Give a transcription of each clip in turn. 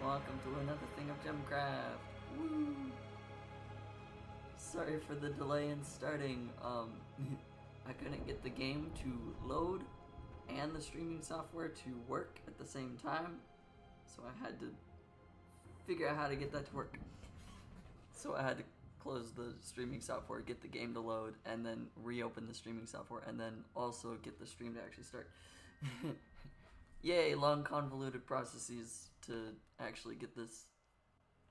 welcome to another thing of Gemcraft. Woo! Sorry for the delay in starting. I couldn't get the game to load and the streaming software to work at the same time, so I had to figure out how to get that to work. So I had to close the streaming software, get the game to load, and then reopen the streaming software, and then also get the stream to actually start. Yay, long convoluted processes to actually get this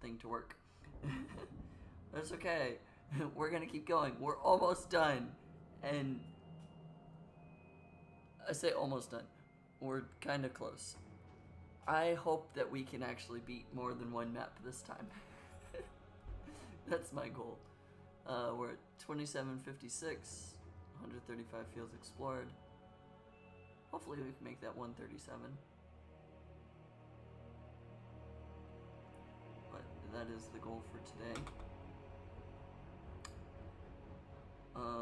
thing to work. That's okay. We're gonna keep going. We're almost done. And I say almost done. We're kind of close. I hope that we can actually beat more than one map this time. That's my goal. We're at 2756, 135 fields explored. Hopefully we can make that 137. But that is the goal for today.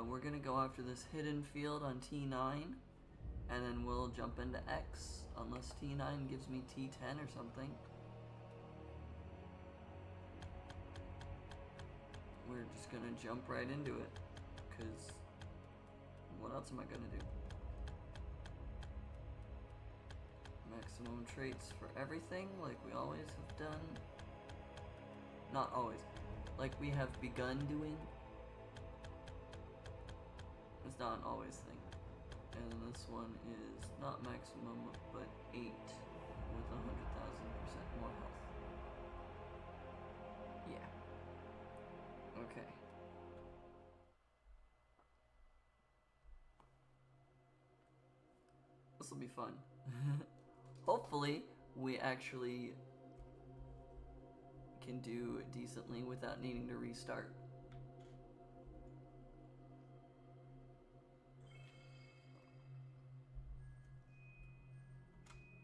We're gonna go after this hidden field on T9, and then we'll jump into X, unless T9 gives me T10 or something. We're just gonna jump right into it, because what else am I gonna do? Maximum traits for everything, like we always have done. Not always. Like we have begun doing. It's not an always thing. And this one is not maximum, but 8 with 100,000% more health. Yeah. Okay. This will be fun. Hopefully, we actually can do decently without needing to restart.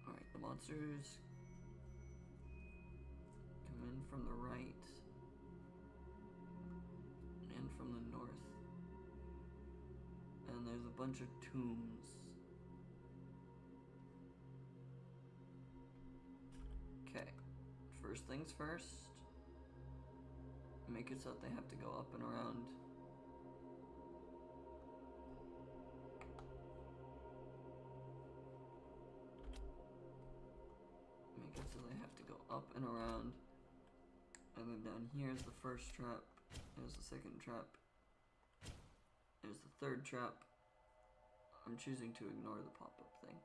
Alright, the monsters come in from the right and from the north. And there's a bunch of tombs. Okay, first things first, make it so that they have to go up and around. Make it so they have to go up and around. And then down here is the first trap, there's the second trap, there's the third trap. I'm choosing to ignore the pop-up thing.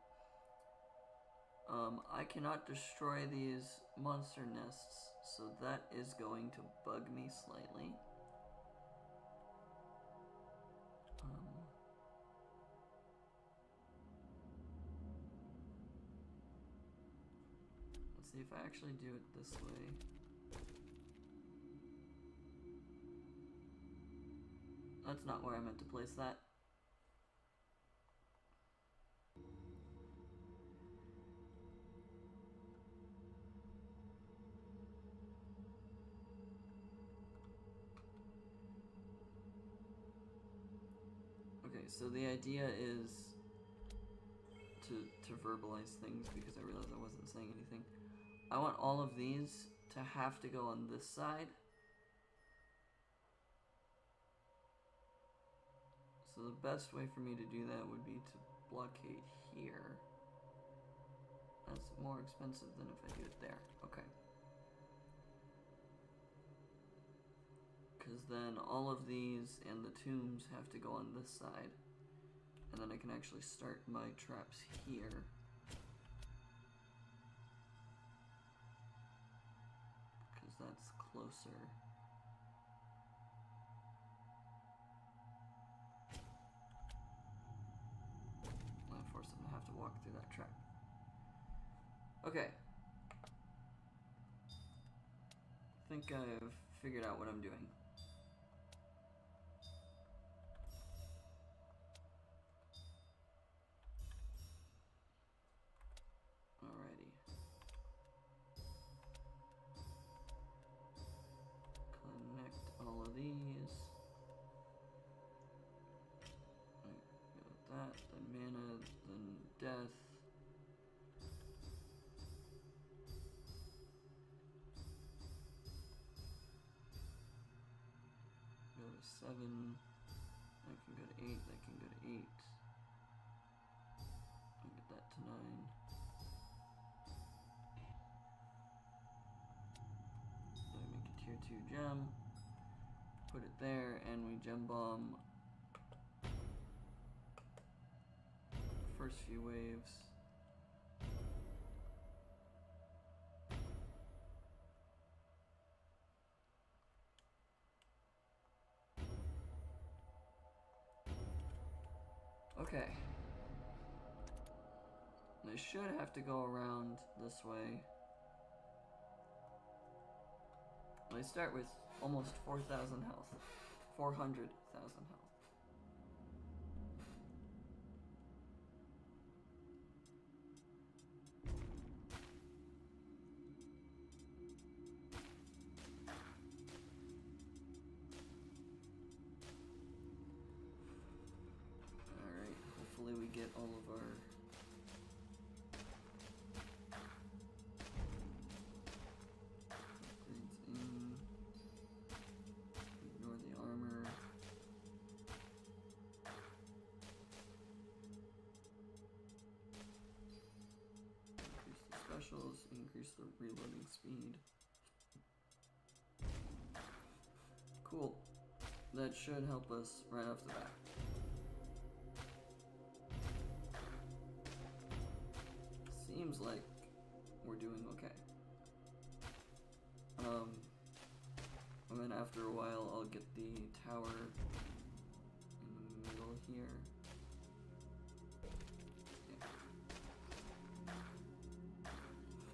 I cannot destroy these monster nests, so that is going to bug me slightly. Let's see if I actually do it this way. That's not where I meant to place that. Okay, so the idea is to verbalize things, because I realized I wasn't saying anything. I want all of these to have to go on this side. So the best way for me to do that would be to blockade here. That's more expensive than if I do it there. Okay. Because then all of these and the tombs have to go on this side. And then I can actually start my traps here. Because that's closer. I force them to have to walk through that trap. Okay. I think I've figured out what I'm doing. Alrighty. Connect all of these. Got that, then mana, then death. 7. That can go to 8. That can go to 8. I'll get that to 9. So we make a tier 2 gem. Put it there, and we gem bomb first few waves. Okay. They should have to go around this way. They start with almost 4,000 health. 400,000 health. Alright, hopefully we get all of our increase the reloading speed. Cool. That should help us right off the bat. Seems like we're doing okay. And then after a while I'll get the tower in the middle here.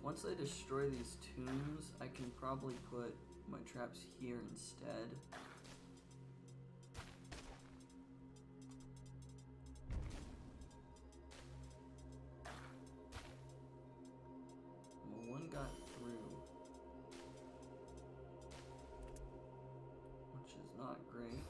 Once I destroy these tombs, I can probably put my traps here instead. Well, one got through, which is not great.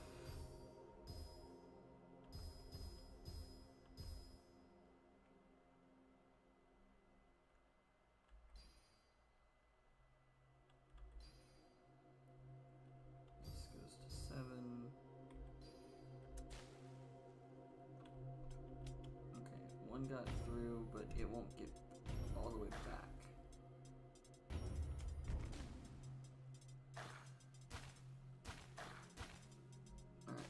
One got through, but it won't get all the way back. Alright.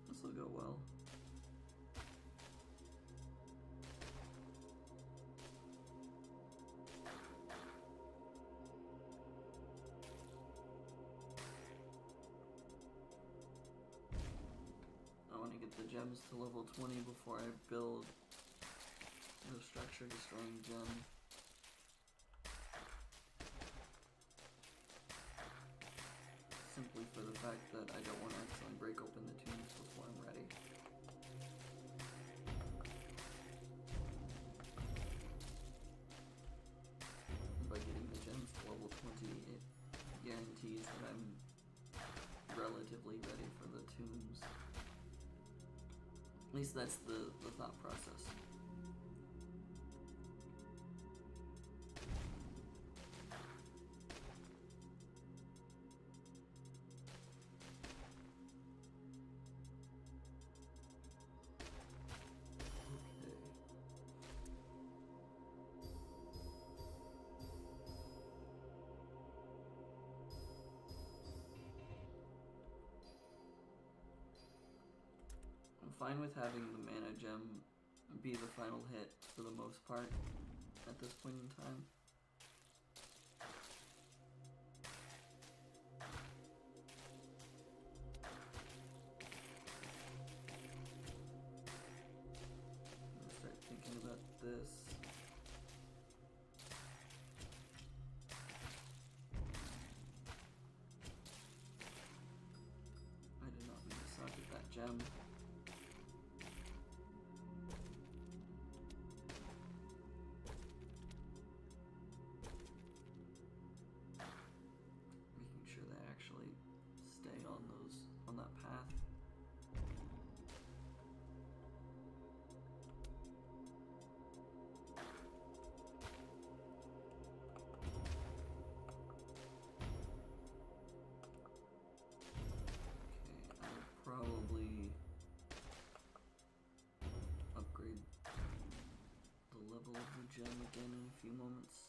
This will go well. Get the gems to level 20 before I build the structure destroying gem. Simply for the fact that I don't want to accidentally break open the tombs before I'm ready. By getting the gems to level 20, it guarantees that I'm relatively ready for the tombs. At least that's the thought process. Fine with having the mana gem be the final hit for the most part at this point in time. I'll start thinking about this. I did not mean to socket that gem. Making sure they actually stay on that path. gem again in a few moments.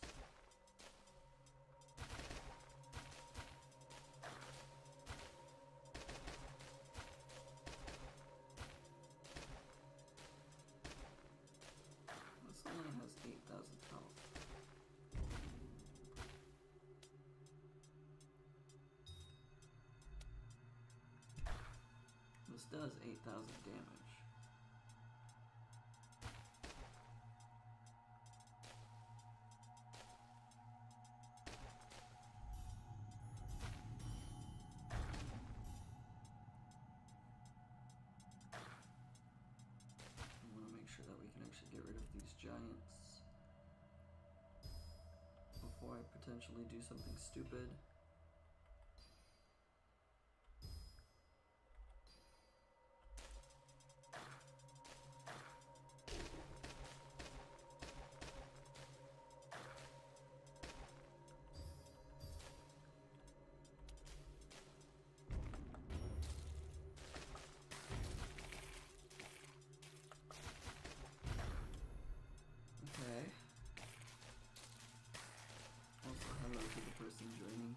This only has 8,000 health. This does 8,000 damage. I want to make sure that we can actually get rid of these giants before I potentially do something stupid. Okay. Also, hello to the person joining.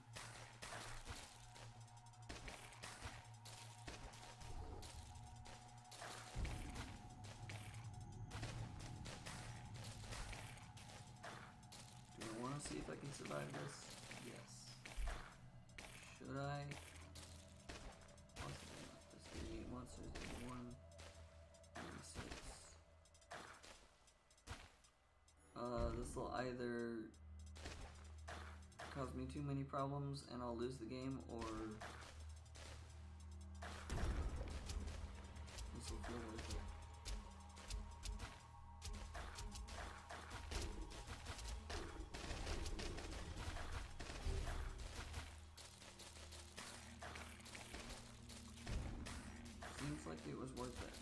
Do I want to see if I can survive this? Yes. Should I? Possibly not. There's 88 monsters, 81, 96. This will either cause me too many problems and I'll lose the game, or this will feel worth it. Seems like it was worth it.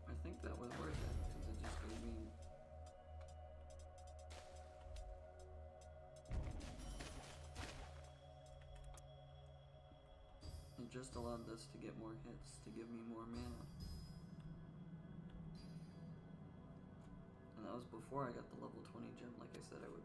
I think that was worth it because it just gave me it just allowed this to get more hits to give me more mana. And that was before I got the level 20 gem, like I said I would.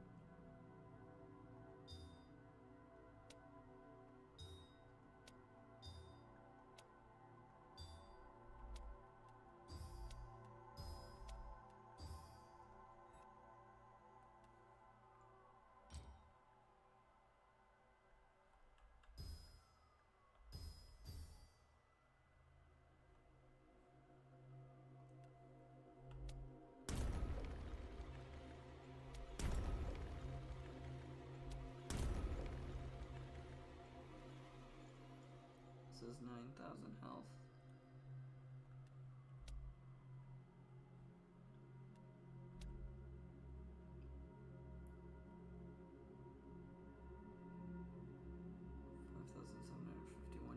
This is 9,000 health.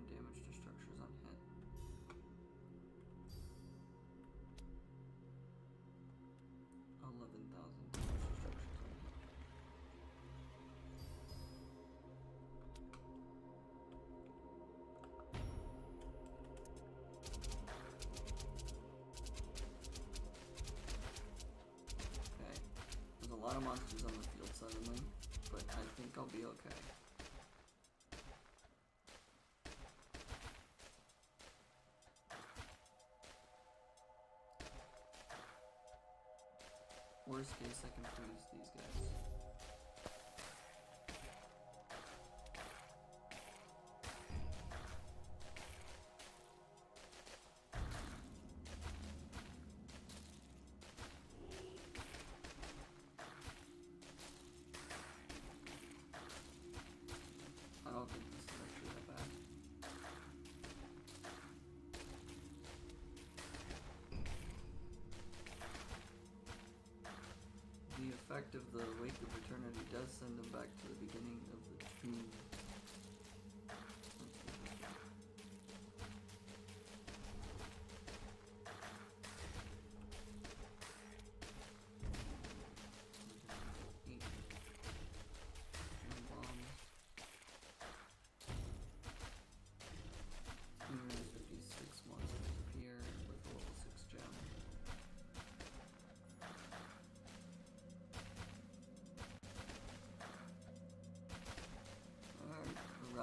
Damage to structures on hit. $11,000 damage to structures on hit. Okay, there's a lot of monsters on the field suddenly, but I think I'll be okay. Worst case, I can freeze these guys. I don't think this is actually that bad. The effect of the Wake of Eternity does send them back to the beginning of the tomb.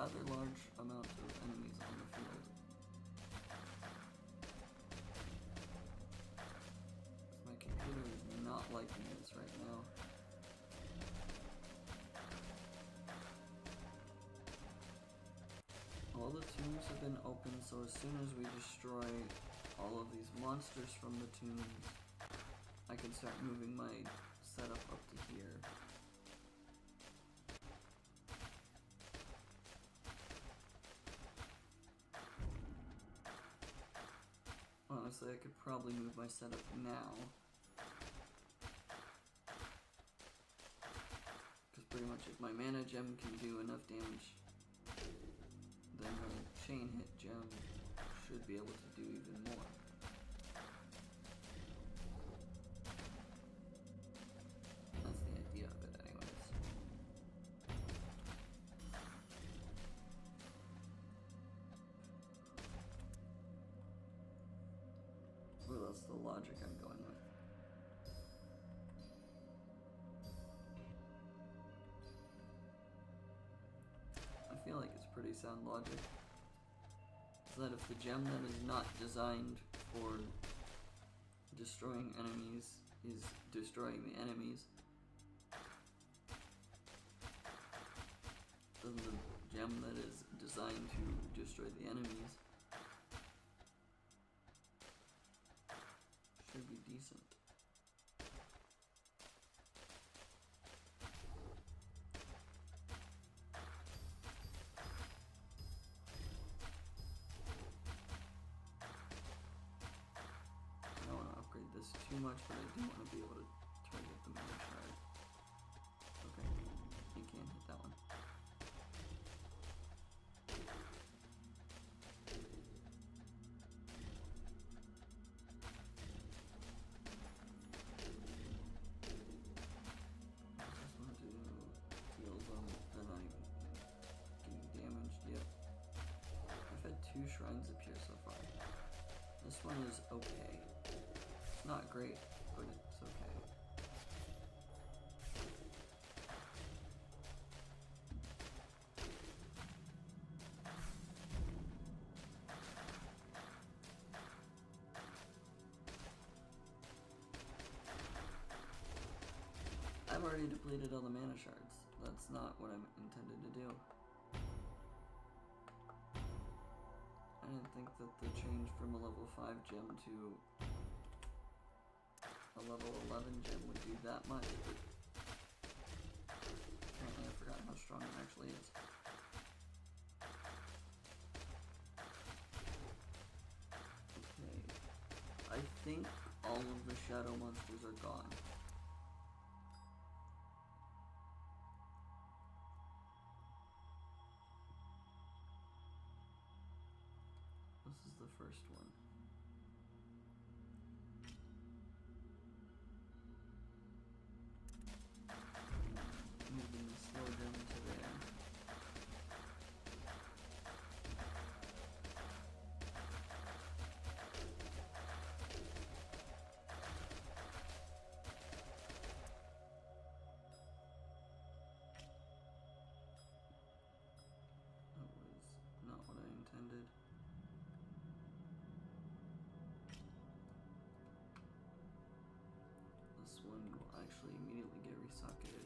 rather large amount of enemies on the field. My computer is not liking this right now. All the tombs have been opened, so as soon as we destroy all of these monsters from the tombs, I can start moving my setup up to here. Honestly, I could probably move my setup now. Because pretty much if my mana gem can do enough damage, then the chain hit gem should be able to do even more. That's the idea of it anyways. Well, that's the logic I'm going with. I feel like it's pretty sound logic. So that if the gem that is not designed for destroying enemies is destroying the enemies, then the gem that is designed to destroy the enemies should be decent. I don't want to upgrade this too much, but I do want to be able to target the mana shard. Okay, you can hit that one. Two shrines appear so far. This one is okay. Not great, but it's okay. I've already depleted all the mana shards. That's not what I'm intended to do. I didn't think that the change from a level 5 gem to a level 11 gem would do that much, but apparently I forgot how strong it actually is. Okay, I think all of the shadow monsters are gone. This is the first one. Moving the slow gem to there. That was not what I intended. This one will actually immediately get resocketed.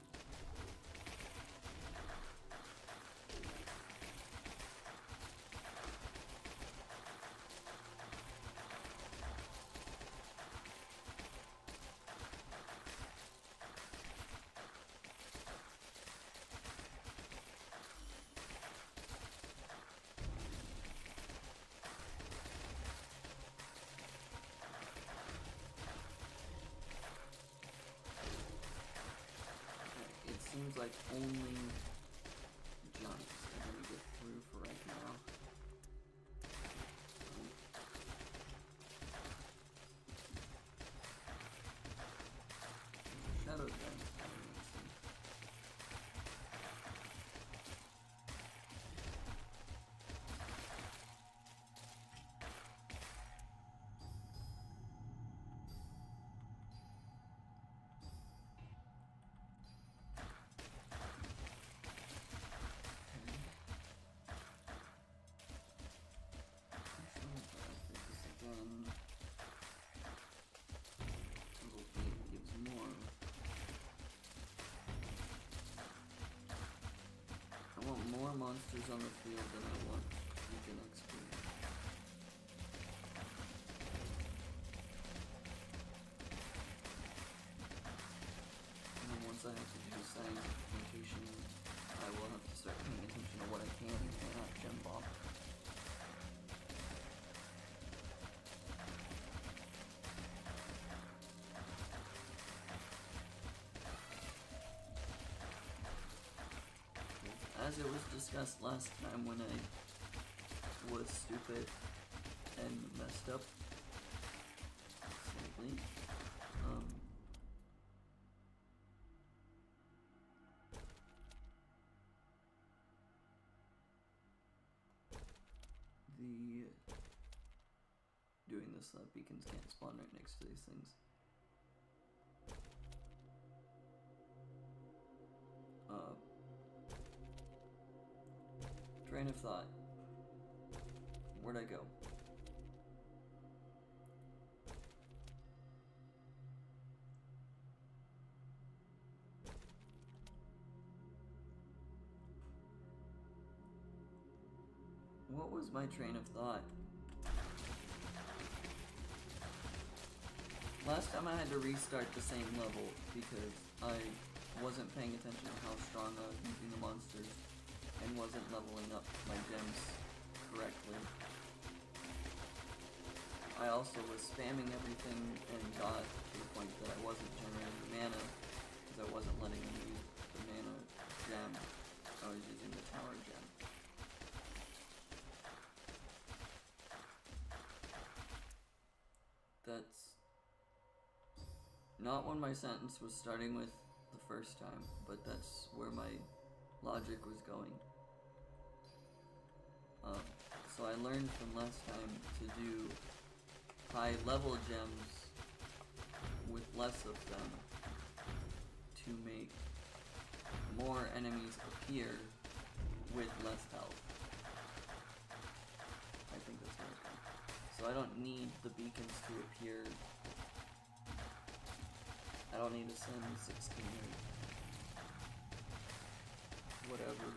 Seems like only giants are going to get through for right now. Shadow giants. then level 8 gives more. I want more monsters on the field than I want beacon XP. And then once I have to do scientific notation, I will have to start paying attention to what I can and cannot gem bomb. As it was discussed last time when I was stupid and messed up slightly, doing this so that beacons can't spawn right next to these things. Train of thought. Where'd I go? What was my train of thought? Last time I had to restart the same level because I wasn't paying attention to how strong I was using the monsters and wasn't leveling up my gems correctly. I also was spamming everything and got to the point that I wasn't generating mana because I wasn't letting them use the mana gem. I was using the tower gem. That's not when my sentence was starting with the first time, but that's where my logic was going. So I learned from last time to do high level gems with less of them to make more enemies appear with less health. I think that's what it's going. So I don't need the beacons to appear. I don't need to send 16 or whatever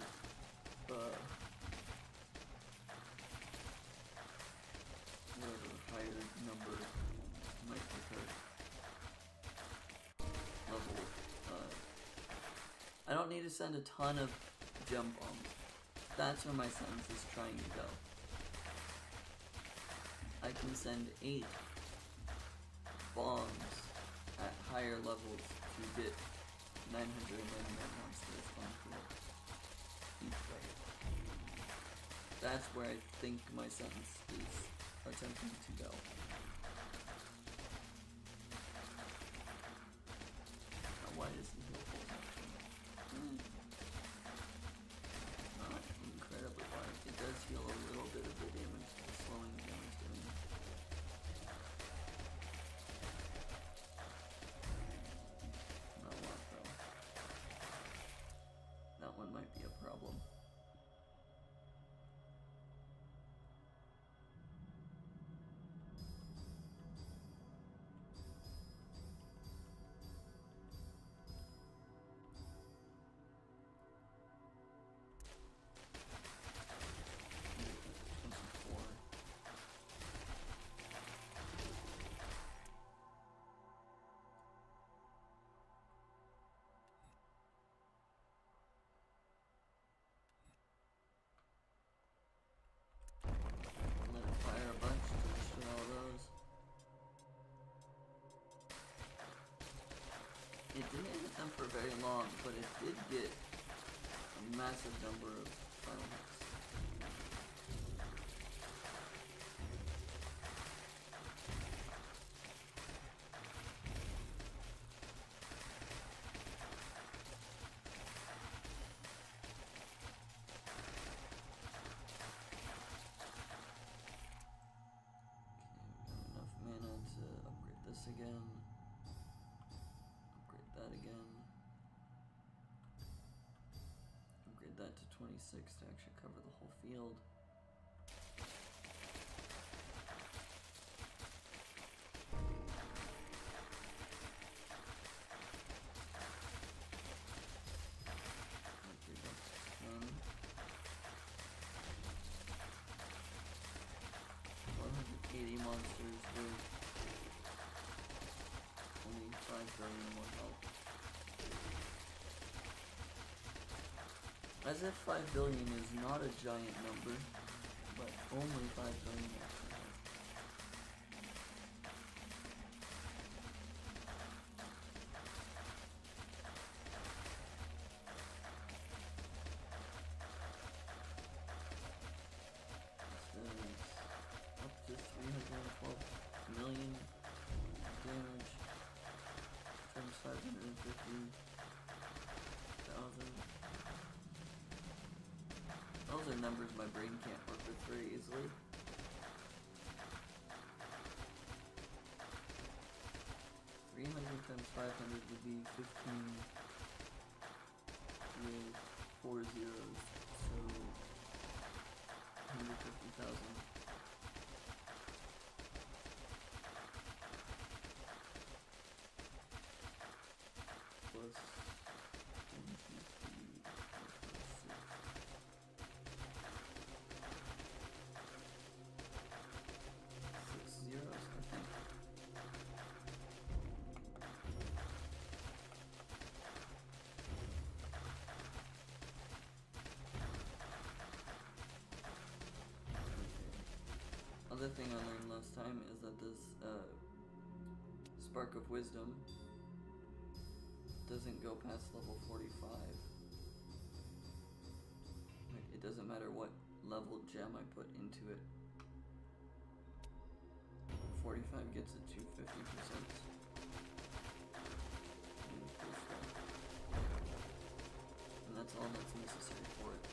higher number might occur. Level. I don't need to send a ton of gem bombs. That's where my sentence is trying to go. I can send 8 bombs at higher levels to get 999 monsters on field each way. That's where I think my sentence is attempting to go. Now, why is the heal pull not incredibly wide? It does heal a little bit of the damage that the slowing down is doing. Not a lot though. That one might be a problem. It didn't hit them for very long, but it did get a massive number of final hits. Okay, got enough mana to upgrade this again. Again. Upgrade that to 26 to actually cover the whole field. 5 billion more health. As if 5 billion is not a giant number, but only 5 billion extra health. Up to 312 million damage times 550,000. Those are numbers my brain can't work with very easily. Times 500 would be 15 with 4 zeros, so 150,000. Plus 1, 2, 3, 4, 5, 6. 6 zeros, I think. Other thing I learned last time is that this Spark of Wisdom doesn't go past level 45. Like, it doesn't matter what level gem I put into it. 45 gets it to 50%. And that's all that's necessary for it.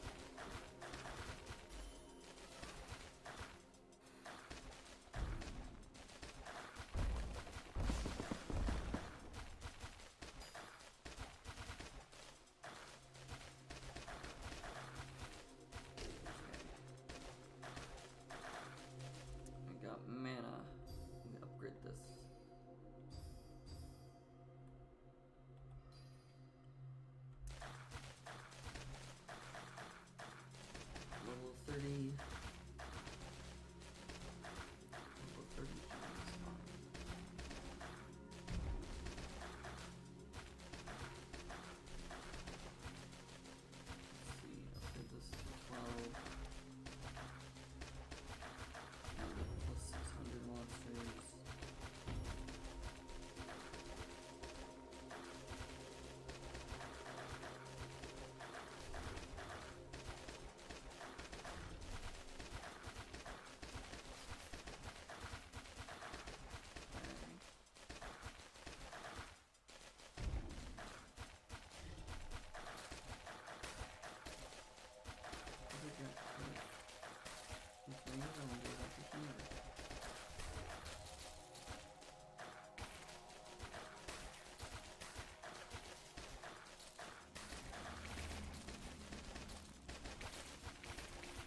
Mana. Let me upgrade this. Level 30. Level 30 is fine. Let's see, I'll set this to 12. Plus 600 monsters.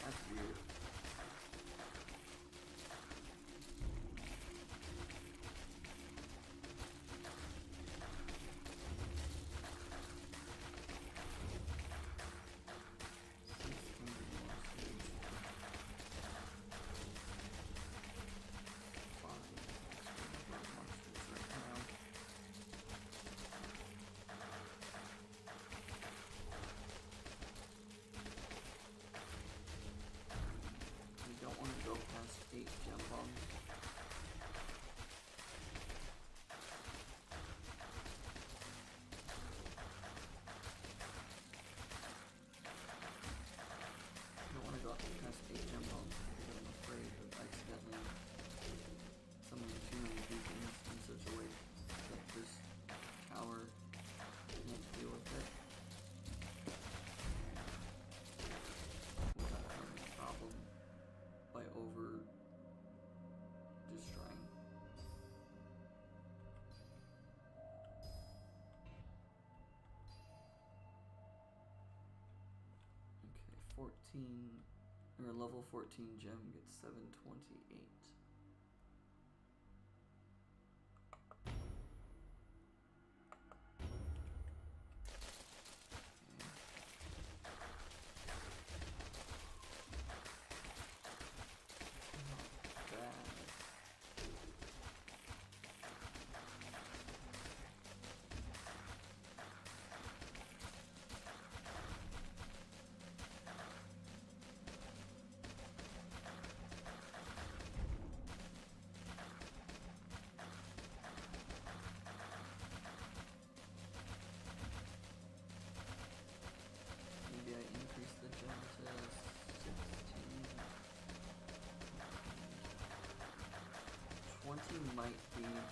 That's weird. Don't want to go past 8 gem bombs. I don't want to go past 8 gem bombs because I'm afraid of accidentally summoning too many beacons in such a way that this tower can't deal with it. Without having a problem by over destroying. Okay, 14 or level 14 gem gets 728.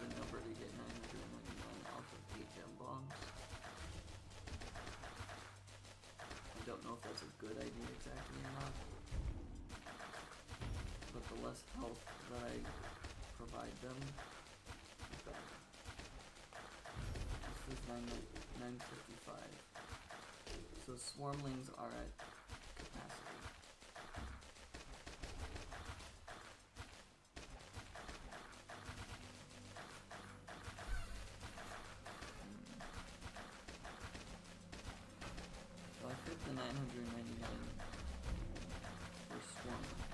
good number to get 999 off of 8 gem bombs. I don't know if that's a good idea exactly or not, but the less health that I provide them, the better. This is 955. So swarmlings are at capacity. So I fit the 999 for swarmlings.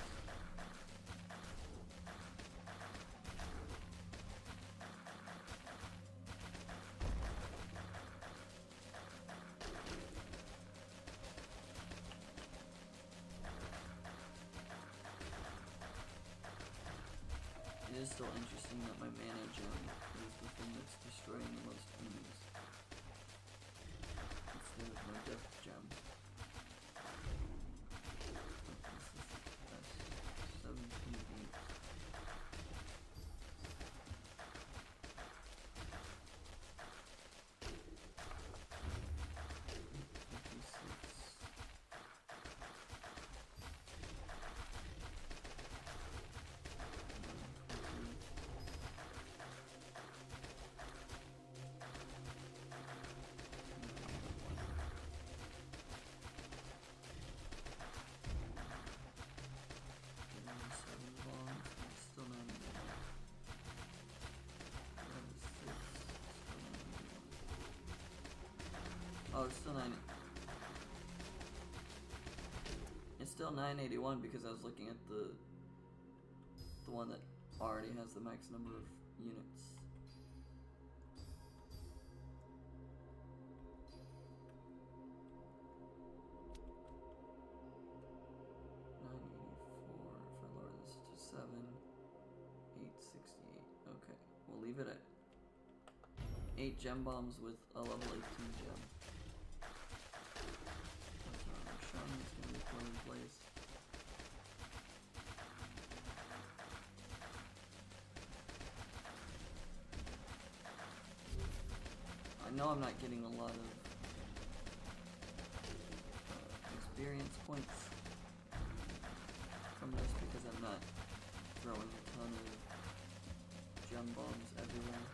It is still interesting that my mana gem is the thing that's destroying the most enemies instead of my death gem. This is 17 8. Oh, it's still 9. It's still 981 because I was looking at the one that already has the max number of units. If I lower this to 7, 868. Okay, we'll leave it at 8 gem bombs with a level 18 gem. That's what I'm showing. It's going to be put in place. I know I'm not getting a lot of experience points from this because I'm not throwing a ton of gem bombs everywhere.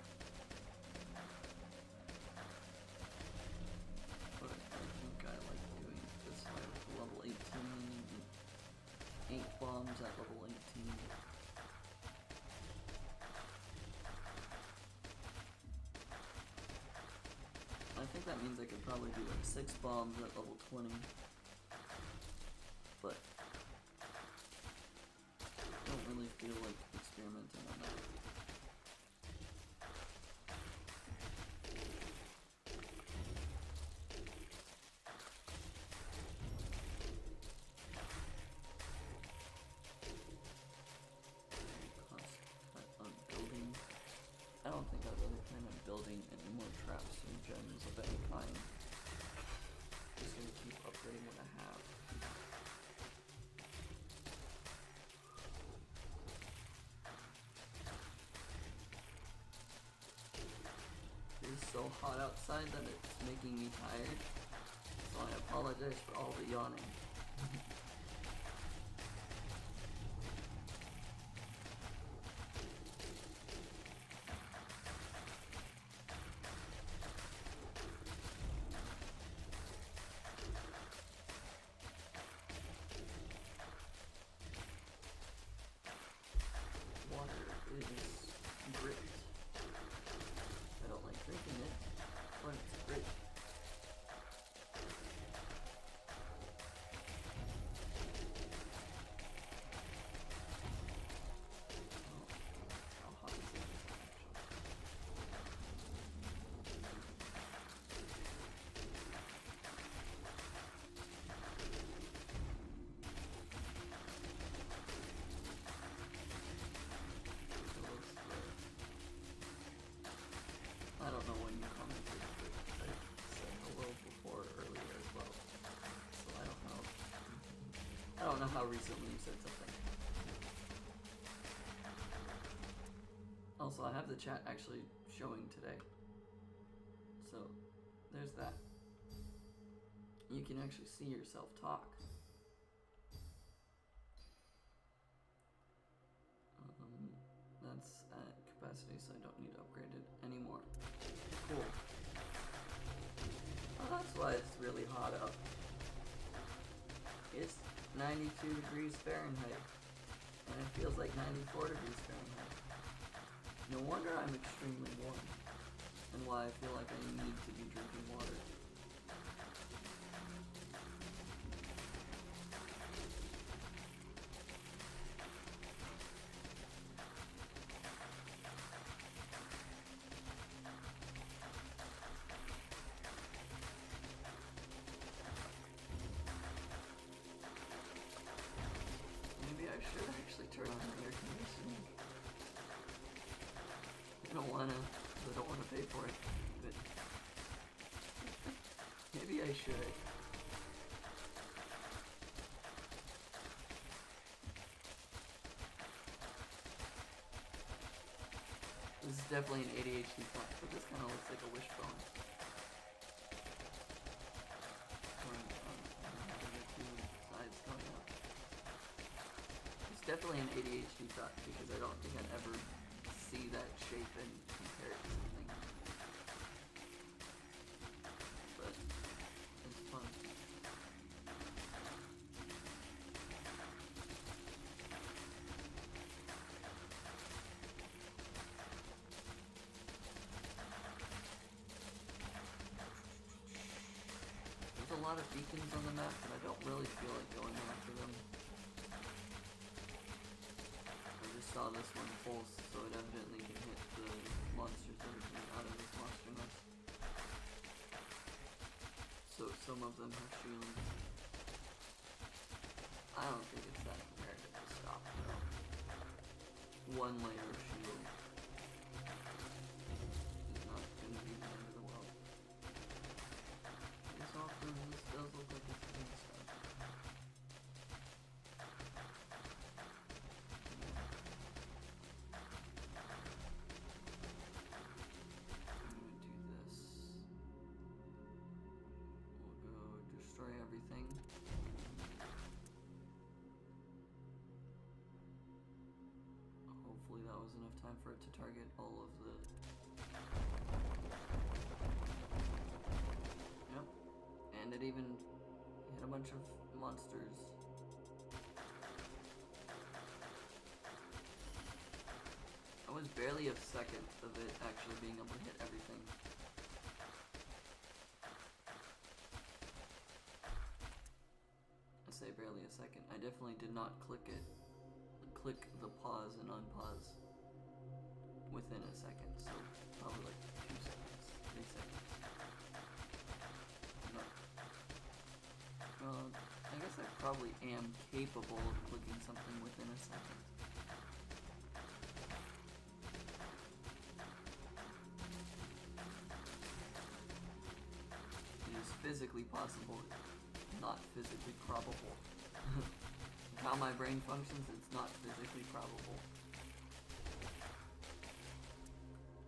But I think I like doing it this way with level 18 and 8 bombs at level 18. I think that means I could probably do like 6 bombs at level 20. But I don't really feel like experimenting on that. Cost cut on building. I don't think I really plan on building any more traps and gems of any kind. Just gonna keep upgrading what I have. It is so hot outside that it's making me tired, so I apologize for all the yawning. Water is grit. I don't like drinking it, but it's grit. How hot is it actually? I don't know when you commented, but I said hello before earlier as well. So I don't know. I don't know how recently you said something. Oh, Also, I have the chat actually showing today. So, there's that. You can actually see yourself talk. That's at capacity, so I don't need to upgrade it anymore. Cool. Oh, that's why it's really hot up. It's 92 degrees Fahrenheit, and it feels like 94 degrees Fahrenheit. No wonder I'm extremely warm, and why I feel like I need to be drinking water. Maybe I should actually turn on the air conditioning. I don't wanna pay for it, but maybe I should. This is definitely an ADHD thought, but this kind of looks like a wishbone. It's definitely an ADHD thought because I don't think I'd ever see that shape and compare it to something. But it's fun. There's a lot of beacons on the map, and I don't really feel like going after them. I just saw this one pulse, so it evidently can hit the monsters that are coming out of this monster nest. So some of them have shields. I don't think it's that imperative to stop, though. One layer of shield is not going to be the end of the world. This also does look like it's getting stuff. Destroy everything. Hopefully that was enough time for it to target all of the... Yep. And it even hit a bunch of monsters. I was barely a second of it actually being able to hit everything. I say barely a second. I definitely did not click the pause and unpause within a second, so probably like 2 seconds, 3 seconds. No. Well, I guess I probably am capable of clicking something within a second. It is physically possible, not physically probable. How my brain functions, it's not physically probable.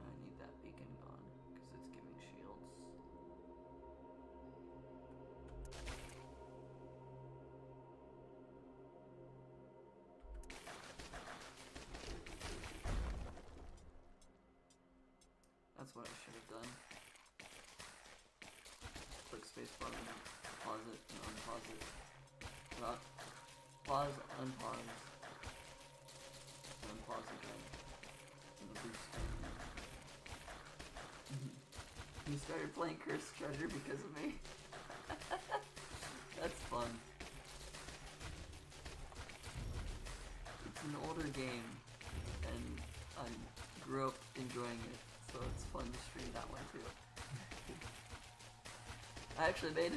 I need that beacon gone, because it's giving shields. That's what I should have done. Click spacebar and pause it and unpause it. Not pause, unpause, and pause again. And the boost. You started playing Cursed Treasure because of me? That's fun. It's an older game, and I grew up enjoying it, so it's fun to stream that one too. I actually made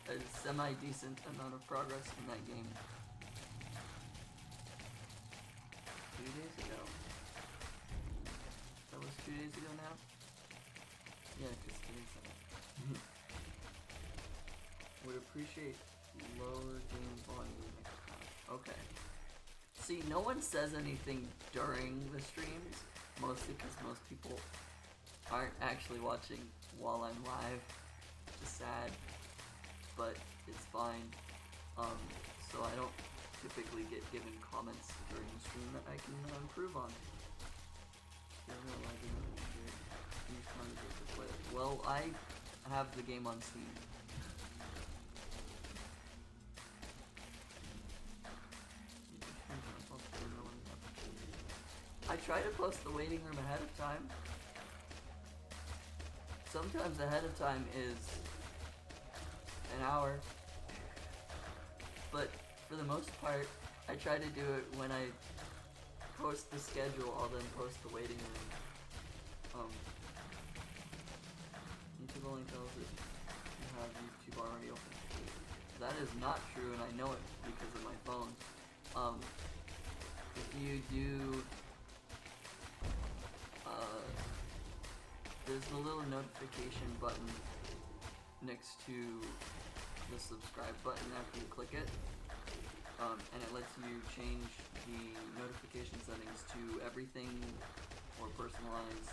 a semi-decent amount of progress in that game. 2 days ago. That was 2 days ago now? Yeah, because today's Sunday. Would appreciate lower game volume next time. Okay. See, no one says anything during the streams, mostly because most people aren't actually watching while I'm live, which is sad, but it's fine. So I don't typically get given comments during the stream that I can improve on. Well, I have the game on Steam. I try to post the waiting room ahead of time. Sometimes ahead of time is an hour, but for the most part, I try to do it when I post the schedule. I'll then post the waiting room. YouTube only tells it you have YouTube already open. That is not true, and I know it because of my phone. If you do, there's the little notification button next to the subscribe button after you click it, and it lets you change the notification settings to everything or personalize.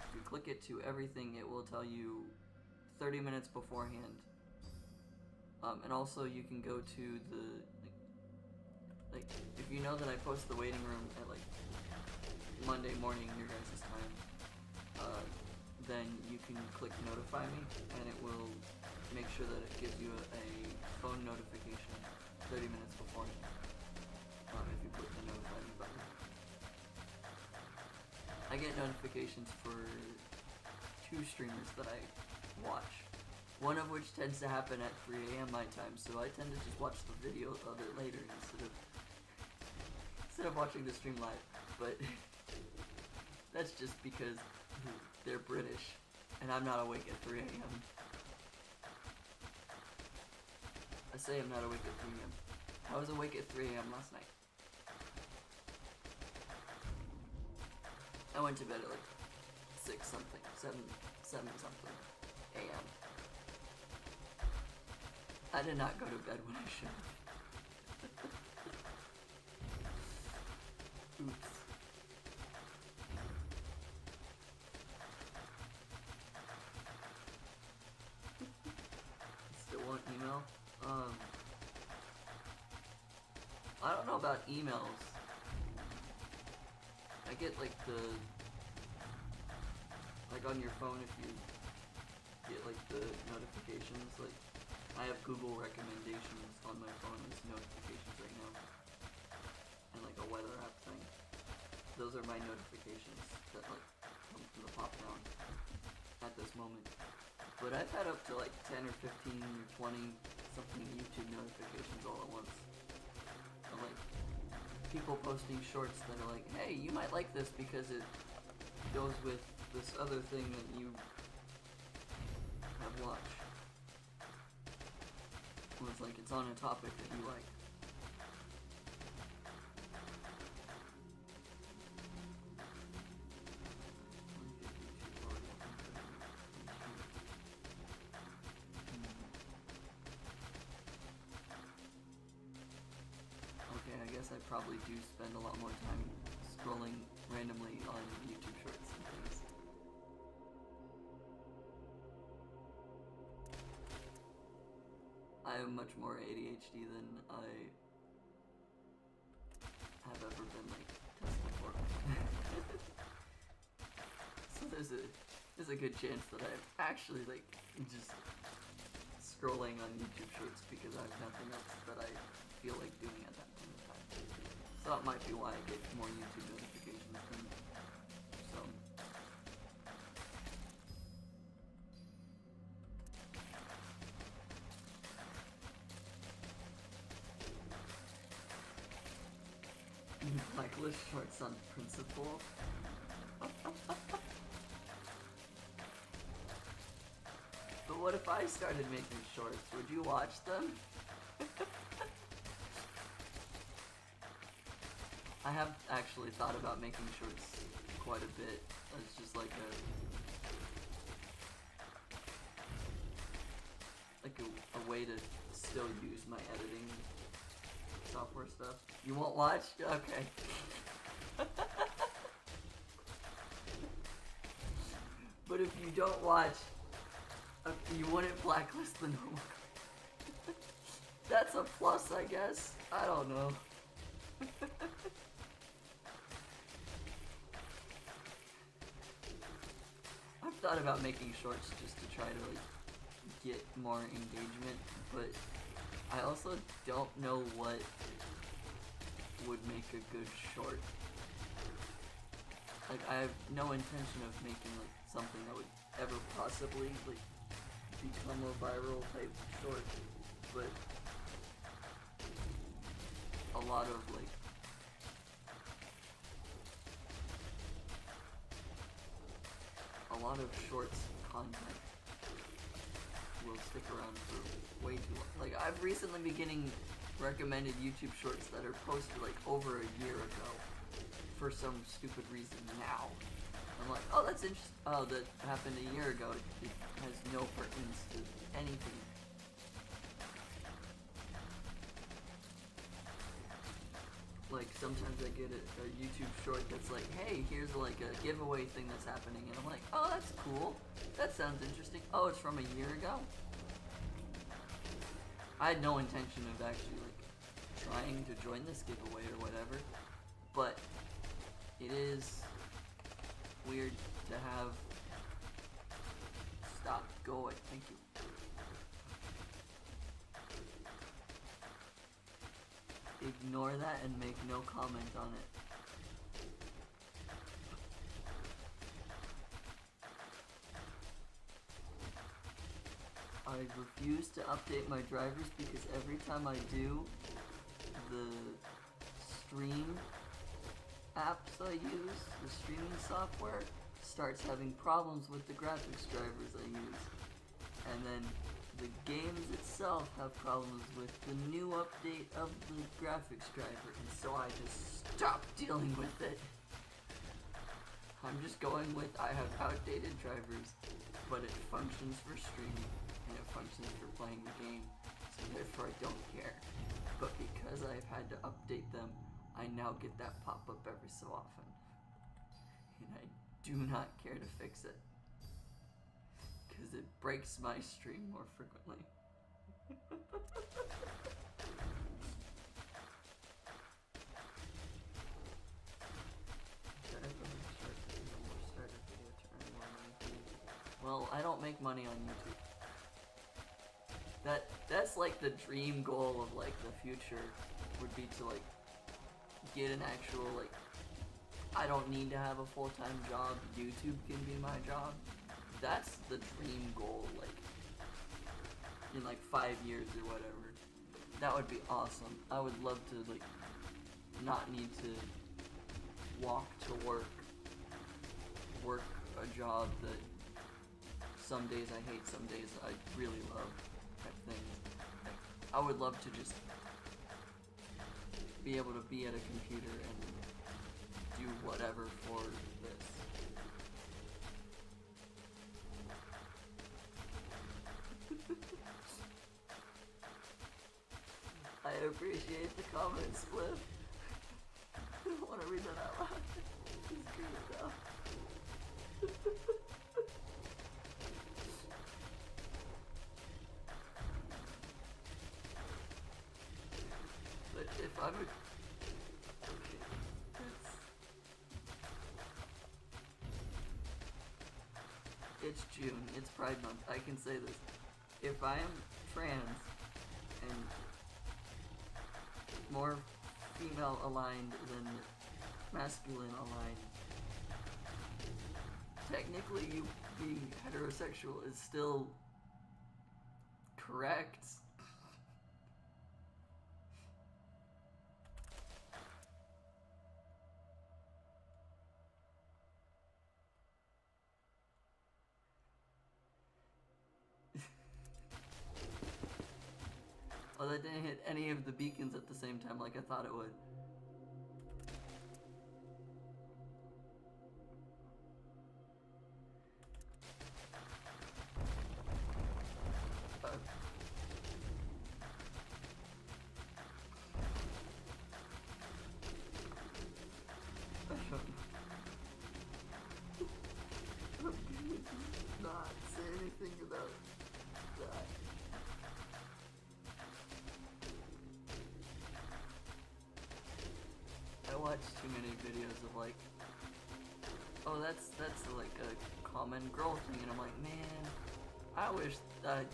If you click it to everything, it will tell you 30 minutes beforehand. And also you can go to the, like if you know that I post the waiting room at like Monday morning your guys' time, then you can click notify me and it will make sure that it gives you a phone notification 30 minutes beforehand, if you click the notify me button. I get notifications for 2 streamers that I watch, one of which tends to happen at 3 a.m. my time, so I tend to just watch the video of it later instead of watching the stream live, but that's just because they're British and I'm not awake at 3 a.m. I say I'm not awake at 3 a.m. I was awake at 3 a.m. last night. I went to bed at like 6 something, 7 something a.m. I did not go to bed when I should have. Oops. Still want email? I don't know about emails. I get like on your phone, if you get like the notifications, like I have Google recommendations on my phone as notifications right now, and like a weather app thing. Those are my notifications that like come from the pop down at this moment. But I've had up to like 10 or 15 or 20 something YouTube notifications all at once. And like people posting shorts that are like, hey, you might like this because it goes with this other thing that you have watched. Well, it's like it's on a topic that you like. Okay, I guess I probably do spend a lot more time scrolling randomly on YouTube shorts and things. I have much more ADHD than I have ever been like tested for. So there's a good chance that I'm actually like just scrolling on YouTube shorts because I have nothing else that I feel like doing at that point in time. So that might be why I get more YouTube notifications than some. Blacklist shorts on principle. But what if I started making shorts? Would you watch them? I have actually thought about making shorts quite a bit. It's just like a way to still use my editing software stuff. You won't watch? Okay. if you don't watch, you wouldn't blacklist the normal. That's a plus, I guess. I don't know. I've thought about making shorts just to try to like get more engagement, but I also don't know what would make a good short. Like, I have no intention of making like something that would ever possibly like become a viral type short, but a lot of like shorts content will stick around for way too long. Like, I've recently been getting recommended YouTube shorts that are posted like over a year ago for some stupid reason now. I'm like, oh, that's interesting. Oh, that happened a year ago. It has no pertinence to anything. Like, sometimes I get a YouTube short that's like, hey, here's like a giveaway thing that's happening, and I'm like, oh, that's cool. That sounds interesting. Oh, it's from a year ago? I had no intention of actually like trying to join this giveaway or whatever, but it is weird to have. Stop, go away, thank you. Ignore that and make no comment on it. I refuse to update my drivers because every time I do, the stream apps I use, the streaming software, starts having problems with the graphics drivers I use. And then the games itself have problems with the new update of the graphics driver, and so I just stop dealing with it. I'm just going with I have outdated drivers, but it functions for streaming, and it functions for playing the game, so therefore I don't care. But because I've had to update them, I now get that pop-up every so often. And I do not care to fix it, because it breaks my stream more frequently. Well, I don't make money on YouTube. That's like the dream goal of like the future would be to like get an actual like, I don't need to have a full-time job, YouTube can be my job. That's the dream goal, like in like 5 years or whatever. That would be awesome. I would love to like not need to walk to work a job that some days I hate, some days I really love, type thing. Like, I would love to just be able to be at a computer and do whatever for this. I appreciate the comment, Spliff. I don't want to read that out loud. Just screw it out. But if I'm a... Okay. It's June. It's Pride Month. I can say this. If I am trans and more female aligned than masculine aligned, technically you being heterosexual is still correct. Well, that didn't hit any of the beacons at the same time like I thought it would. I don't know. watched too many videos of like, oh, that's like a common girl thing, and I'm like, man, I wish I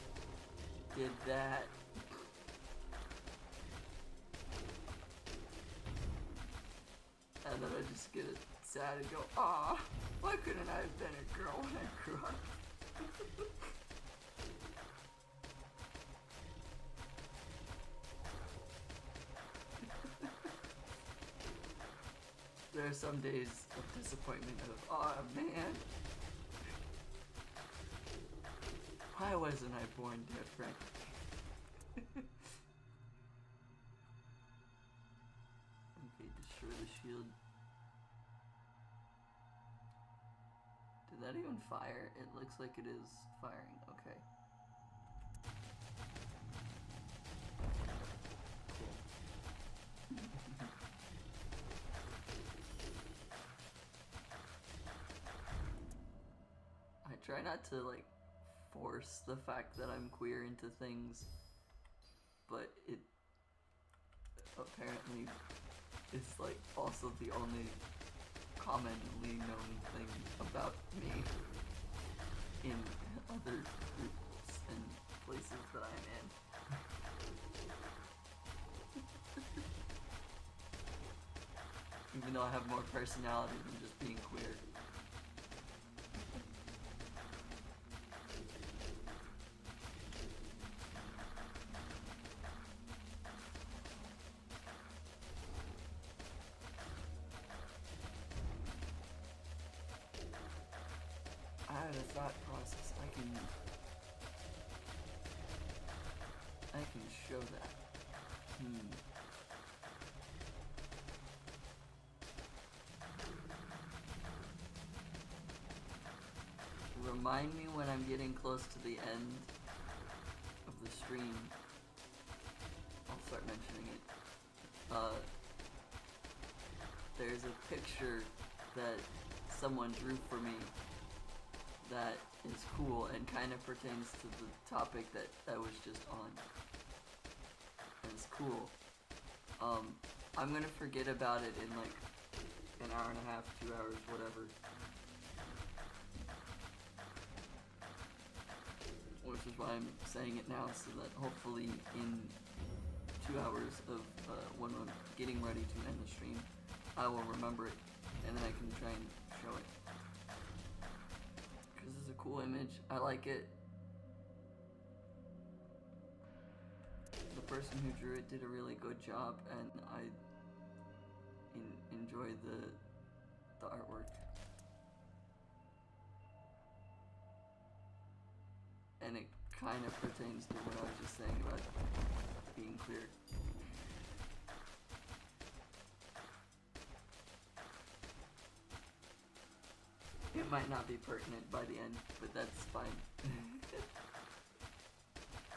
did that. And then I just get sad and go, ah, why couldn't I have been a girl when I grew up? There are some days of disappointment of, oh man, why wasn't I born different? Okay, destroy the shield. Did that even fire? It looks like it is firing, okay. I try not to like force the fact that I'm queer into things, but it apparently is like also the only commonly known thing about me in other groups and places that I'm in. Even though I have more personality than just being queer. I had a thought process. I can show that. Remind me when I'm getting close to the end of the stream. I'll start mentioning it. There's a picture that someone drew for me that is cool and kind of pertains to the topic that I was just on. And it's cool. I'm gonna forget about it in like an hour and a half, 2 hours, whatever. Which is why I'm saying it now, so that hopefully in 2 hours of when I'm getting ready to end the stream, I will remember it, and then I can try and show it. Because it's a cool image. I like it. The person who drew it did a really good job, and I enjoy the artwork. And it kind of pertains to what I was just saying about being queer. It might not be pertinent by the end, but that's fine.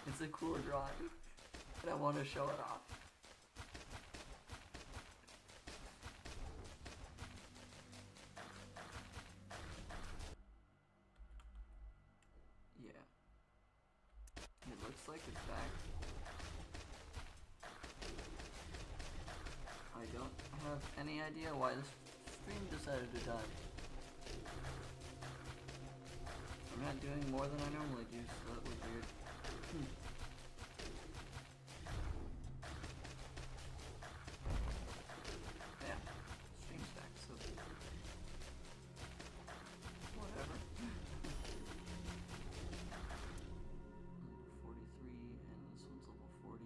It's a cool drawing, and I want to show it off. Yeah. It looks like it's back. I don't have any idea why this stream decided to die. I'm not doing more than I normally do, so that was weird. Yeah, stream's back, so whatever. Level 43, and this one's level 40.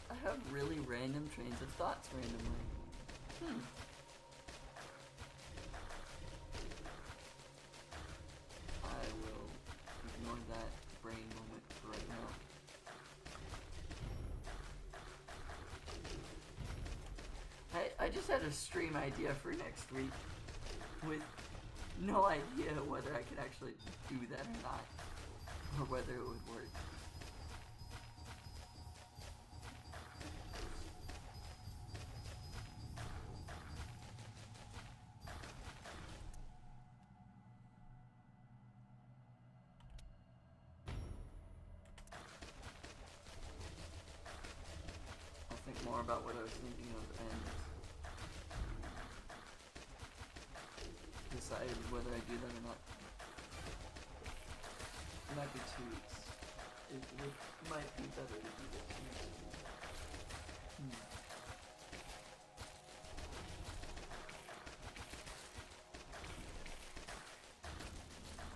I have really random trains of thoughts randomly. I will ignore that brain moment for right now. I just had a stream idea for next week with no idea whether I could actually do that or not, or whether it would work. I'll think more about what I was thinking of and decide whether I do that or not. It might be 2 weeks. It might be better to do this.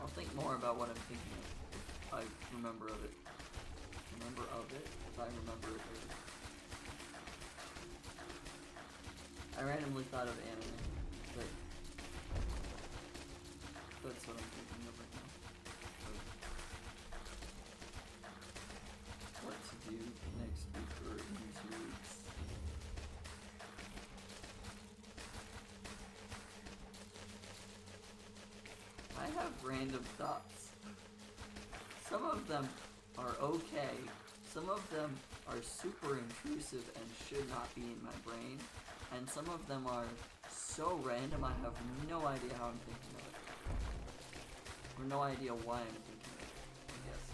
I'll think more about what I'm thinking of if I remember of it. If I remember it. I randomly thought of anime, but that's what I'm thinking of right now. What to do next week or in 2 weeks. I have random thoughts. Some of them are okay. Some of them are super intrusive and should not be in my brain. And some of them are so random I have no idea how I'm thinking of it. Or no idea why I'm thinking of it, I guess.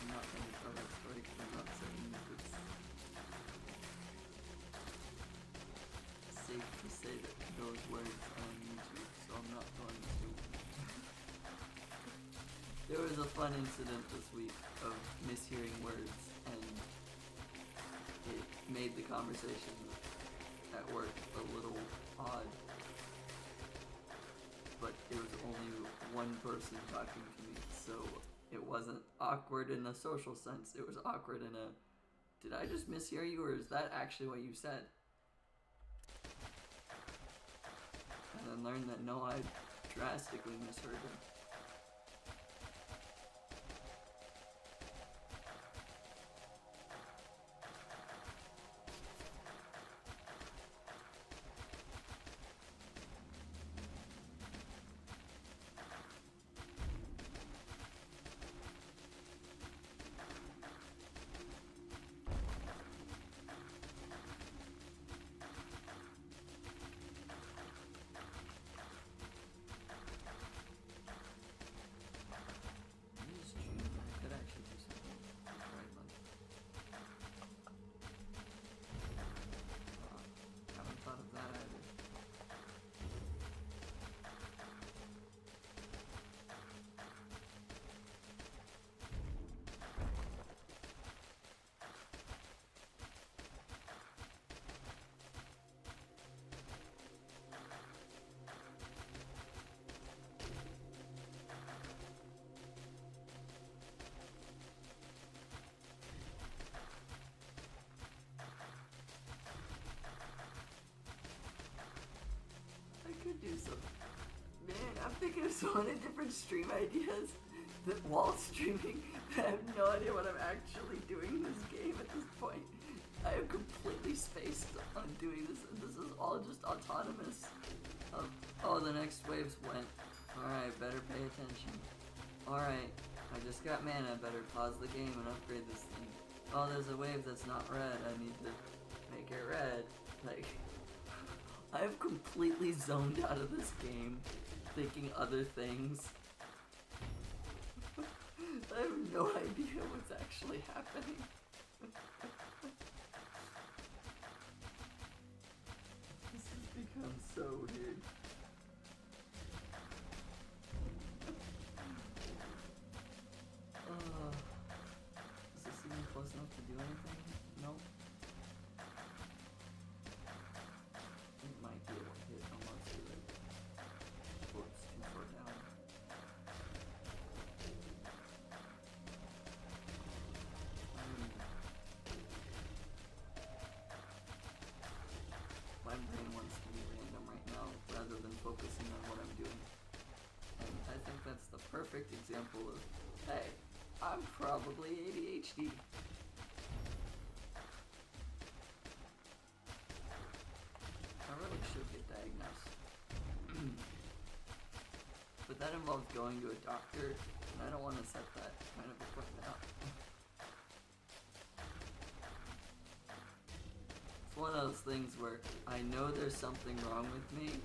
I'm not going to tell that story because I'm not saying that it's safe to say that those words are on YouTube, so I'm not going to. There was a fun incident this week of mishearing words, and it made the conversation at work a little odd. But it was only one person talking to me, so it wasn't awkward in a social sense. It was awkward in a, did I just mishear you, or is that actually what you said? And then learned that no, I drastically misheard him. Could do something. Man, I'm thinking of so many different stream ideas that while streaming that I have no idea what I'm actually doing in this game at this point. I am completely spaced on doing this, and this is all just autonomous. Oh, the next waves went. Alright, better pay attention. Alright, I just got mana, better pause the game and upgrade this thing. Oh, there's a wave that's not red, I need to make it red. Like, I've completely zoned out of this game, thinking other things. I have no idea what's actually happening. This has become so weird. Is this even close enough to do anything? Nope. Might be able to hit almost to it. Oh, it's too far down. My brain wants to be random. perfect example of, hey, I'm probably ADHD. I really should get diagnosed. But that involves going to a doctor, and I don't want to set that kind of appointment up. It's one of those things where I know there's something wrong with me.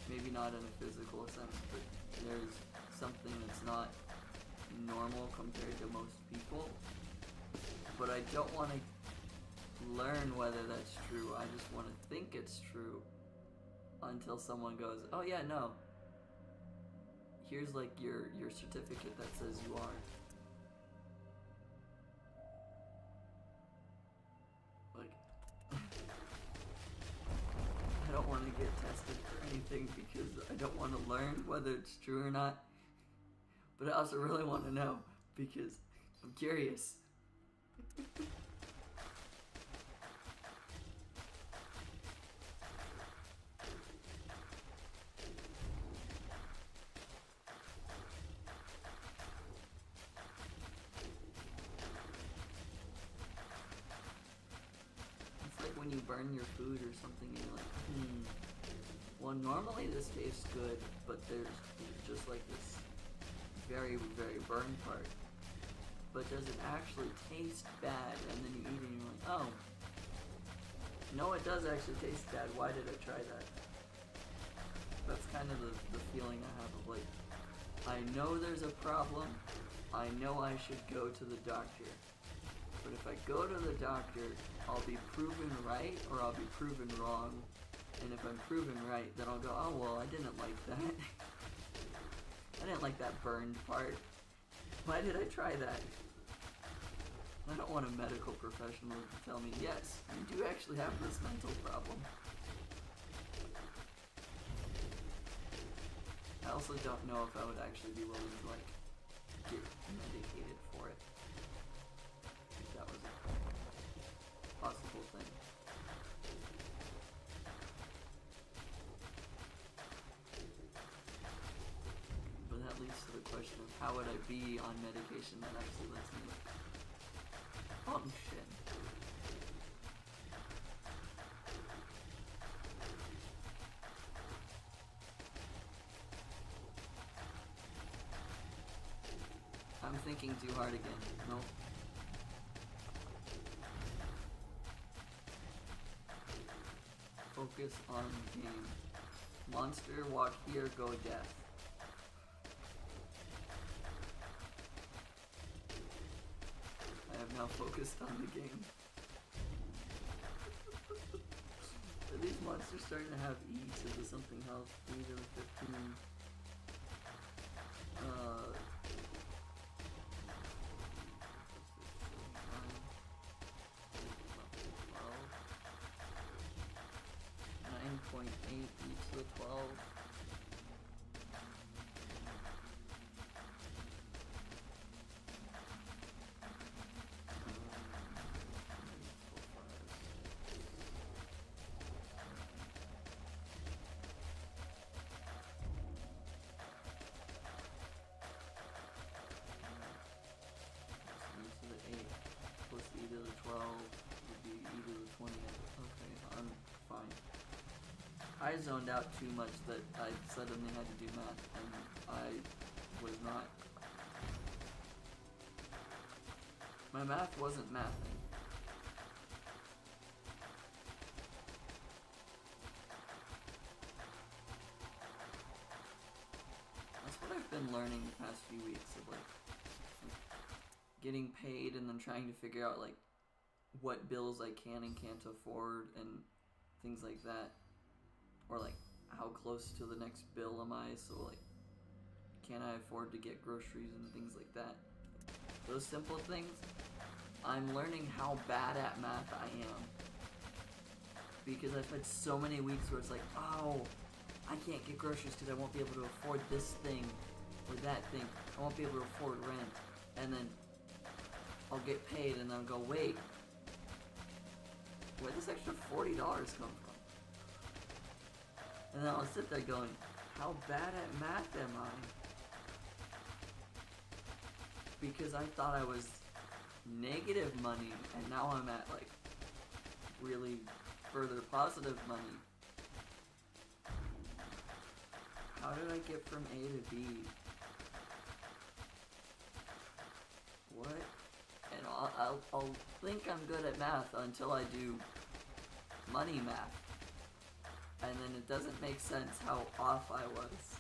Maybe not in a physical sense, but there's something that's not normal compared to most people. But I don't want to learn whether that's true. I just want to think it's true until someone goes, oh yeah, no. Here's like your certificate that says you are. Like, I don't want to get tested for anything because I don't want to learn whether it's true or not. But I also really want to know because I'm curious. It's like when you burn your food or something and you're like, well, normally this tastes good, but there's just like this very, very burned part. But does it actually taste bad? And then you eat it and you're like, oh, no, it does actually taste bad. Why did I try that? That's kind of the feeling I have of like, I know there's a problem. I know I should go to the doctor. But if I go to the doctor, I'll be proven right or I'll be proven wrong. And if I'm proven right, then I'll go, oh, well, I didn't like that. I didn't like that burned part. Why did I try that? I don't want a medical professional to tell me, yes, you do actually have this mental problem. I also don't know if I would actually be willing to, like, get medicated for it. If that was a possible thing. But that leads to the question of how would I be on medication that actually lets me, like, function. I'm thinking too hard again. Nope. Focus on game. Monster, walk here, go death. I have now focused on the game. Are these monsters starting to have E to the something health? 3 to the 15. .8 each to the 12. Plus e to the 12 would be e to the 20. Okay, I'm fine. I zoned out too much that I suddenly had to do math, and I was not. My math wasn't mathing. That's what I've been learning the past few weeks of like getting paid and then trying to figure out like what bills I can and can't afford and things like that. Or like how close to the next bill am I, so like can I afford to get groceries and things like that. Those simple things, I'm learning how bad at math I am. Because I've had so many weeks where it's like, oh, I can't get groceries because I won't be able to afford this thing or that thing. I won't be able to afford rent. And then I'll get paid and then I'll go, wait, where'd this extra $40 come from? And then I'll sit there going, how bad at math am I? because I thought I was negative money, and now I'm at like really further positive money. How did I get from A to B? What? And I'll think I'm good at math until I do money math. And then it doesn't make sense how off I was.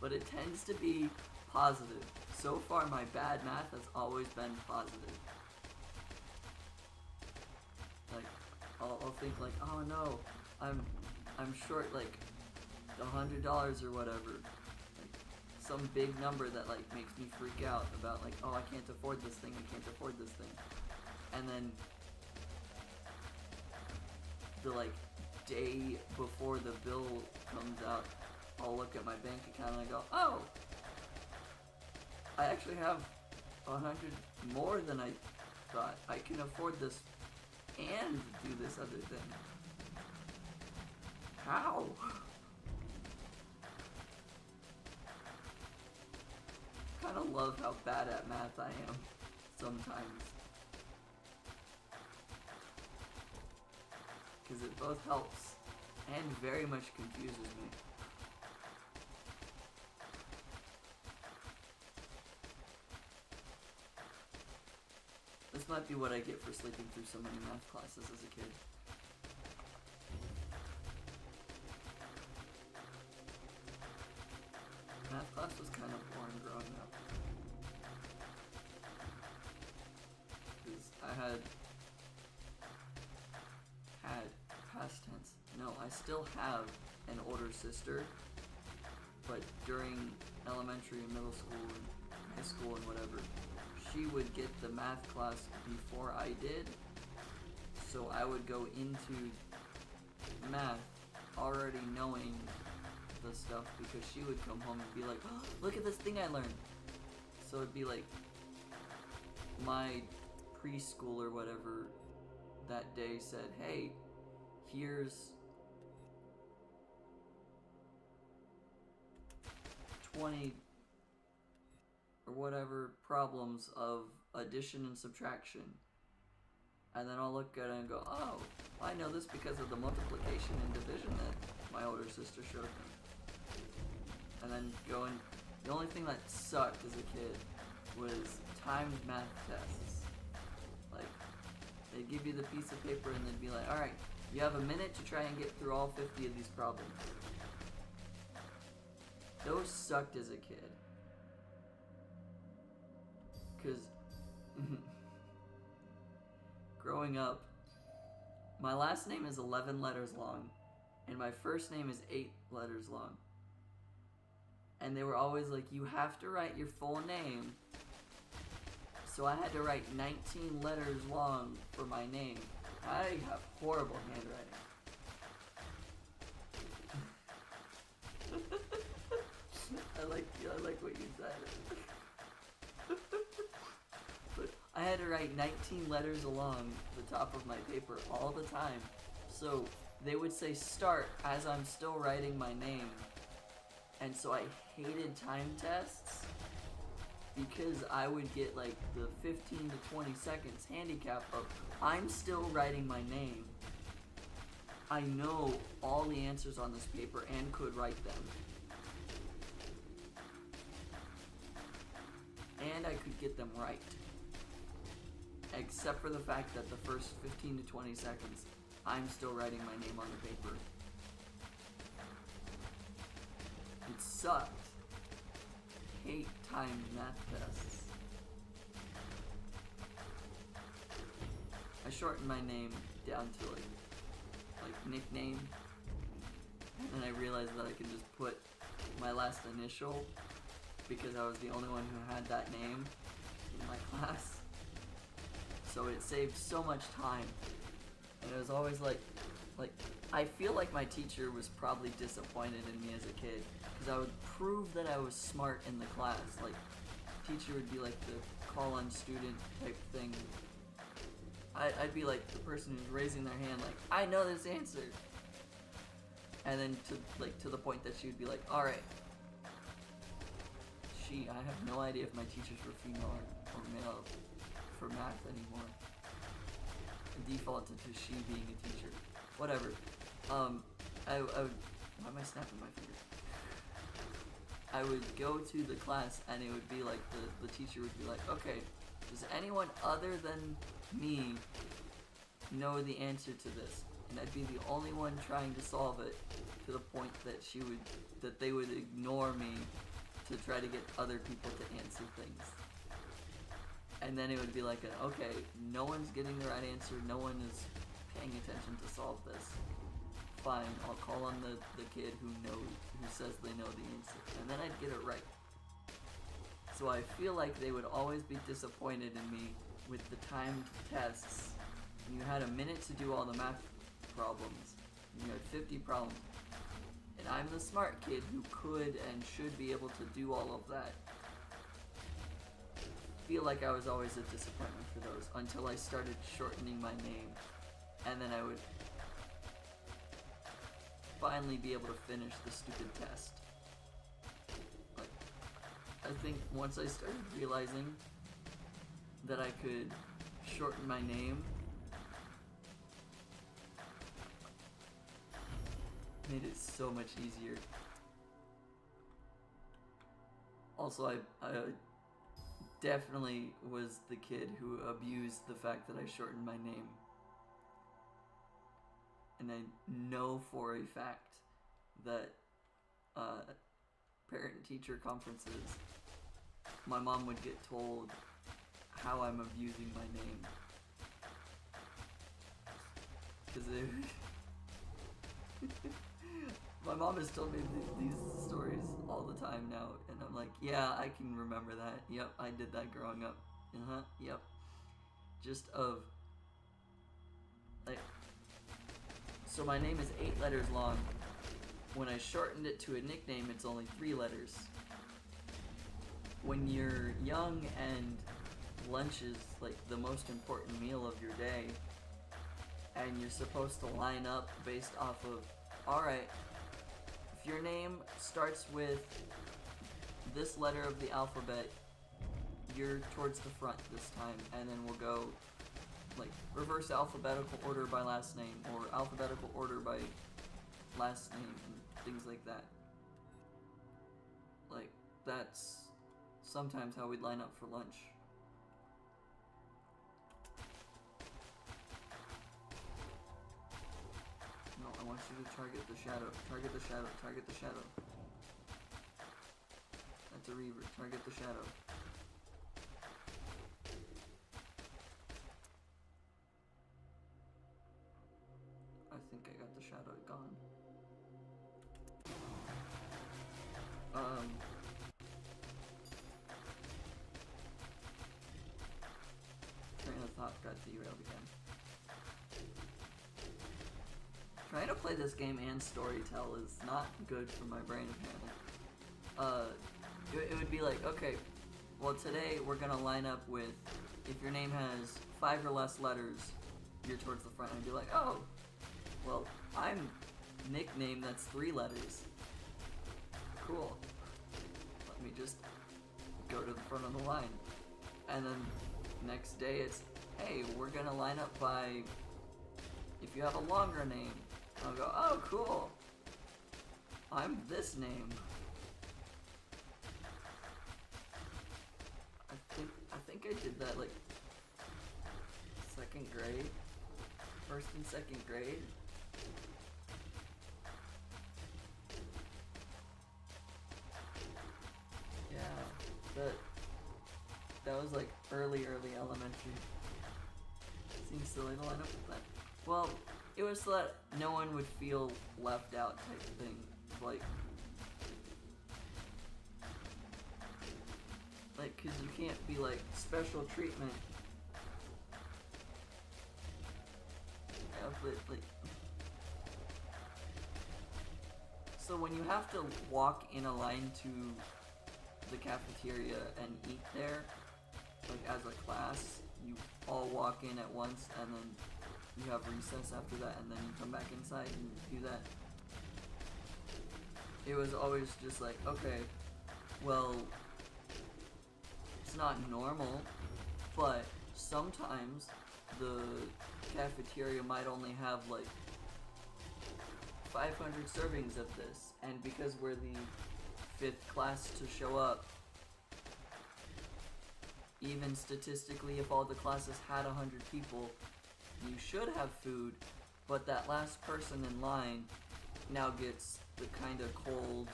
But it tends to be positive. So far my bad math has always been positive. Like, I'll think like, oh no, I'm short like $100 or whatever. Like some big number that like makes me freak out about like, oh, I can't afford this thing, I can't afford this thing. And then the like day before the bill comes out, I'll look at my bank account and I go, oh, I actually have 100 more than I thought. I can afford this and do this other thing. How? Kind of love how bad at math I am sometimes. Because it both helps and very much confuses me. This might be what I get for sleeping through so many math classes as a kid. Math class was kind of boring growing up. Because I had past tense. No, I still have an older sister, but during elementary and middle school and high school and whatever, she would get the math class before I did, so I would go into math already knowing the stuff because she would come home and be like, oh, look at this thing I learned. So it'd be like my preschool or whatever that day said, hey, here's 20 or whatever problems of addition and subtraction. And then I'll look at it and go, oh, I know this because of the multiplication and division that my older sister showed me. And then the only thing that sucked as a kid was timed math tests. Like, they'd give you the piece of paper and they'd be like, alright, you have a minute to try and get through all 50 of these problems. Those sucked as a kid. Because growing up, my last name is 11 letters long, and my first name is 8 letters long. And they were always like, you have to write your full name. So I had to write 19 letters long for my name. I have horrible handwriting. I like what you said. But I had to write 19 letters along the top of my paper all the time. So they would say start as I'm still writing my name. And so I hated time tests because I would get like the 15 to 20 seconds handicap of I'm still writing my name. I know all the answers on this paper and could write them. And I could get them right. Except for the fact that the first 15 to 20 seconds, I'm still writing my name on the paper. It sucked. Hate timed math tests. I shortened my name down to like nickname, and then I realized that I could just put my last initial because I was the only one who had that name in my class. So it saved so much time. And it was always like I feel like my teacher was probably disappointed in me as a kid because I would prove that I was smart in the class. Like, teacher would be like the call-on student type thing. I'd be like the person who's raising their hand like, I know this answer. And then to the point that she would be like, alright, she. I have no idea if my teachers were female or male for math anymore. I defaulted to she being a teacher. Whatever. I would, why am I snapping my finger? I would go to the class and it would be like, the teacher would be like, okay, does anyone other than me know the answer to this? And I'd be the only one trying to solve it, to the point that they would ignore me to try to get other people to answer things. And then it would be like, okay, no one's getting the right answer, no one is paying attention to solve this. Fine, I'll call on the kid who says they know the answer, and then I'd get it right. So I feel like they would always be disappointed in me with the timed tests. You had a minute to do all the math problems. You had 50 problems. And I'm the smart kid who could and should be able to do all of that. I feel like I was always a disappointment for those until I started shortening my name. And then I would finally be able to finish the stupid test. Like, I think once I started realizing that I could shorten my name, made it so much easier. Also, I definitely was the kid who abused the fact that I shortened my name. And I know for a fact that parent-teacher conferences, my mom would get told how I'm abusing my name. Because my mom has told me these stories all the time now, and I'm like, yeah, I can remember that. Yep, I did that growing up. Yep. Just of, like, so my name is 8 letters long. When I shortened it to a nickname, it's only 3 letters. When you're young and lunch is like the most important meal of your day, and you're supposed to line up based off of, alright, if your name starts with this letter of the alphabet, you're towards the front this time, and then we'll go like reverse alphabetical order by last name, or alphabetical order by last name, and things like that. Like, that's sometimes how we'd line up for lunch. No, I want you to target the shadow. Target the shadow. Target the shadow. That's a reaver. Target the shadow. I think I got the shadow gone. Train of thought got derailed again. Trying to play this game and storytell is not good for my brain, apparently. It would be like, okay, well today we're gonna line up with, if your name has 5 or less letters, you're towards the front. I'd be like, oh, well, I'm nickname that's 3 letters. Cool. Let me just go to the front of the line. And then next day it's, hey, we're gonna line up by, if you have a longer name, I'll go, oh, cool. I'm this name. I think I did that like 2nd grade, 1st and 2nd grade. Yeah, that was like early elementary. Seems silly to line up with that. Well, it was so that no one would feel left out type of thing. Like, cause you can't be like, special treatment. Yeah, but like, so when you have to walk in a line to the cafeteria and eat there, like as a class, you all walk in at once, and then you have recess after that, and then you come back inside and do that. It was always just like, okay, well, It's not normal, but sometimes the cafeteria might only have like 500 servings of this, and because we're the 5th class to show up, even statistically, if all the classes had 100 people, you should have food, but that last person in line now gets the kind of cold,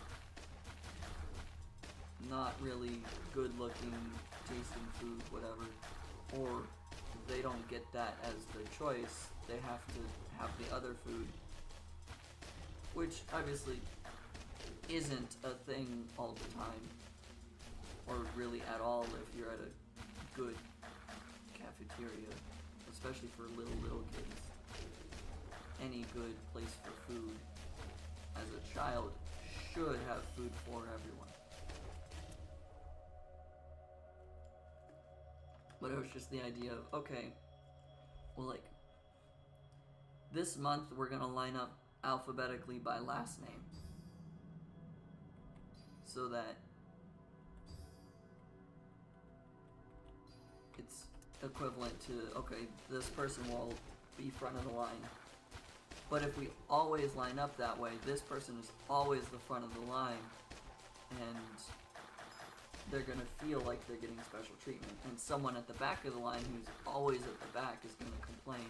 not really good looking tasting food, whatever, or they don't get that as their choice. They have to have the other food, which obviously isn't a thing all the time, or really at all if you're at a good cafeteria, especially for little kids. Any good place for food as a child should have food for everyone. But it was just the idea of, okay, well, like, this month we're gonna line up alphabetically by last name, so that it's equivalent to, okay, this person will be front of the line. But if we always line up that way, this person is always the front of the line, and they're gonna feel like they're getting special treatment. And someone at the back of the line who's always at the back is gonna complain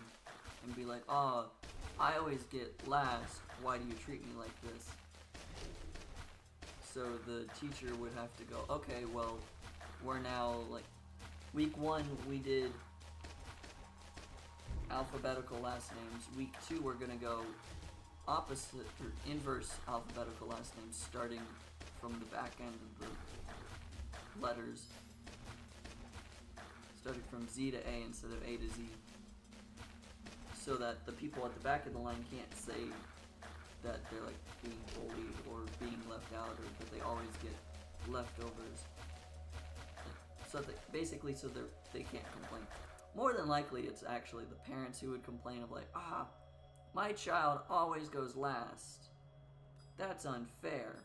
and be like, oh, I always get last, why do you treat me like this? So the teacher would have to go, okay, well, we're now, like, week 1 we did alphabetical last names. Week 2 we're gonna go opposite, or inverse alphabetical last names, starting from the back end of the letters, starting from Z to A instead of A to Z, so that the people at the back of the line can't say that they're like being bullied or being left out, or that they always get leftovers. So that basically, so they can't complain. More than likely, it's actually the parents who would complain of like, my child always goes last. That's unfair.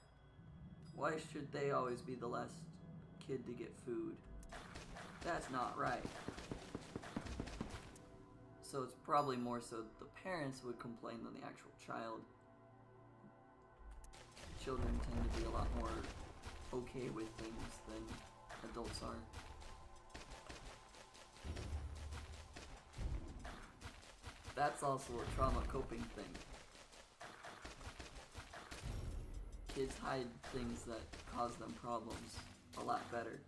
Why should they always be the last kid to get food? That's not right. So it's probably more so the parents would complain than the actual child. Children tend to be a lot more okay with things than adults are. That's also a trauma coping thing. Kids hide things that cause them problems a lot better.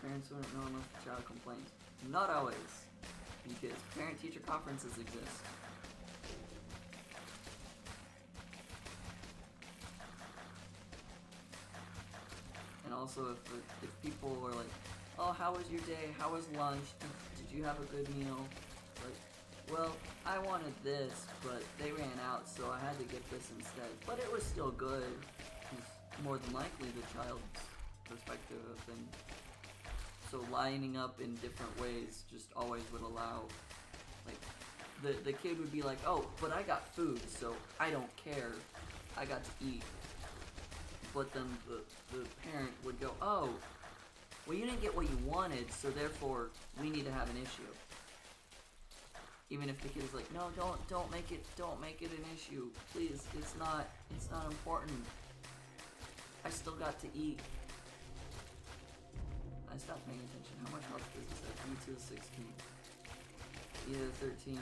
Parents wouldn't know unless the child complains. Not always, because parent-teacher conferences exist. And also, if people were like, oh, how was your day? How was lunch? Did you have a good meal? Like, well, I wanted this, but they ran out, so I had to get this instead. But it was still good. It's more than likely the child's perspective of things. So lining up in different ways just always would allow, like, the kid would be like, oh, but I got food, so I don't care. I got to eat. But then the parent would go, oh, well, you didn't get what you wanted, so therefore we need to have an issue. Even if the kid is like, no, don't make it an issue, please. It's not important. I still got to eat. I stopped paying attention. How much health does this have? E to 16. E to 13.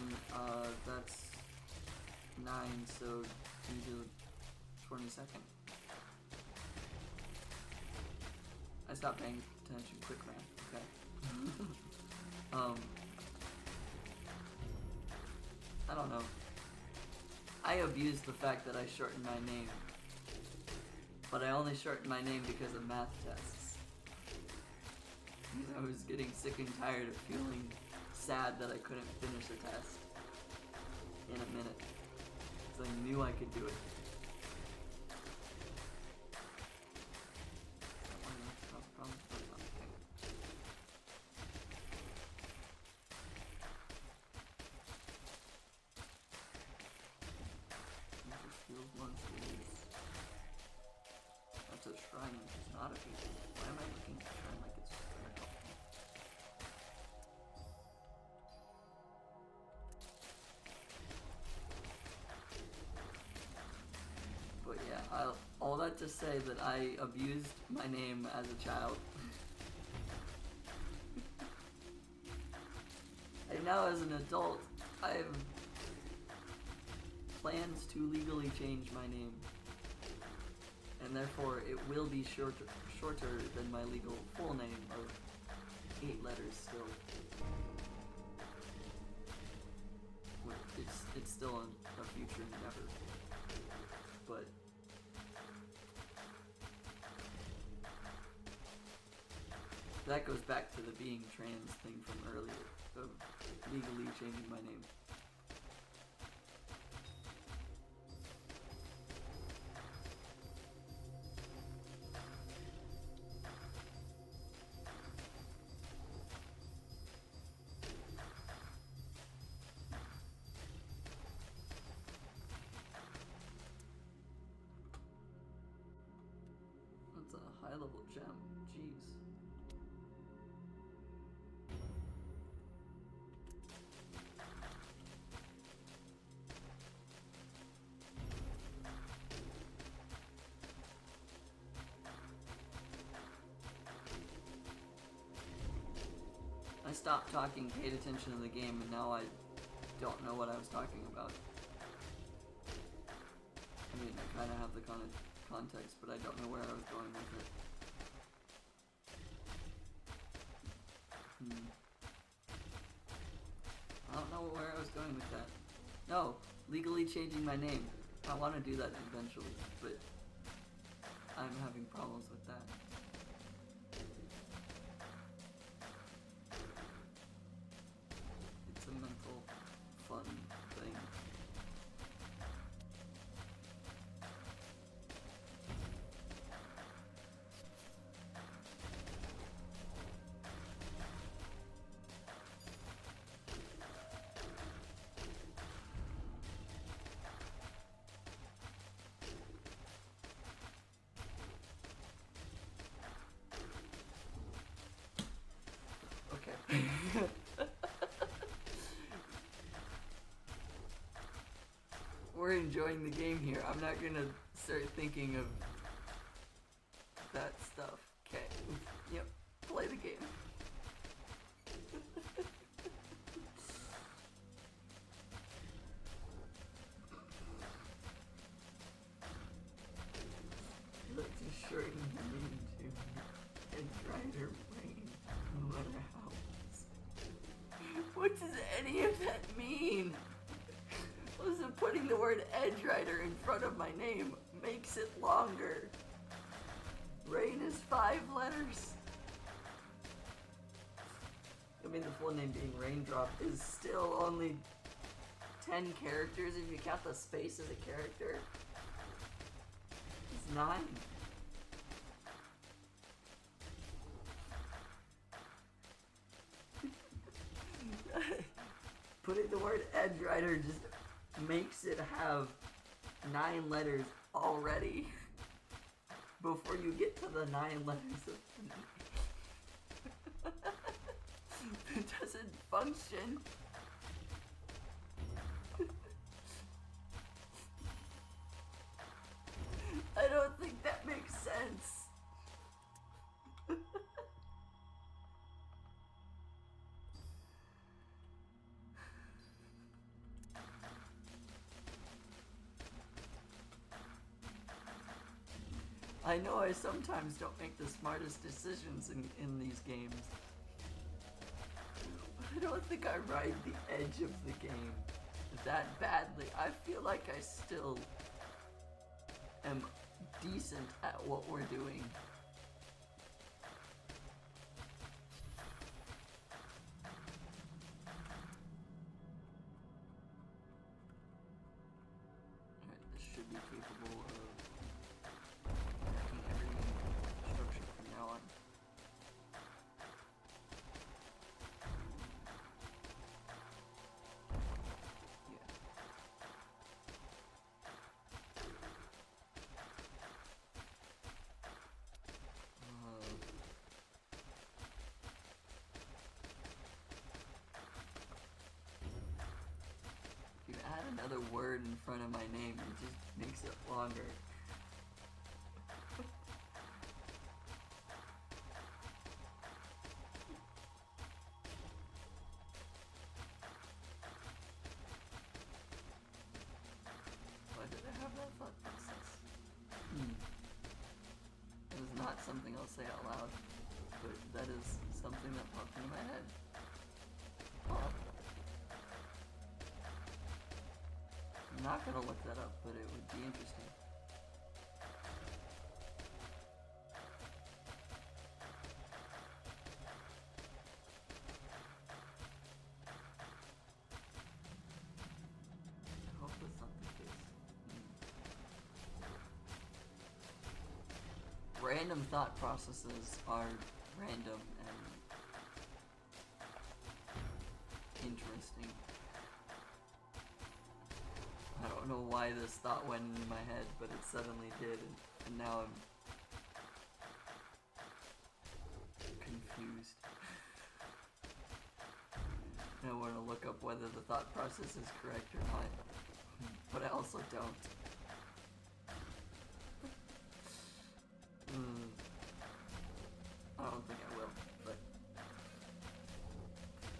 That's 9. So E to 22nd. I stopped paying attention. Quick math. Okay. I don't know. I abused the fact that I shortened my name. But I only shortened my name because of math tests. Because I was getting sick and tired of feeling sad that I couldn't finish a test in a minute. So I knew I could do it. That's a shrine, which is not a people. Why am I looking all that to say that I abused my name as a child. And now as an adult, I have plans to legally change my name. And therefore it will be shorter than my legal full name of 8 letters still. It's still a future endeavor. But that goes back to the being trans thing from earlier, of legally changing my name. That's a high level gem, jeez. I stopped talking, paid attention to the game, and now I don't know what I was talking about. I mean, I kind of have the context, but I don't know where I was going with it. I don't know where I was going with that. No, legally changing my name. I want to do that eventually, but I'm having problems with that. It's a mental, fun thing. Okay. We're enjoying the game here. I'm not gonna start thinking of that stuff. Okay. Yep. Play the game. Let's just shorten the name to Edrider Rain. No matter how. What does any of that mean? Listen, putting the word Edrider in front of my name makes it longer. Rain is 5 letters. I mean, the full name being Raindrop is still only 10 characters if you count the space as a character. It's 9. Putting the word Edrider just makes it have 9 letters already before you get to the 9 letters of the name. It doesn't function. I don't think that makes sense. I know I sometimes don't make the smartest decisions in these games, but I don't think I ride the edge of the game that badly. I feel like I still am decent at what we're doing. Alright, this should be capable of structure from now on. If you add another word in front of my name, it just makes it longer. something I'll say out loud, but that is something that popped into my head. Oh. I'm not gonna look that up, but it would be interesting. I hope that's not the case. Random thought processes are random and interesting. I don't know why this thought went into my head, but it suddenly did, and now I'm confused. I want to look up whether the thought process is correct or not, but I also don't. I don't think I will, but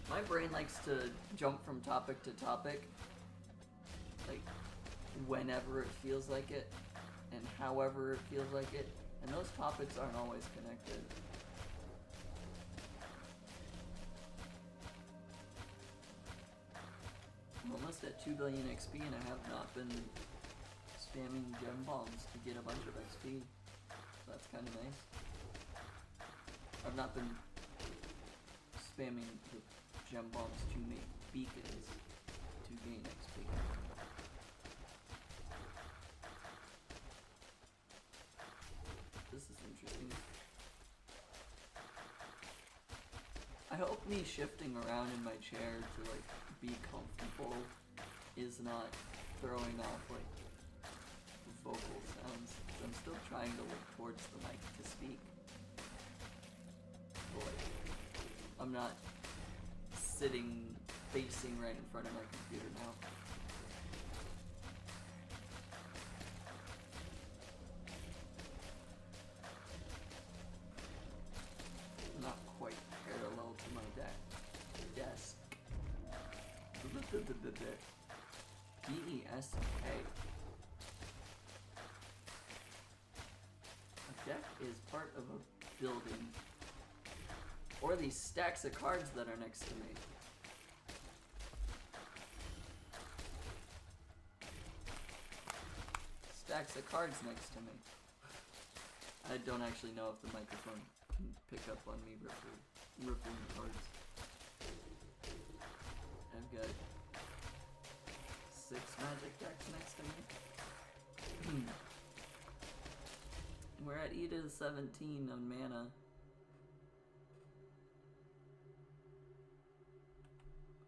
my brain likes to jump from topic to topic, like whenever it feels like it, and however it feels like it, and those topics aren't always connected. I'm almost at 2 billion XP and I have not been spamming gem bombs to get a bunch of XP. So that's kind of nice. I've not been spamming the gem bombs to make beacons to gain XP. This is interesting. I hope me shifting around in my chair to like be comfortable is not throwing off like vocal sounds, because I'm still trying to look towards the mic to speak. But like, I'm not sitting facing right in front of my computer now. Not quite parallel to my desk. D-E-S-K. A deck is part of a building. Or these stacks of cards that are next to me. Stacks of cards next to me. I don't actually know if the microphone can pick up on me rippling cards. I've got 6 magic decks next to me. We're at E to the 17 on mana.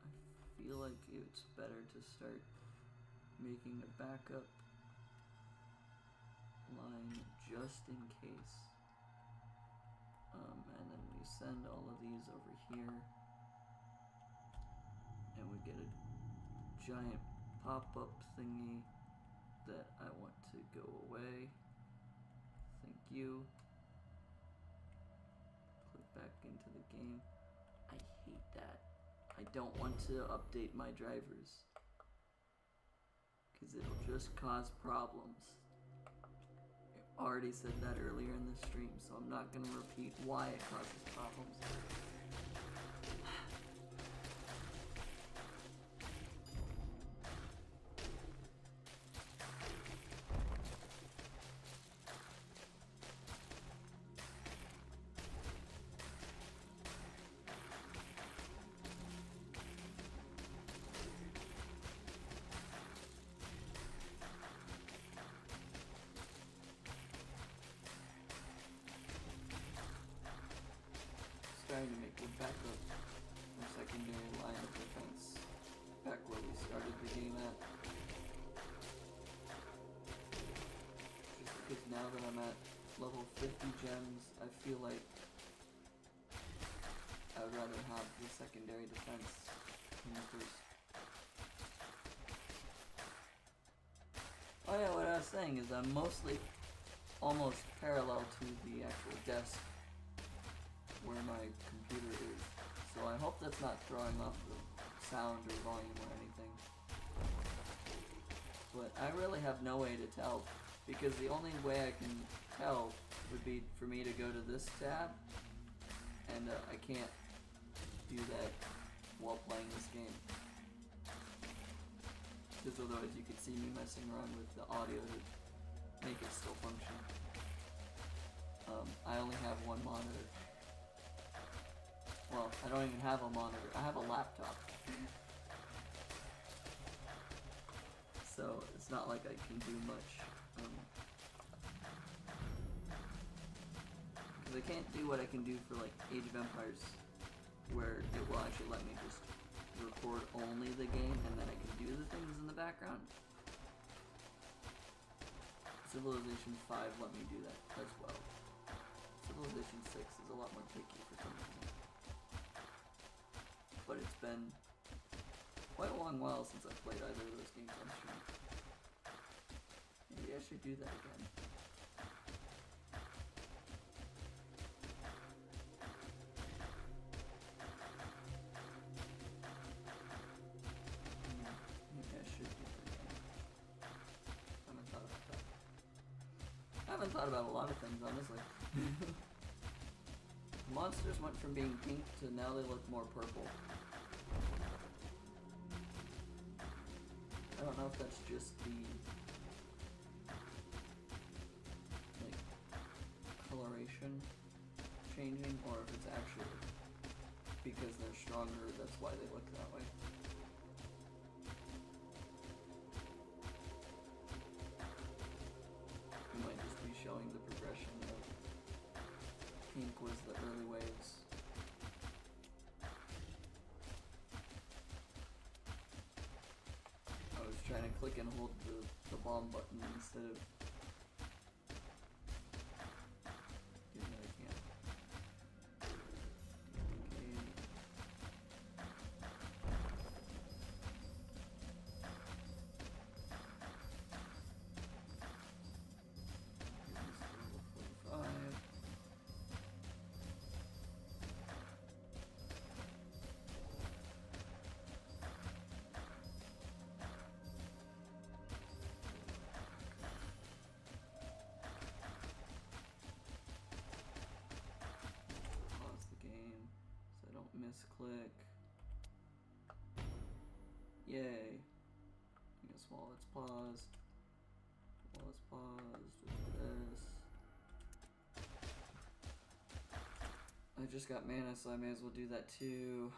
I feel like it's better to start making a backup line just in case. And then we send all of these over here. And we get a giant pop-up thingy that I want to go away. Thank you. Click back into the game. I hate that. I don't want to update my drivers, because it'll just cause problems. I already said that earlier in the stream, so I'm not going to repeat why it causes problems. Trying to make a backup or secondary line of defense back where we started the game at. Just because now that I'm at level 50 gems, I feel like I would rather have the secondary defense than the first. Oh yeah, what I was saying is I'm mostly almost parallel to the actual desk where my computer is, so I hope that's not throwing off the sound or volume or anything. But I really have no way to tell because the only way I can tell would be for me to go to this tab, and I can't do that while playing this game. Because otherwise you could see me messing around with the audio to make it still function. I only have one monitor. Well, I don't even have a monitor. I have a laptop. So it's not like I can do much. Because I can't do what I can do for like Age of Empires, where it will actually let me just record only the game and then I can do the things in the background. Civilization 5 let me do that as well. Civilization 6 is a lot more picky for some reason. But it's been quite a long while since I've played either of those games on stream. Maybe I should do that again. Maybe I should do that again. I haven't thought about that. I haven't thought about a lot of things, honestly. Monsters went from being pink to now they look more purple. I don't know if that's just the like coloration changing, or if it's actually because they're stronger, that's why they look that way. We might just be showing the progression of pink was the early waves. I was trying to click and hold the bomb button instead of doing that again. Misclick. Yay. I guess while it's paused. Do this. I just got mana, so I may as well do that too.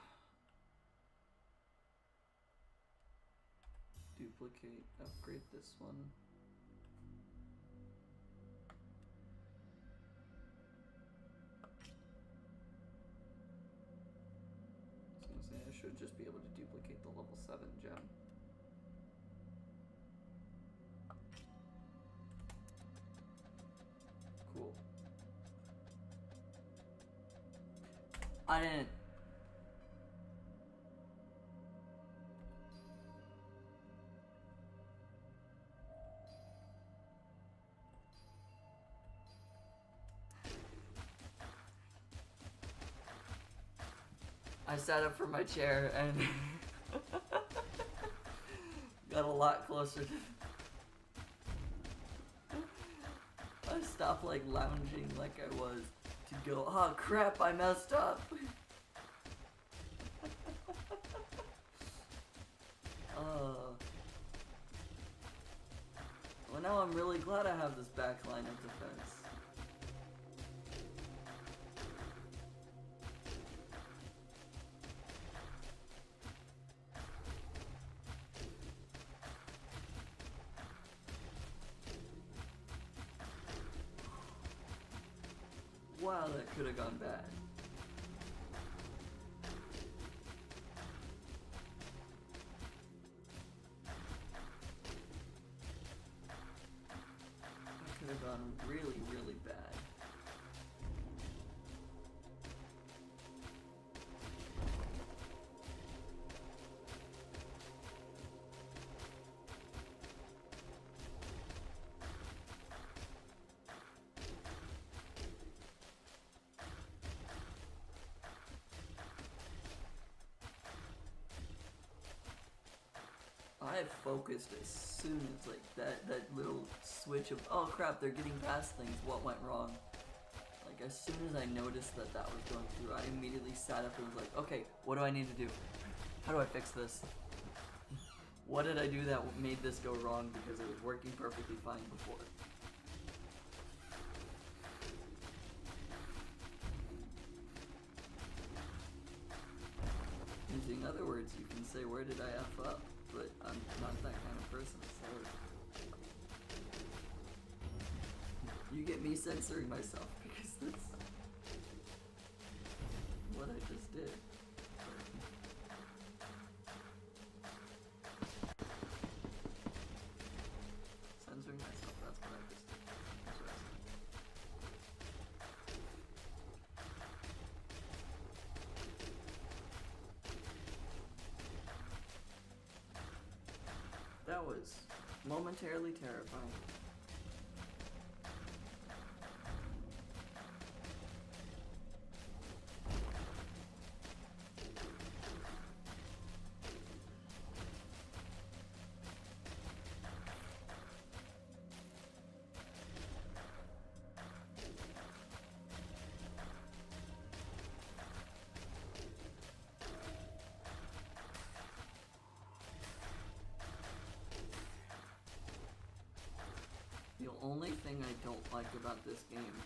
Duplicate, upgrade this one. I should just be able to duplicate the level 7 gem. Cool. I didn't. I sat up from my chair and got a lot closer to I stopped like lounging like I was to go, oh crap, I messed up. Well, now I'm really glad I have this back line of defense. Wow, that could have gone bad. That could have gone really, really bad. I focused as soon as like that little switch of, oh crap, they're getting past things, what went wrong? Like as soon as I noticed that was going through, I immediately sat up and was like, okay, what do I need to do? How do I fix this? What did I do that made this go wrong because it was working perfectly fine before? Using other words, you can say, where did I F up? But I'm not that kind of person, so you get me censoring myself because that's what I just did. Censoring myself, that's what I just did. That's what I said. That was momentarily terrifying. The only thing I don't like about this game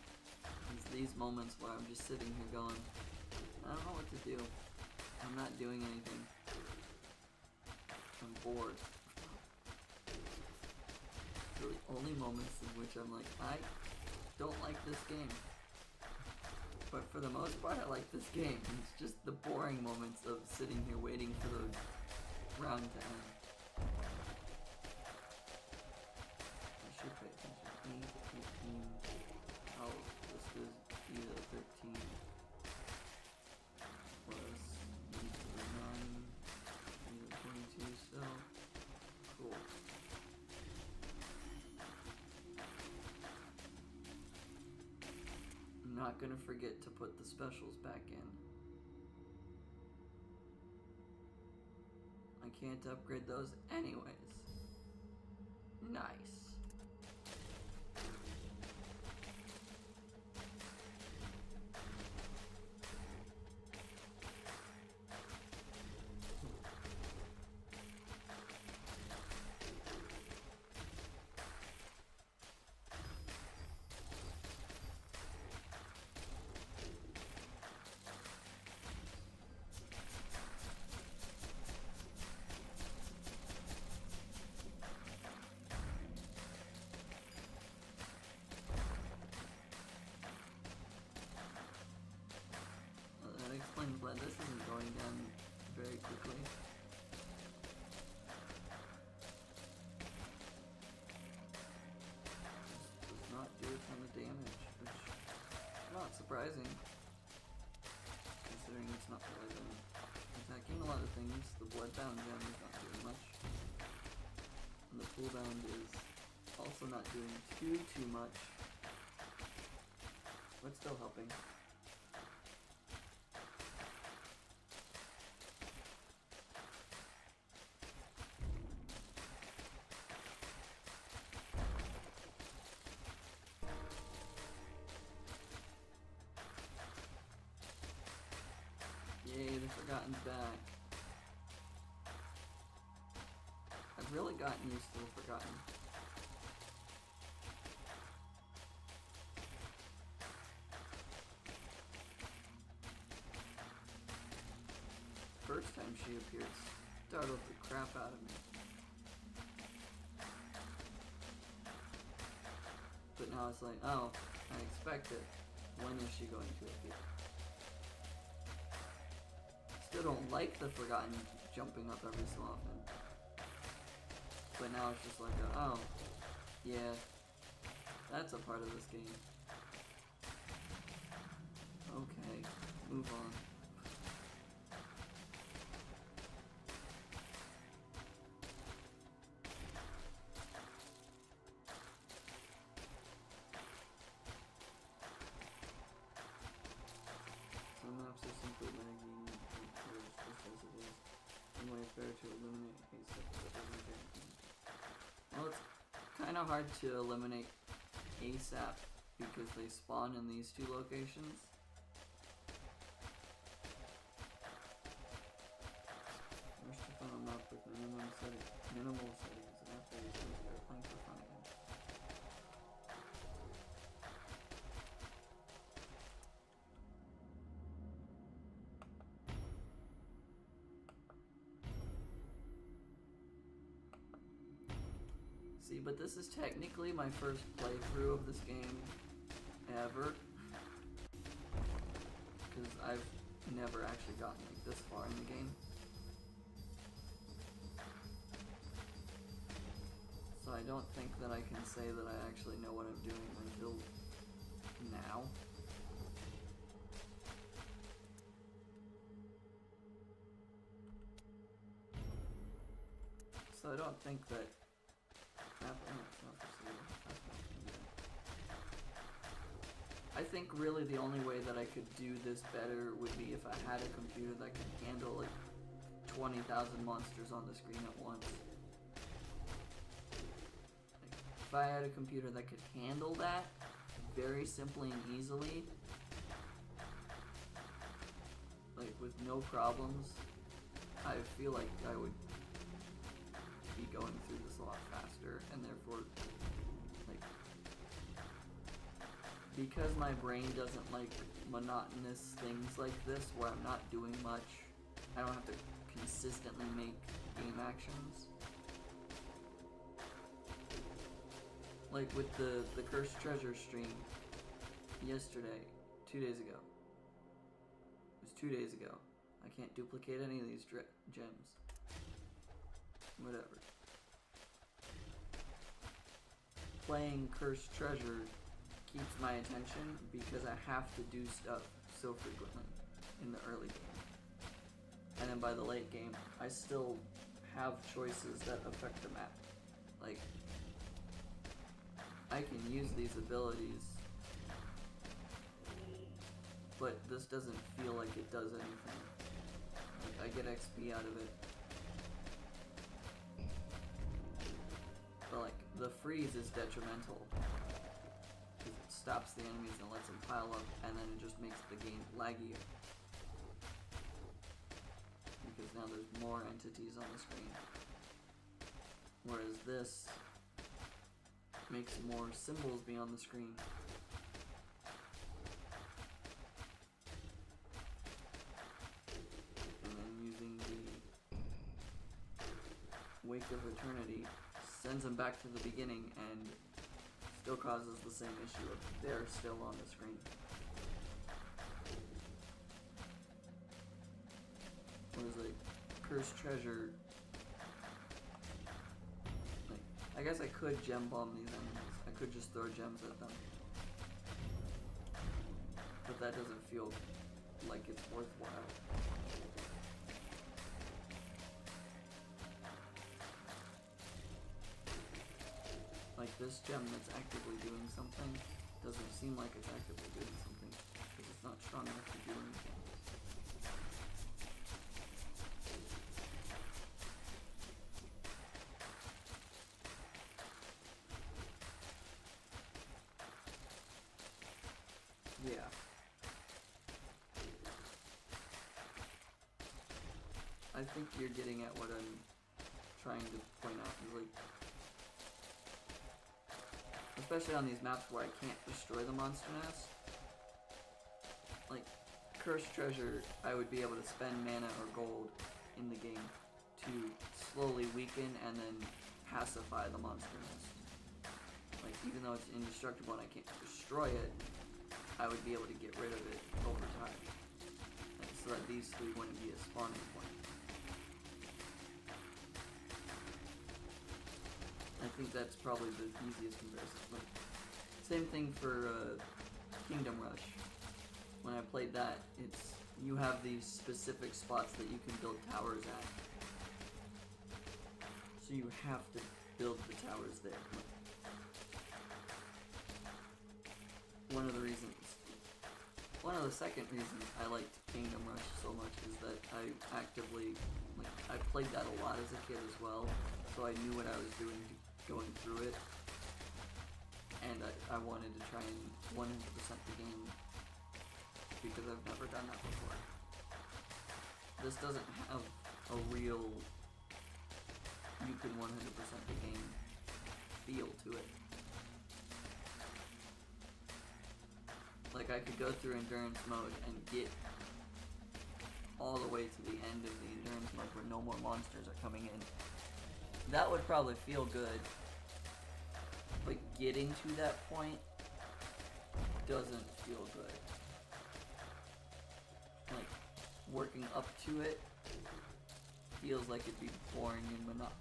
is these moments where I'm just sitting here going, I don't know what to do. I'm not doing anything. I'm bored. They're the only moments in which I'm like, I don't like this game. But for the most part, I like this game. It's just the boring moments of sitting here waiting for the round to end. Should pay attention. 8, 18. Oh, this is either 13 plus 9, either 22 still. Cool. I'm not gonna forget to put the specials back in. I can't upgrade those anyways. Nice. That explains why this isn't going down very quickly. Does not do a ton of damage, which is not surprising, considering it's not poison. Attacking a lot of things, the bloodbound gem is not doing much. And the cooldown is also not doing too much, but still helping. Yay, the Forgotten's back. I've really gotten used to the Forgotten. First time she appeared, startled the crap out of me. But now it's like, oh, I expect it. When is she going to appear? Still don't like the Forgotten jumping up every so often. But now it's just like, oh, yeah, that's a part of this game. Okay, move on. Some maps are simply lagging just as it is. Some way it's better to illuminate haste that doesn't get. kind of hard to eliminate ASAP because they spawn in these two locations. First to find a map with minimal settings and after you start playing for fun again. See, but this is technically my first playthrough of this game ever, because I've never actually gotten like this far in the game. So I don't think that I can say that I actually know what I'm doing until now. So I don't think that I think really the only way that I could do this better would be if I had a computer that could handle like 20,000 monsters on the screen at once. Like, if I had a computer that could handle that very simply and easily, like with no problems, I feel like I would be going through this a lot faster, and therefore, like, because my brain doesn't like monotonous things like this where I'm not doing much, I don't have to consistently make game actions. Like with the Cursed Treasure stream yesterday, 2 days ago. It was 2 days ago. I can't duplicate any of these gems. Whatever. Playing Cursed Treasure keeps my attention because I have to do stuff so frequently in the early game. And then by the late game, I still have choices that affect the map. Like, I can use these abilities, but this doesn't feel like it does anything. Like, I get XP out of it. But like, the freeze is detrimental. Because it stops the enemies and lets them pile up, and then it just makes the game laggier. Because now there's more entities on the screen. Whereas this makes more symbols be on the screen. And then using the Wake of Eternity sends them back to the beginning and still causes the same issue of they're still on the screen. Whereas like Cursed Treasure, like, I guess I could gem bomb these enemies. I could just throw gems at them. But that doesn't feel like it's worthwhile. Like this gem that's actively doing something doesn't seem like it's actively doing something because it's not strong enough to do anything. Yeah. I think you're getting at what I'm trying to point out. Is like, especially on these maps where I can't destroy the monster nest. Like, Cursed Treasure, I would be able to spend mana or gold in the game to slowly weaken and then pacify the monster nest. Like, even though it's indestructible and I can't destroy it, I would be able to get rid of it over time. Like, so that these three wouldn't be a spawning point. I think that's probably the easiest comparison. Like, same thing for Kingdom Rush. When I played that, it's you have these specific spots that you can build towers at. So you have to build the towers there. One of the second reasons I liked Kingdom Rush so much is that I actively, like, I played that a lot as a kid as well, so I knew what I was doing going through it. and I wanted to try and 100% the game because I've never done that before. This doesn't have a real you can 100% the game feel to it. Like, I could go through endurance mode and get all the way to the end of the endurance mode where no more monsters are coming in. That would probably feel good, but getting to that point doesn't feel good. Like, working up to it feels like it'd be boring and monotonous.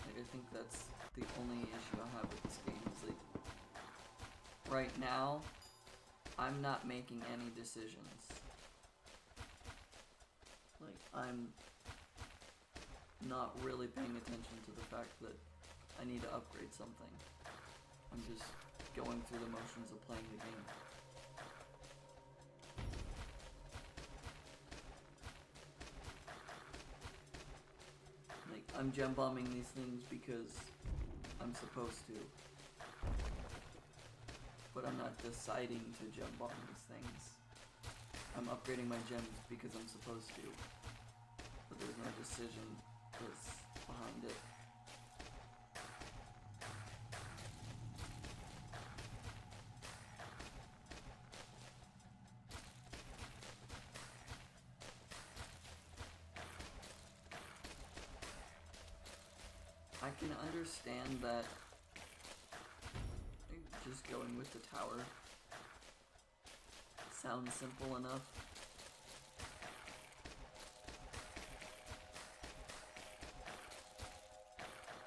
I think that's the only issue I have with this game is, like, right now, I'm not making any decisions. Like, I'm not really paying attention to the fact that I need to upgrade something. I'm just going through the motions of playing the game. I'm gem bombing these things because I'm supposed to. But I'm not deciding to gem bomb these things. I'm upgrading my gems because I'm supposed to. But there's no decision that's behind it. I can understand that just going with the tower sounds simple enough.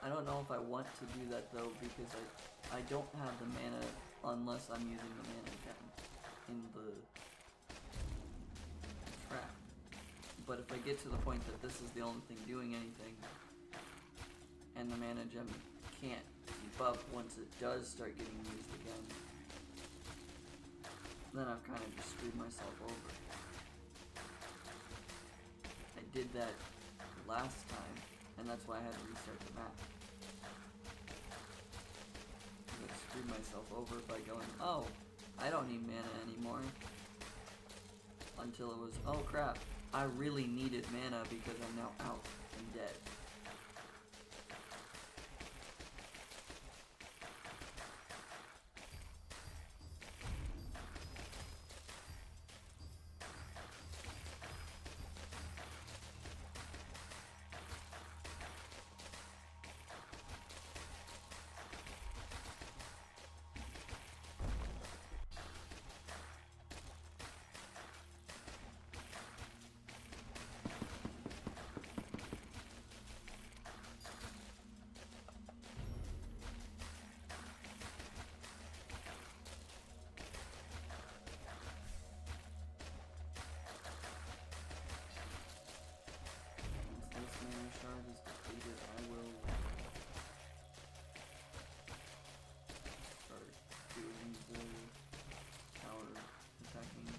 I don't know if I want to do that though, because I don't have the mana unless I'm using the mana gem in the trap. But if I get to the point that this is the only thing doing anything, and the mana gem can't keep up once it does start getting used again, then I've kind of just screwed myself over. I did that last time, and that's why I had to restart the map. I screwed myself over by going, oh, I don't need mana anymore. Until it was, oh crap, I really needed mana because I'm now out and dead. Shard is depleted, I will start doing the tower attacking.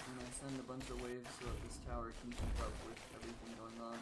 And I send a bunch of waves so that this tower can keep up with everything going on.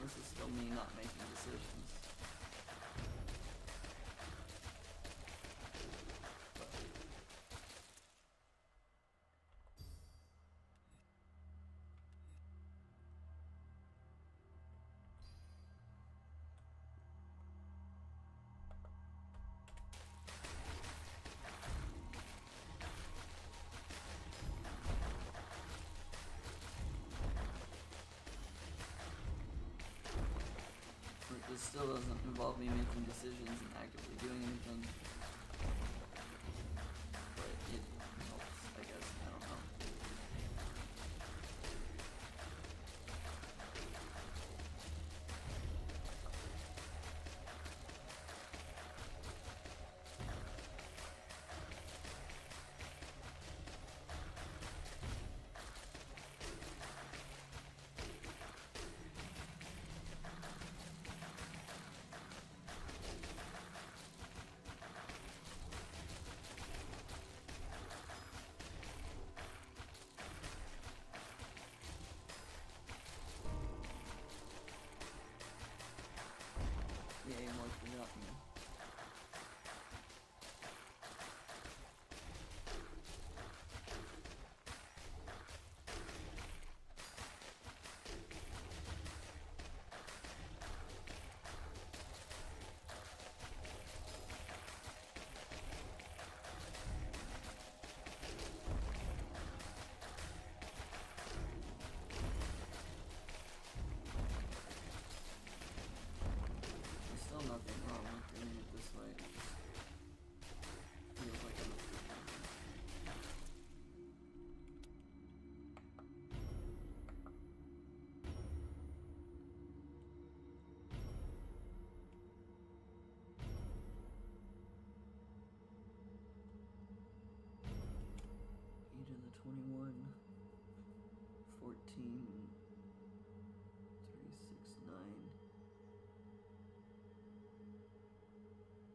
This is still me not making decisions. This still doesn't involve me making decisions and actively doing anything. But it helps, I guess. I don't know. Yeah, you're more forgot me. There's still nothing wrong with doing it this way. It just feels like I'm E to the 21, 14, 3, 6, 9.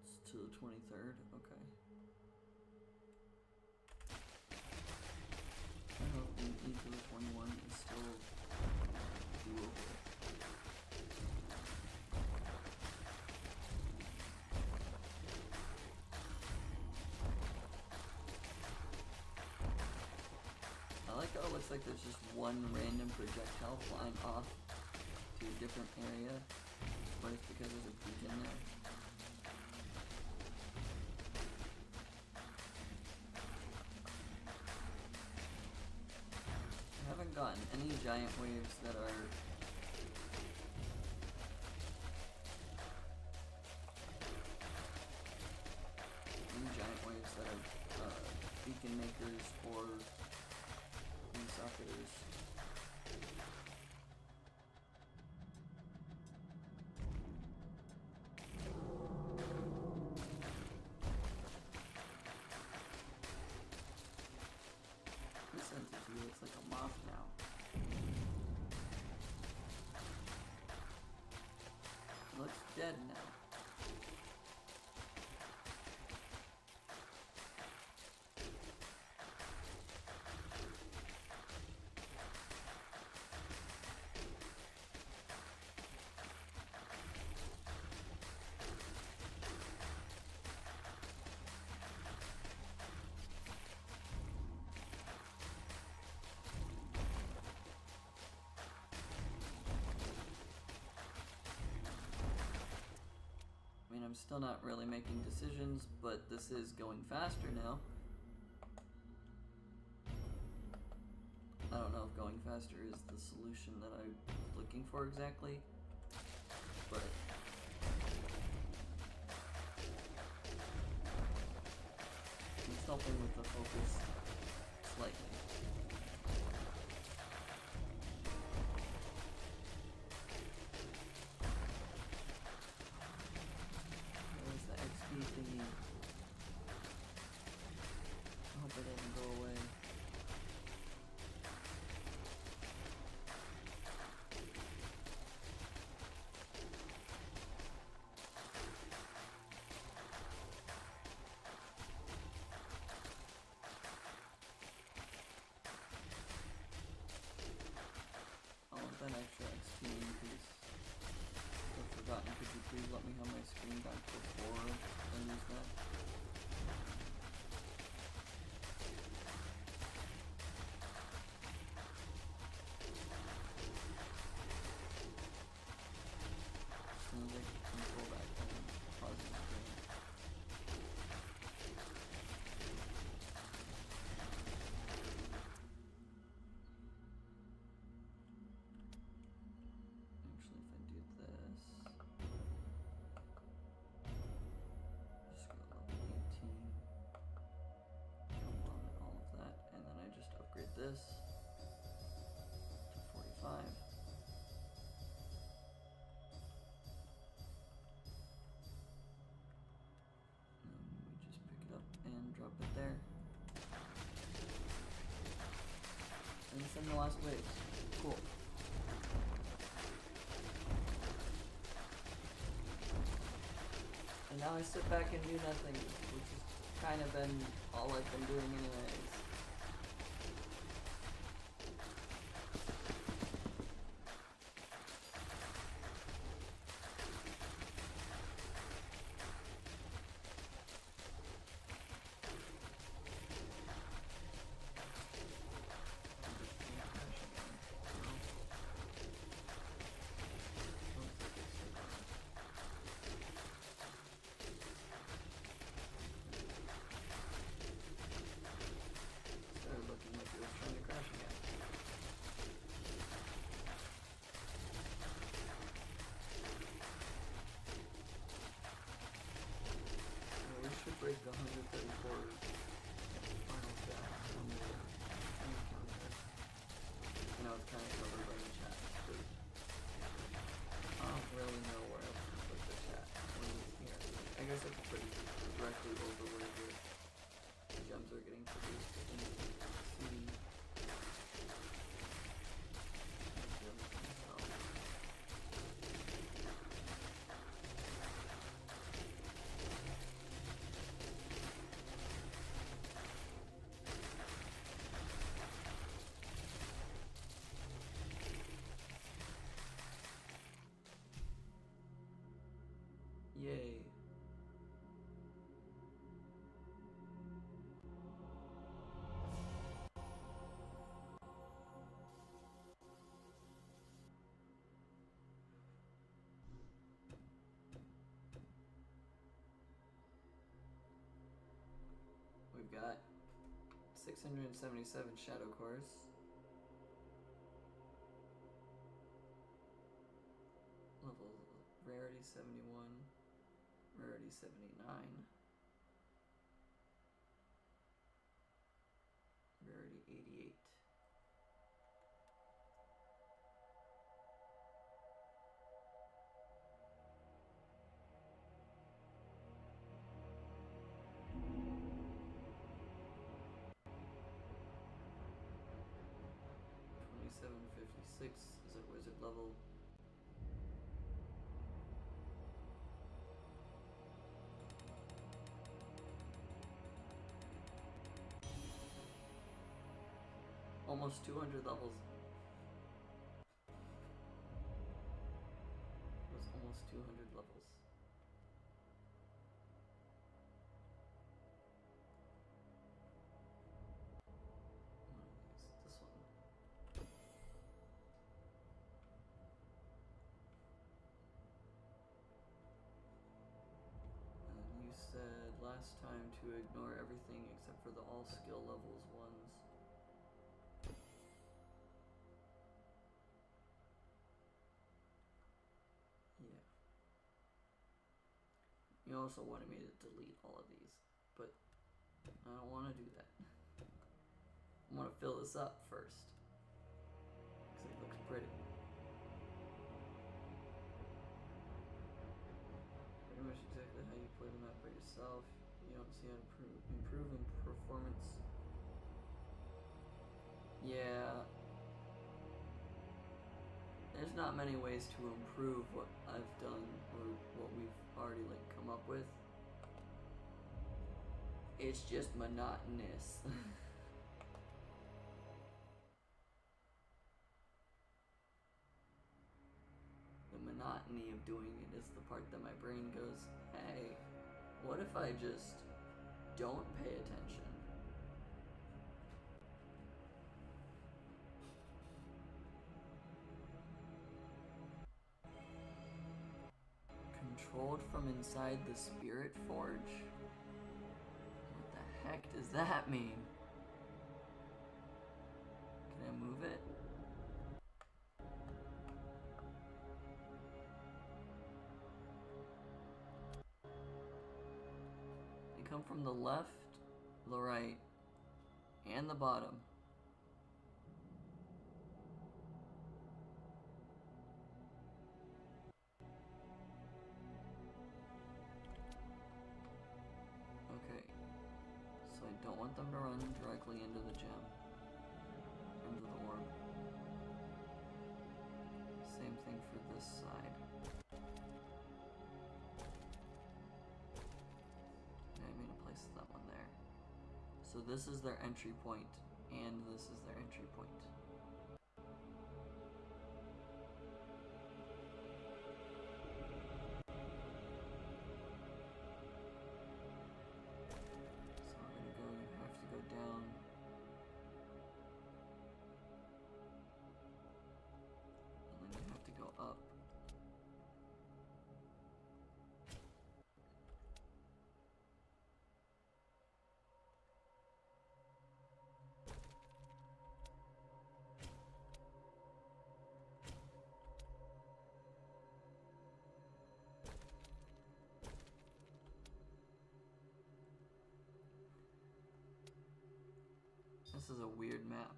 It's to the 23rd, okay. I hope the E to the 21 is still doable. I like how it looks like there's just one random projectile flying off to a different area, but it's because there's a beacon there. I haven't gotten any giant waves that are beacon makers or suckers. This entity looks like a moth now. It looks dead now. I mean, I'm still not really making decisions, but this is going faster now. I don't know if going faster is the solution that I'm looking for exactly, but it's helping with the focus slightly. Thingy. I hope it doesn't go away. this to 45. And we just pick it up and drop it there. And send the last waves. Cool. And now I sit back and do nothing, which has kind of been all I've been doing anyways. Break the 134 final chat on the counter. I know it's kind of covered by the chat, but I don't really know where else to put the chat when it's here. I guess I could put it directly over where the gems are getting produced in the scene. Yay. We've got 677 shadow cores. Level rarity 71. Rarity 79. Rarity 88. $27.56 is a wizard level. Almost 200 levels. It was almost 200 levels. This one. And you said last time to ignore everything except for the all skill levels ones. You also wanted me to delete all of these, but I don't want to do that. I want to fill this up first, because it looks pretty. Pretty much exactly how you play the map by yourself. You don't see how to improve in performance. Yeah. There's not many ways to improve what I've done or what we've already come up with. It's just monotonous. The monotony of doing it is the part that my brain goes, hey, what if I just don't pay attention? Controlled from inside the Spirit Forge? What the heck does that mean? Can I move it? They come from the left, the right, and the bottom. them to run directly into the gem. Into the orb. Same thing for this side. Okay, I'm gonna place that one there. So this is their entry point, and this is their entry point. Down. And then you have to go up. This is a weird map.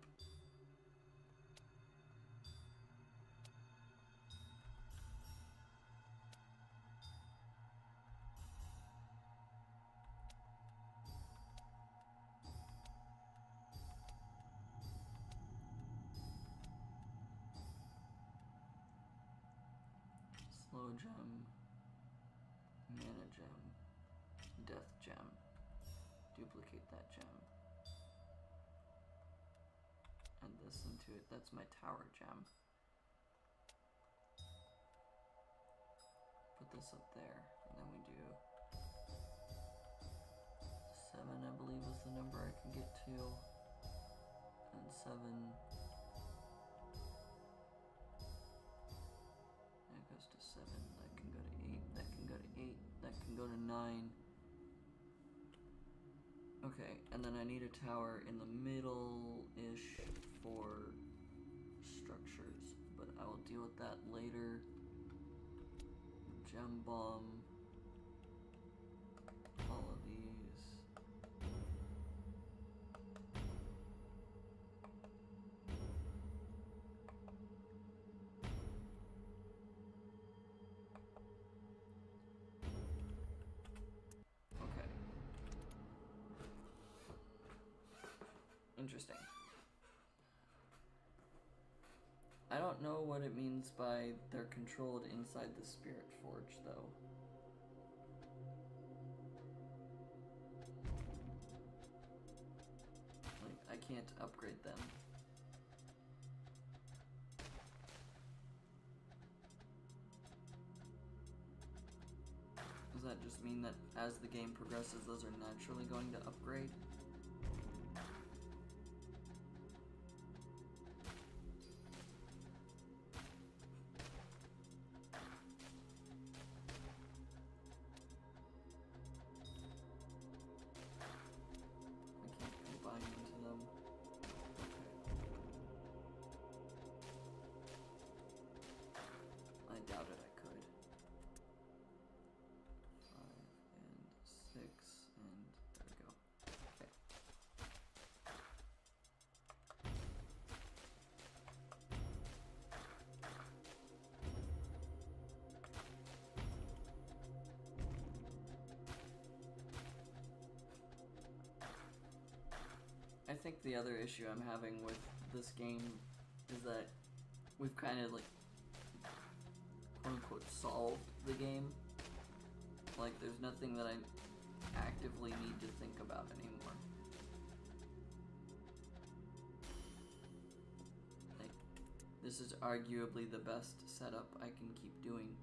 Slow gem, mana gem, death gem. Duplicate that gem. And this into it. That's my tower gem. Put this up there, and then we do 7, I believe, is the number I can get to, and 7. That goes to 7. That can go to 8. That can go to 8. That can go to 9. Okay, and then I need a tower in the middle-ish for structures, but I will deal with that later. Gem bomb. All of these. Okay. Interesting. I don't know what it means by they're controlled inside the Spirit Forge, though. Like, I can't upgrade them. Does that just mean that as the game progresses, those are naturally going to upgrade? I think the other issue I'm having with this game is that we've kind of, like, quote-unquote solved the game. Like, there's nothing that I actively need to think about anymore. Like, this is arguably the best setup I can keep doing.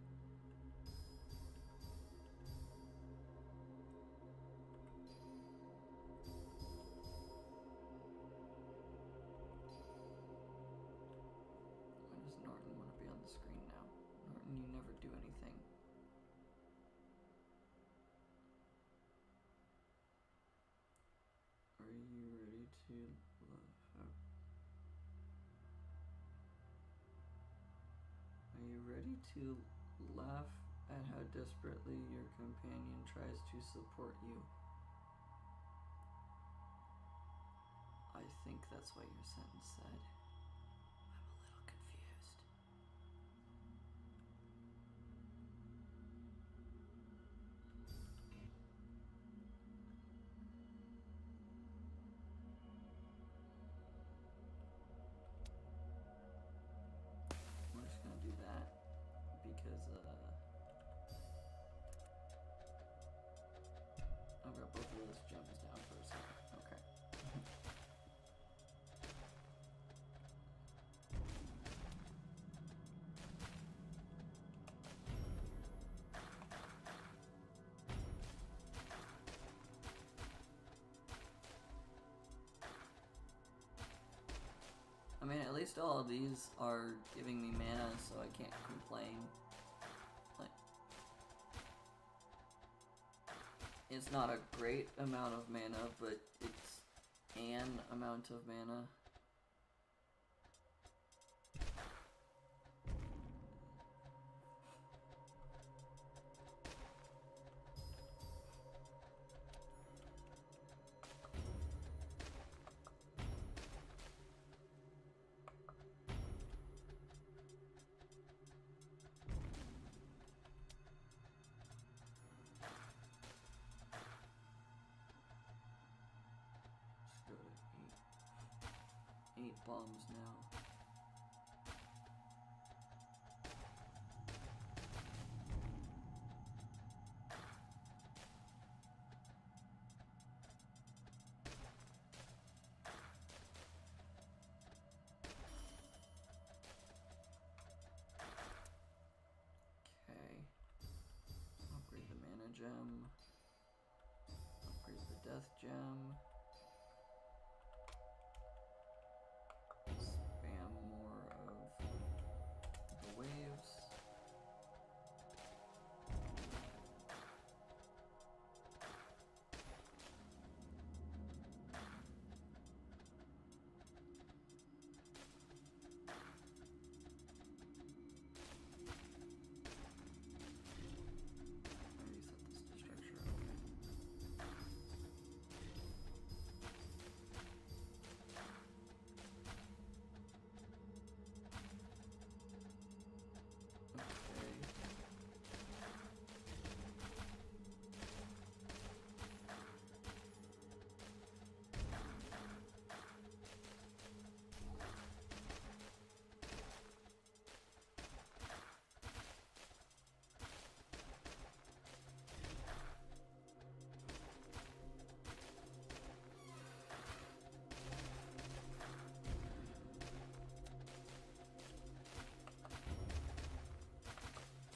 Do anything. Are you ready to laugh out? Are you ready to laugh at how desperately your companion tries to support you? I think that's what your sentence said. mean, at least all of these are giving me mana, so I can't complain. Like, it's not a great amount of mana, but it's an amount of mana. Eight bombs now. Okay. Upgrade the mana gem. Upgrade the death gem.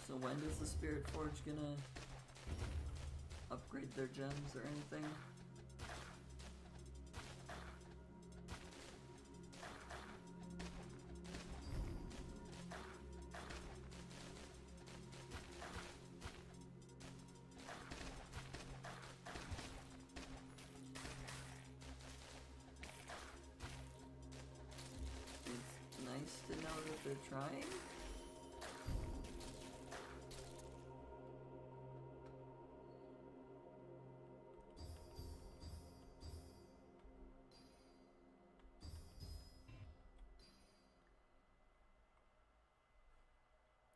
So when does the Spirit Forge gonna upgrade their gems or anything? It's nice to know that they're trying.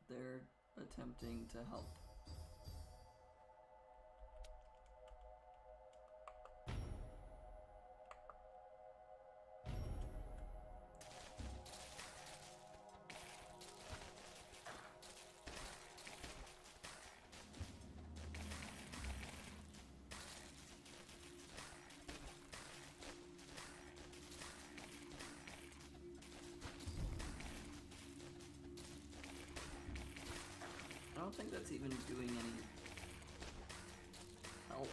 They're attempting to help. I don't think that's even doing any help.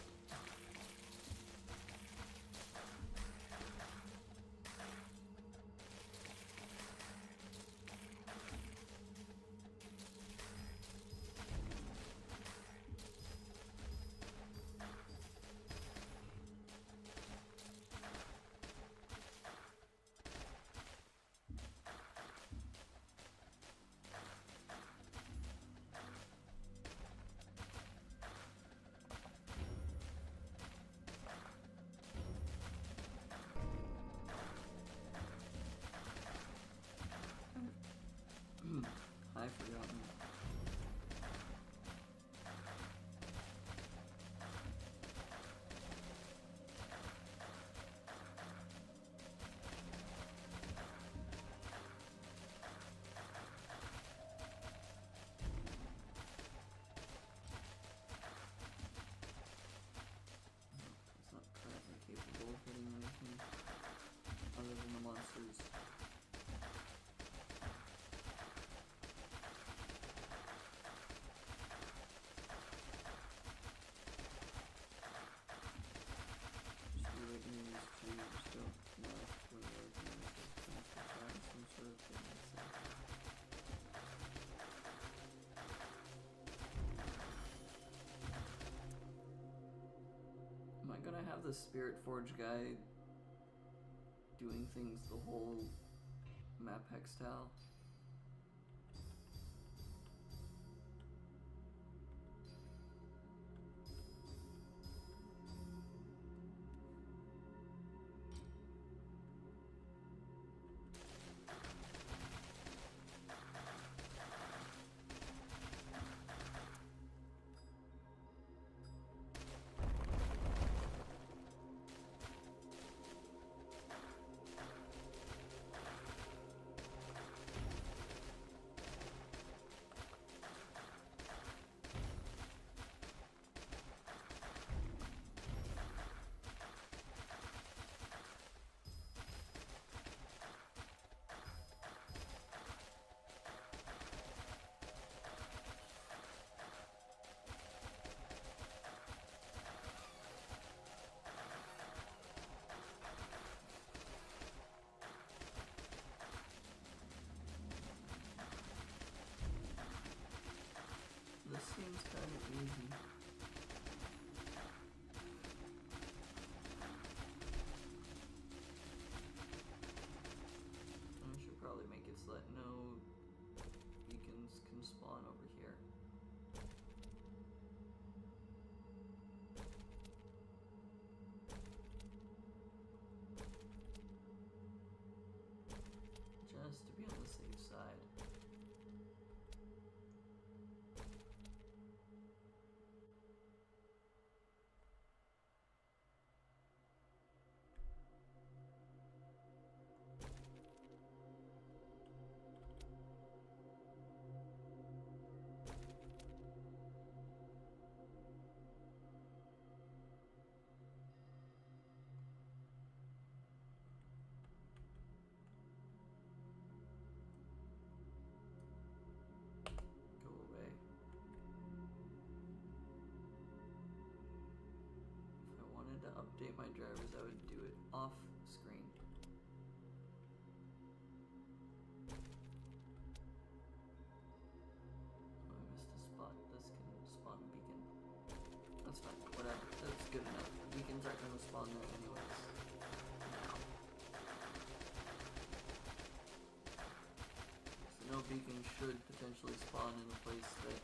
I gonna have the Spirit Forge guy doing things the whole map hex-tile? This seems kind of easy. I should probably make it so that no beacons can spawn over here. Just to be on the safe side. Go away. If I wanted to update my drivers, I would do it off screen. Oh, I missed a spot. This can spawn a beacon. That's fine. Whatever. That's good enough. The beacons aren't going to spawn there anyways. Now. So no beacon should potentially spawn in a place that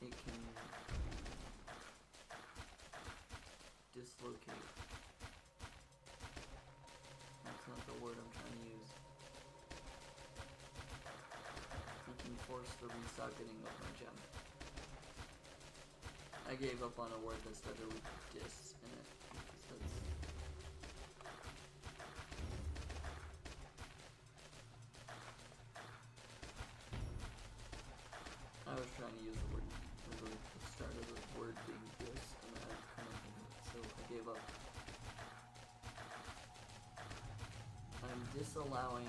it can dislocate. That's not the word I'm trying to use. It can force the resocketing of my gem. I gave up on a word that started with dis in it. Because I was trying to use the word, the start of the word being dis, and I kind of, so I gave up. I'm disallowing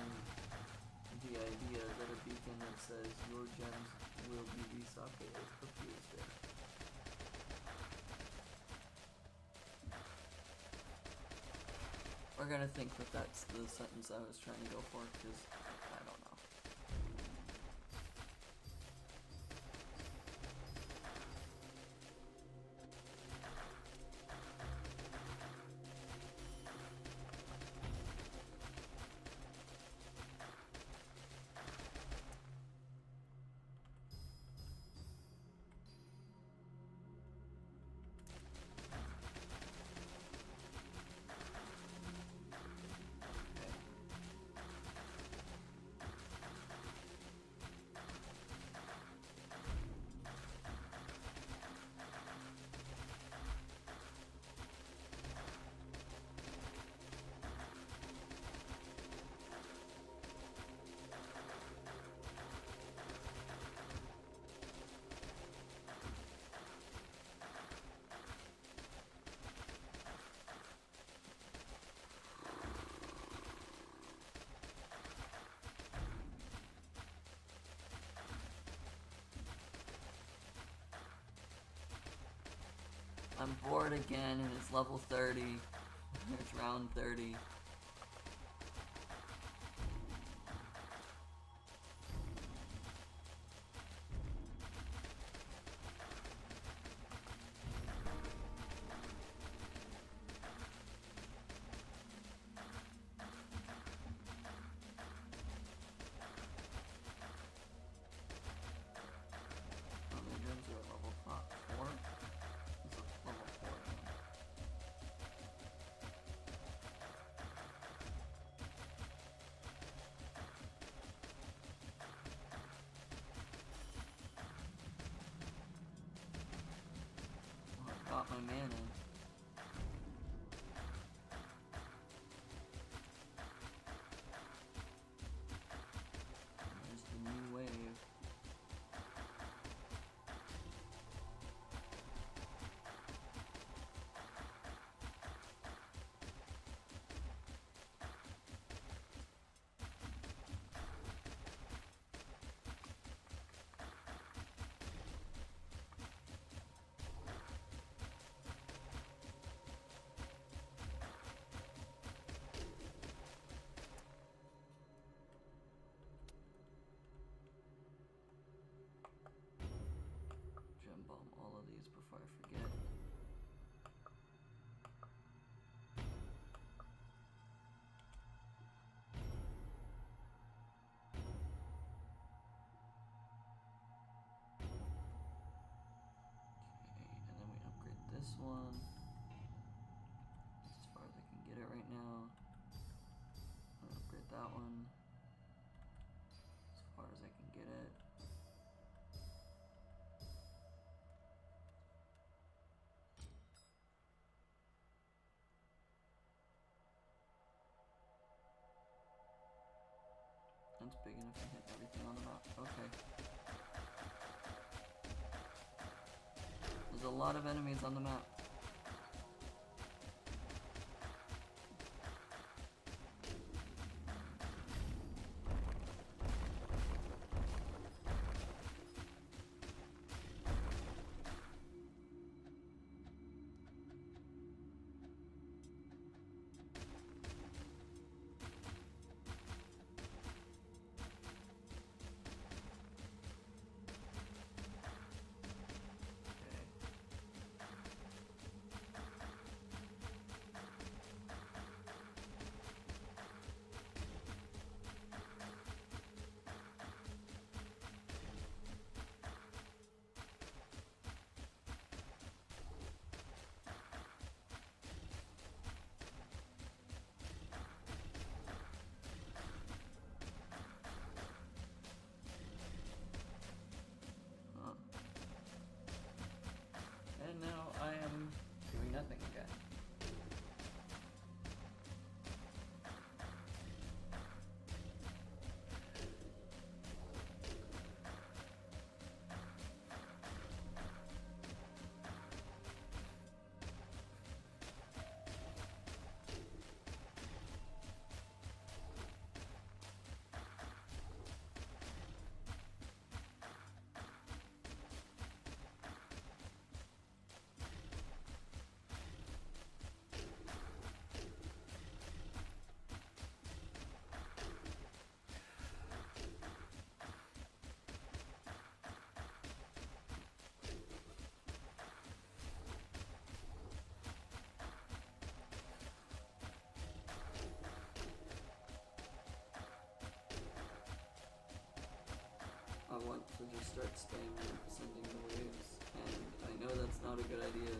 the idea that a beacon that says your gems will be resocketed appears there. We're gonna think that that's the sentence I was trying to go for, because I don't know. I'm bored again, and it's level 30. It's round 30. my mana. There's the new wave. Gem bomb all of these before I forget. Okay, and then we upgrade this one. That's as far as I can get it right now. I'm gonna upgrade that one. As far as I can get it. That's big enough to hit everything on the map. Okay. There's a lot of enemies on the map. And now I am doing nothing again. I want to just start spamming sending the waves, and I know that's not a good idea.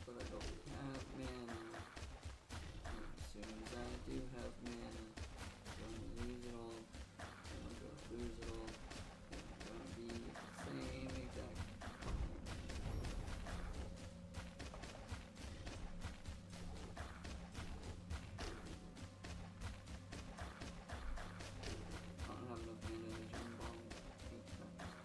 But I don't have mana. As soon as I do have mana, I'm gonna lose it all. I'm gonna lose it all. It's gonna be the same exact. I don't have enough mana to gem bomb 8 times.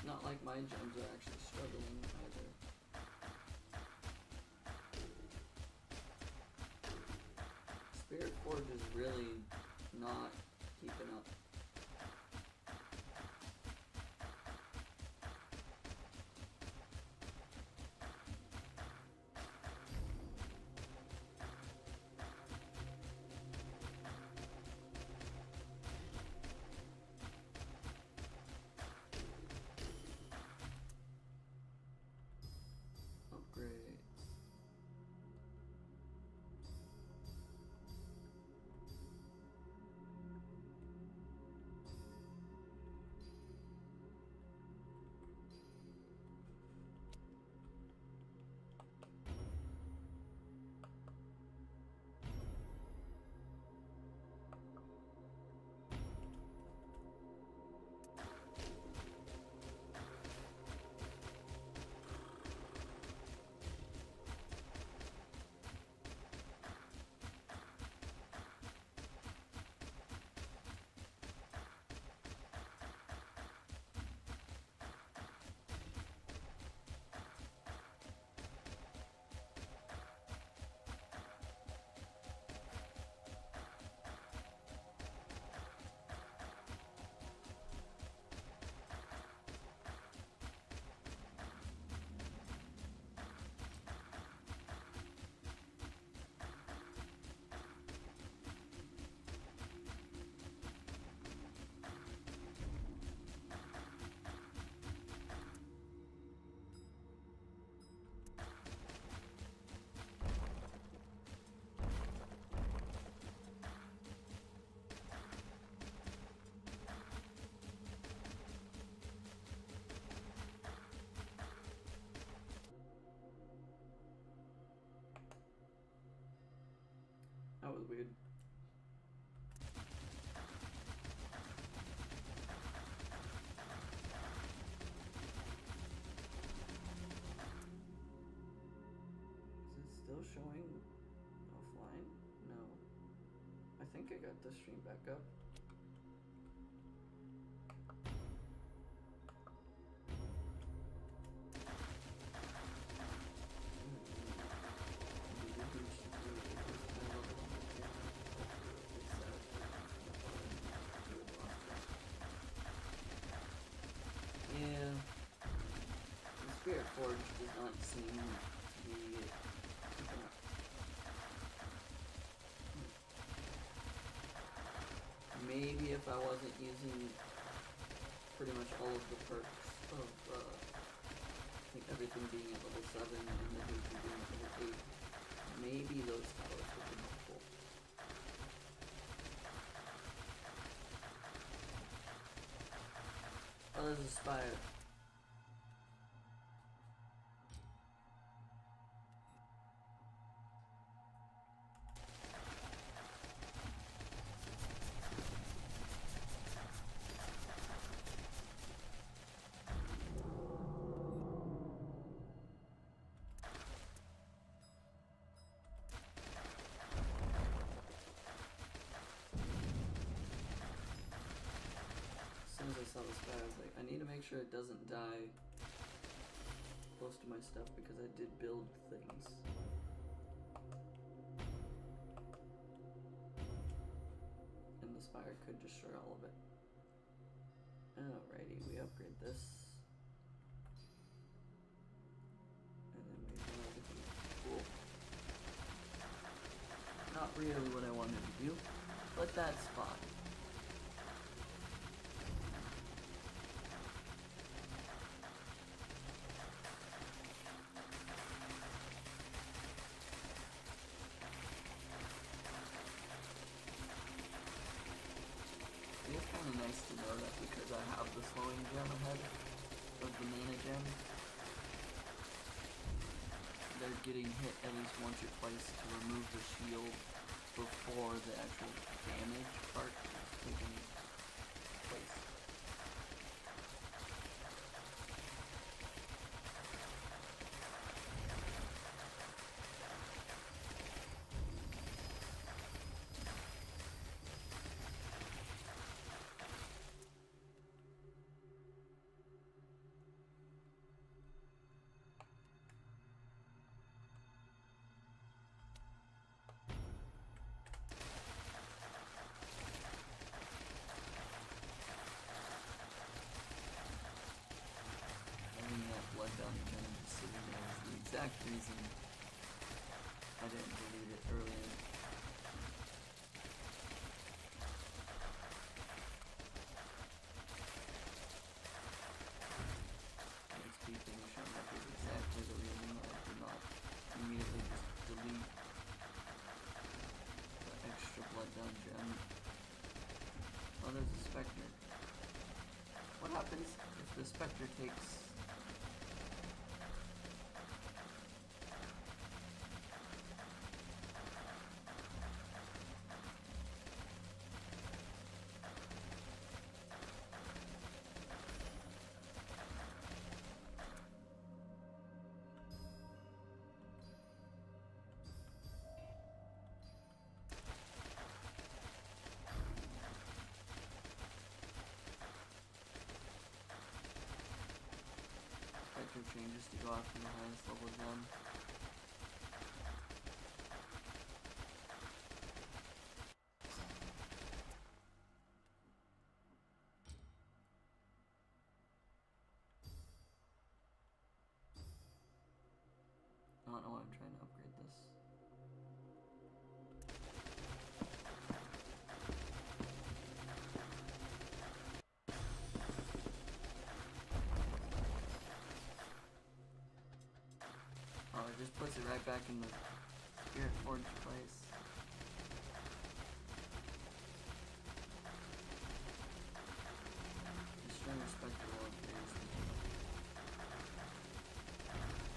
Not like my gems are actually struggling either. Forge is really not keeping up. Upgrade. That was weird. Is it still showing offline? No. I think I got the stream back up. Yeah, the Spirit Forge does not seem to be keeping up. Maybe if I wasn't using pretty much all of the perks of I think everything being at level 7 and the H being at level 8, maybe those towers would be helpful. Oh, there's a spire. As soon as I saw the spire, I was like, I need to make sure it doesn't die close to my stuff because I did build things. And the spire could destroy all of it. Alrighty, we upgrade this. And then we do everything. Cool. Not really what I wanted to do, but that's fine. It's kind of nice to know that because I have the slowing gem ahead of the mana gem, they're getting hit at least once or twice to remove the shield before the actual damage part is taking place. exact reason I didn't delete it earlier. XP thing showing up is exactly the reason that I did not immediately just delete the extra blood down gem. Oh, there's a specter. What happens if the specter takes... changes to go after the highest level gem. I don't know why I'm trying to upgrade this. It just puts it right back in the Spirit Forge place. Destroy respectable upgrades.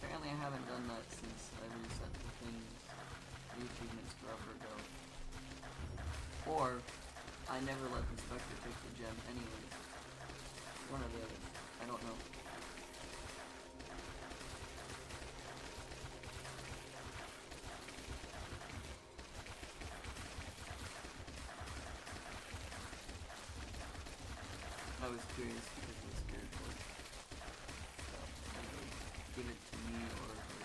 Apparently I haven't done that since I reset the things, the achievements forever ago. Or, I never let the Spectre take the gem anyways. One or the other. I don't know. I was curious because of the Spirit Forge. So, give it to me or so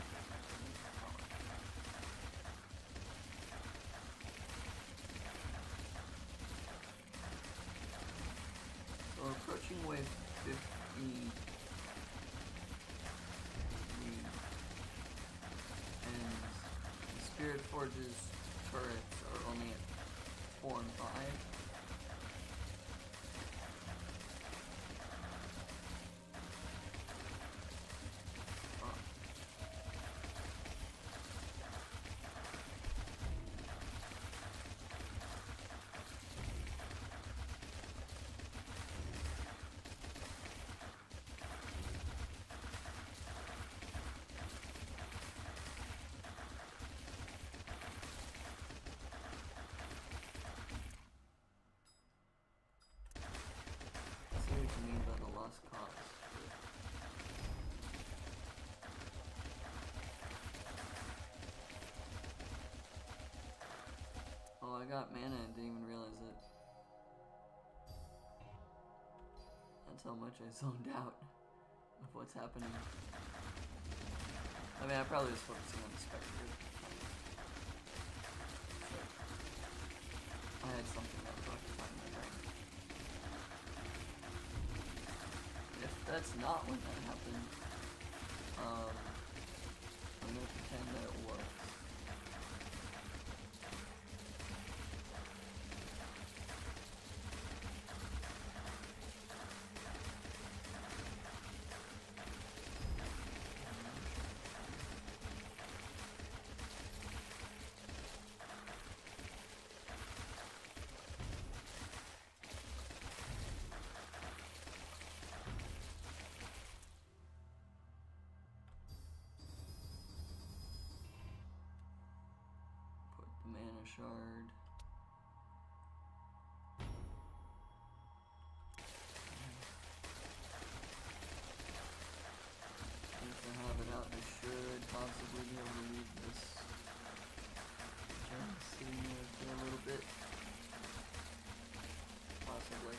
we're approaching wave 53, and the Spirit Forge's turrets are only at 4 and 5. What you mean by the lost cause? Oh, I got mana and didn't even realize it. That's how much I zoned out of what's happening. I mean, I probably was focusing on the Spectre. I had something that was occupying my brain. If that's not when that happened, I'm gonna pretend that it was. Mana shard. If I have it out, I should possibly be able to leave this gem sitting there for a little bit. Possibly.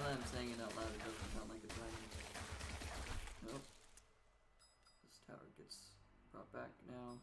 Now that I'm saying it out loud, it doesn't sound like it's raining. Nope. This tower gets brought back now.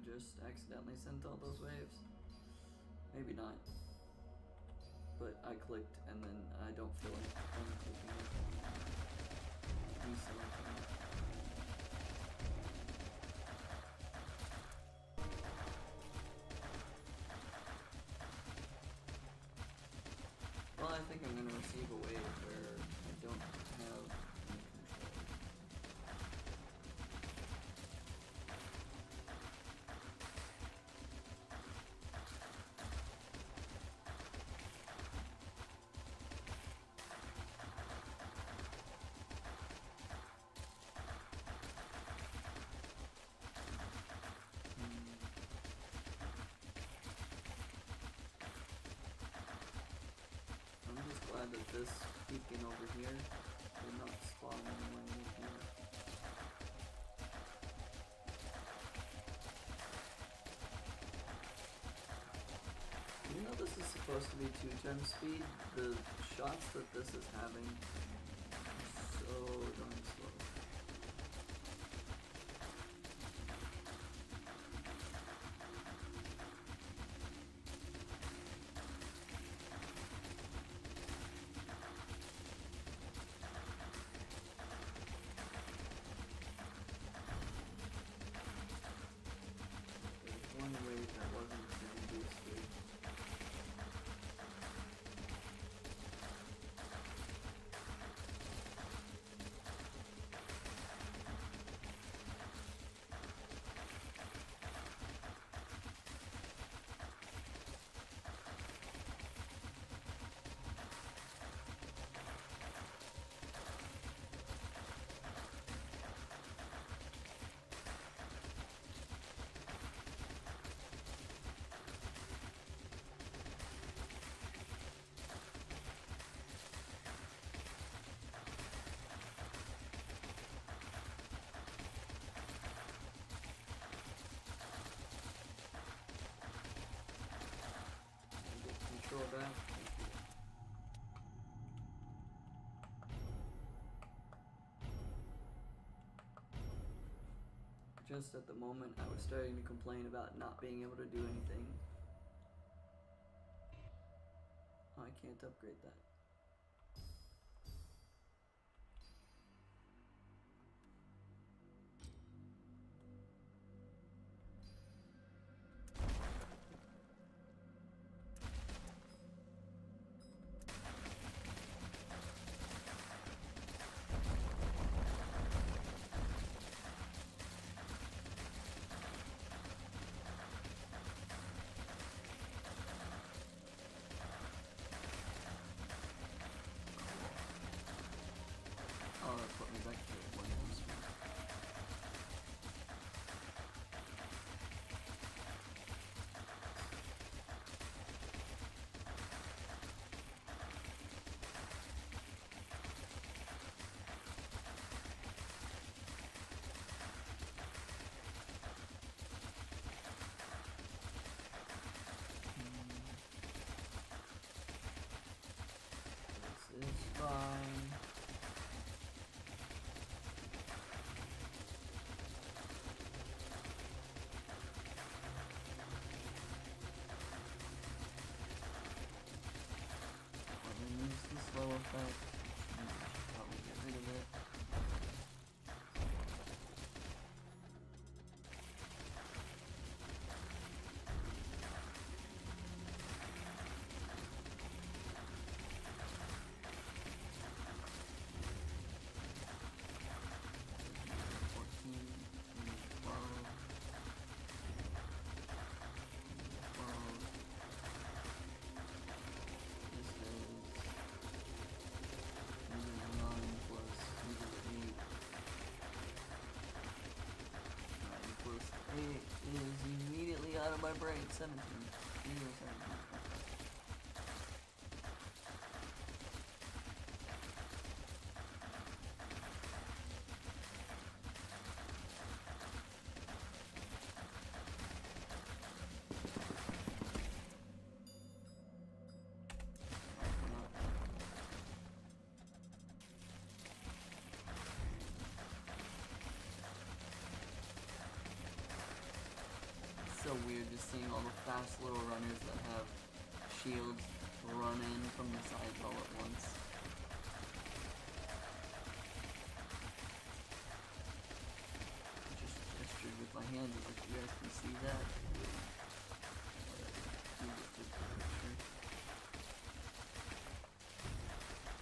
Just accidentally sent all those waves. Maybe not. But I clicked and then I don't feel like unclicking it. Deselecting it. Well, I think I'm going to receive a wave where I don't have any control. Glad that this beacon over here will not spawn anywhere near here. Even though this is supposed to be 2 times speed, the shots that this is having are so darn slow. Control that. Just at the moment, I was starting to complain about not being able to do anything. Oh, I can't upgrade that. fine. Use the slow effect. Probably get rid of it. It is immediately out of my brain. 17. 17. So weird just seeing all the fast little runners that have shields run in from the sides all at once. Just gestured with my hands if you guys can see that.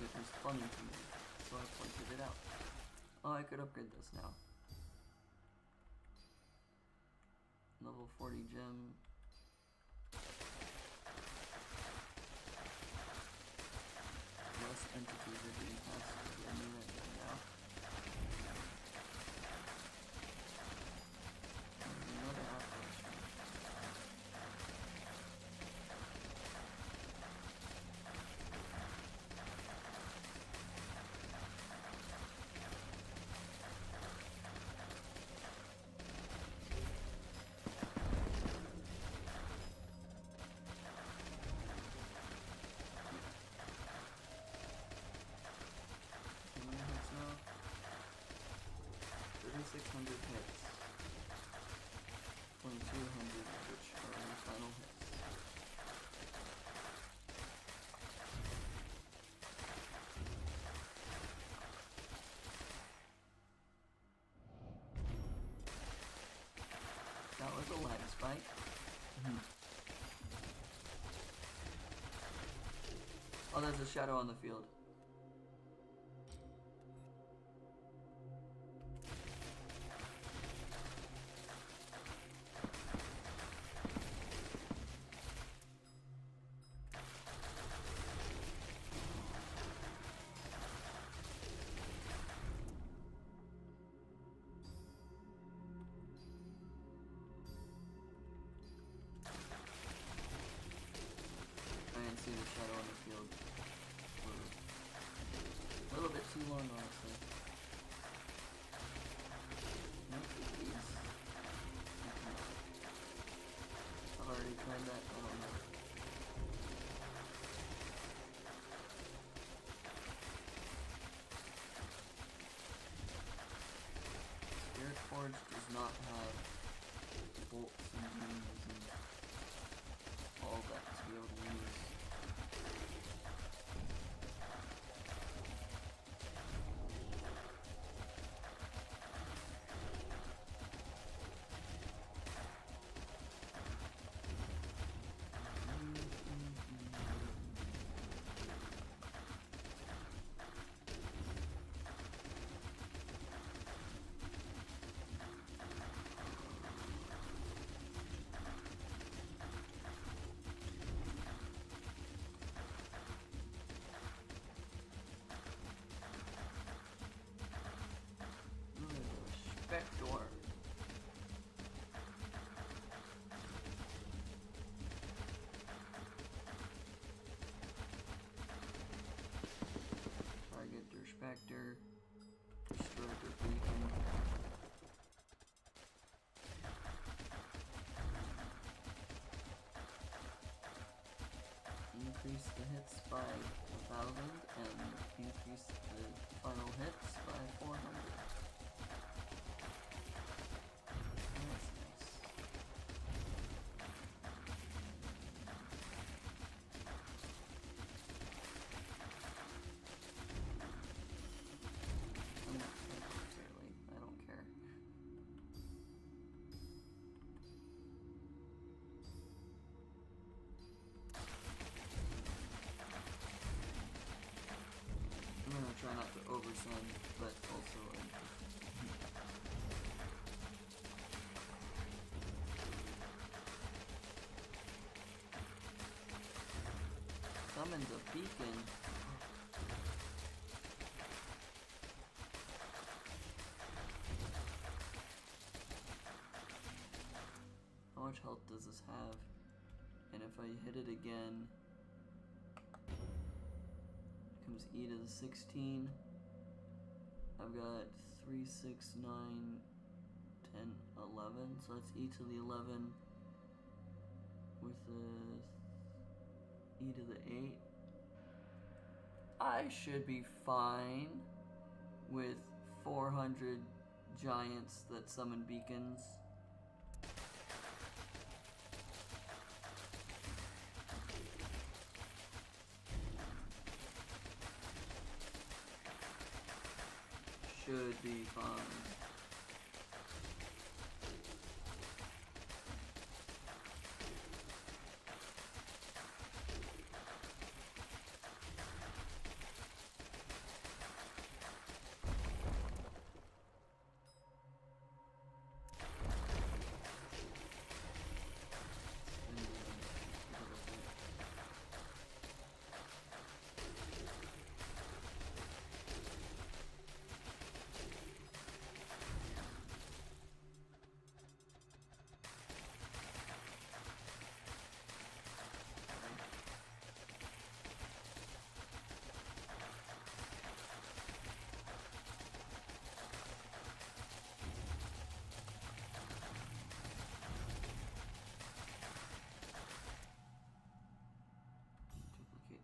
It was funny to me, so I pointed it out. Oh, I could upgrade this now. Level 40 gem. Less entities are being passed to the new engine now. Another apparition. Now 3,600 hits, 2,200 which are the final hits. That was a lag spike. Oh, there's a shadow on the field. See the shadow on the field for a little bit too long, honestly. Nope, please. I've already tried that. I don't know. Spirit Forge does not have bolts and beams and all that to be able to use. Backdoor. Target their Spectre. Destroy their beacon. Increase the hits by 1,000. and increase the final hits by 400. That's nice. I'm not necessarily. I don't care. I'm gonna try not to oversend, but also summons a beacon. How much health does this have? And if I hit it again, comes e to the 16. I've got 3, 6, 9, 10, 11. So that's e to the 11 with the e to the 8. I should be fine with 400 giants that summon beacons. Should be fine.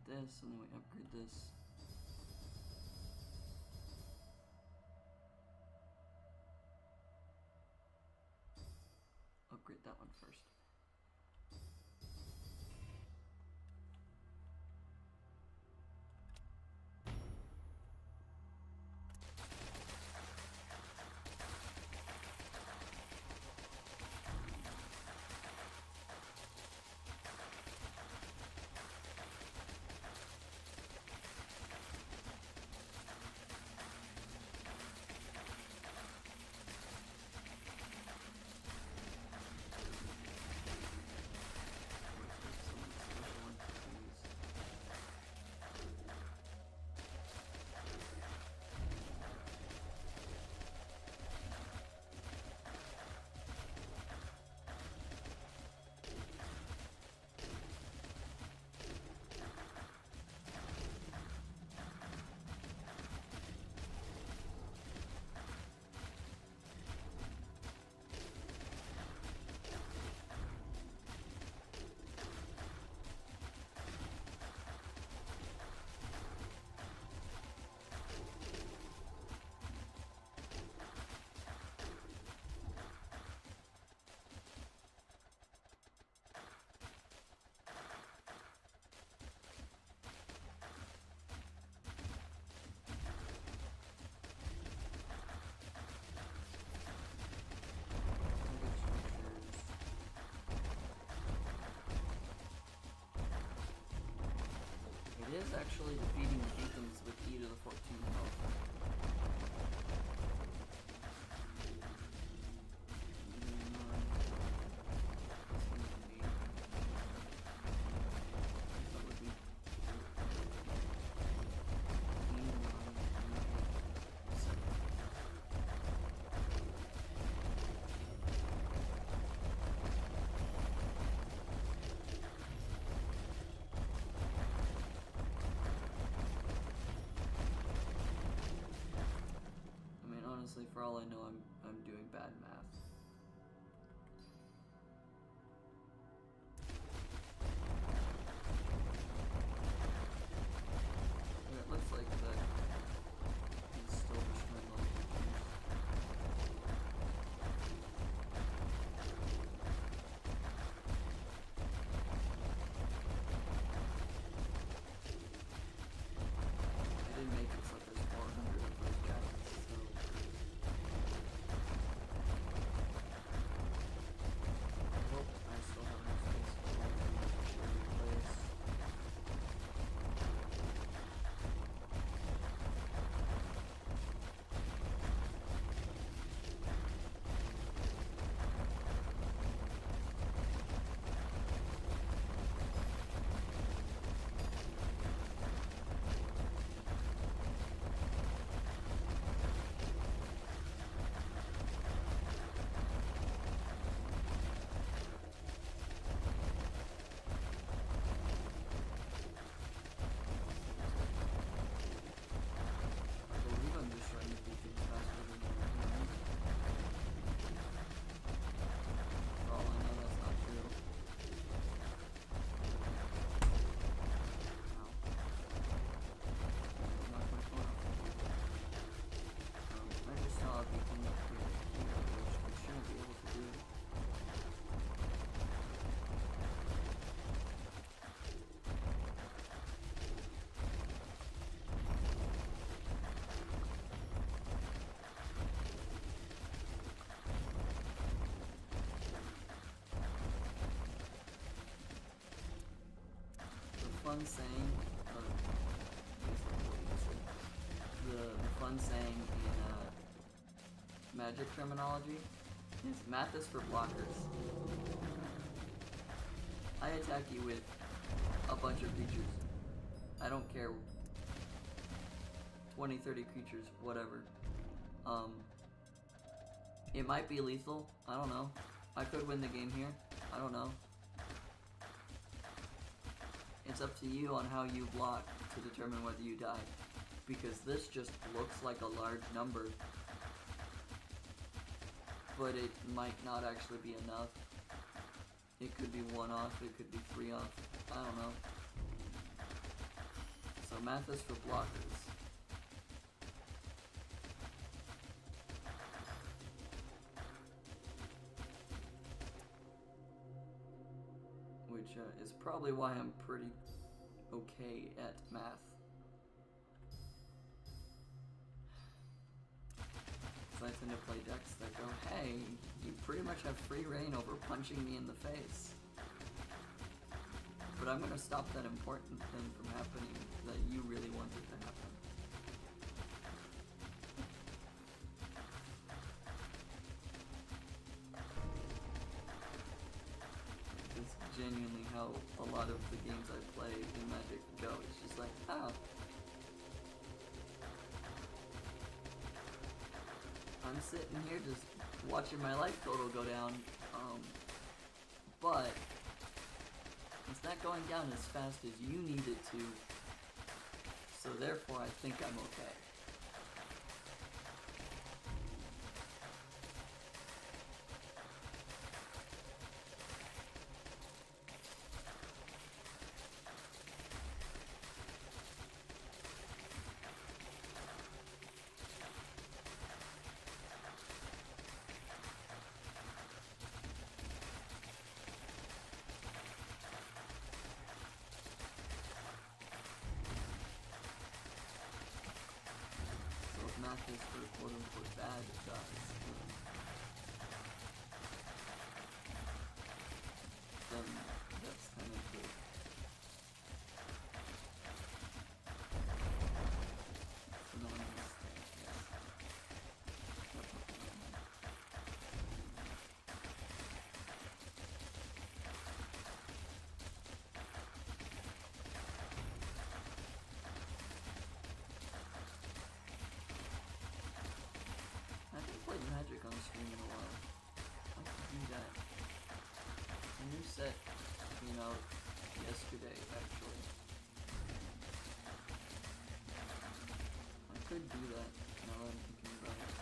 This, and then we upgrade this. Upgrade that one first. It is actually defeating beacons with e to the 14 health. Honestly, for all I know, I'm doing bad math. Okay, let's fun saying, the fun saying in magic terminology is math is for blockers. I attack you with a bunch of creatures. I don't care. 20, 30 creatures, whatever. It might be lethal. I don't know. I could win the game here. I don't know. It's up to you on how you block to determine whether you die. Because this just looks like a large number. But it might not actually be enough. It could be 1 off, it could be 3 off. I don't know. So math is for blockers. Which is probably why I'm pretty okay at math. So I tend to play decks that go, hey, you pretty much have free reign over punching me in the face. But I'm going to stop that important thing from happening that you really wanted to happen. It's genuinely how a lot of the games I play in Magic go. It's just like, oh. I'm sitting here just watching my life total go down, but it's not going down as fast as you need it to, so therefore I think I'm okay. Math is for quote-unquote bad guys. Then that's kind of good. Magic on stream in a while. I could do that. A new set came out yesterday, actually. I could do that now that I'm thinking about it.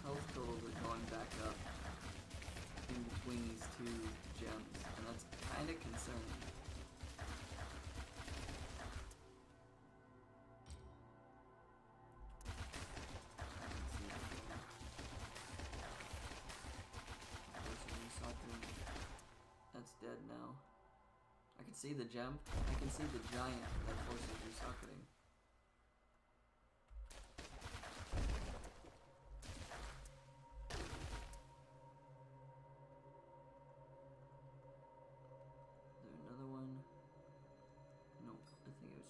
Health totals are going back up in between these two gems, and that's kind of concerning. That's dead now. I can see the gem. I can see the giant that forces resocketing.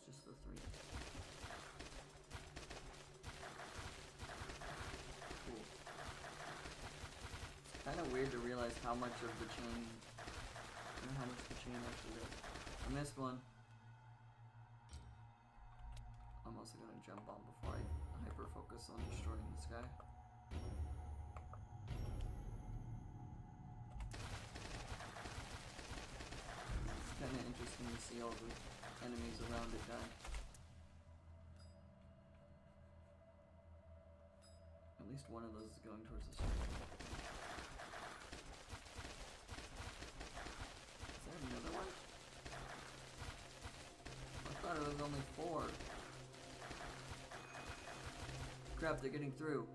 Just the 3. Cool. It's kind of weird to realize how much of the chain, how much the chain actually does. I missed one. I'm also gonna jump on before I hyper focus on destroying this guy. It's kind of interesting to see all the enemies around it die. At least one of those is going towards the circle. Is there another one? I thought it was only 4. Crap, they're getting through.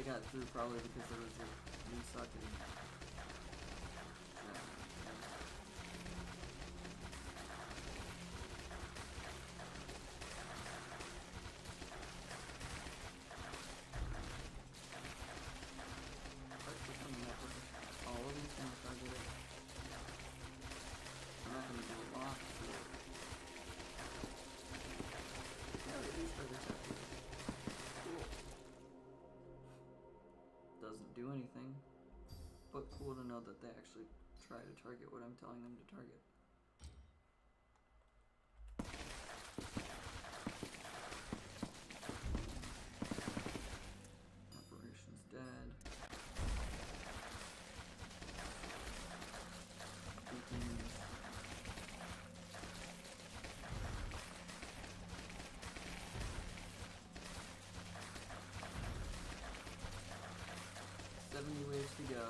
they got through probably because there was a resocketing. All of these gonna target it. I'm not gonna do a lot. Yeah, these targets are cool. Doesn't do anything, but cool to know that they actually try to target what I'm telling them to target. Operation's dead. Beacons. Ways to go.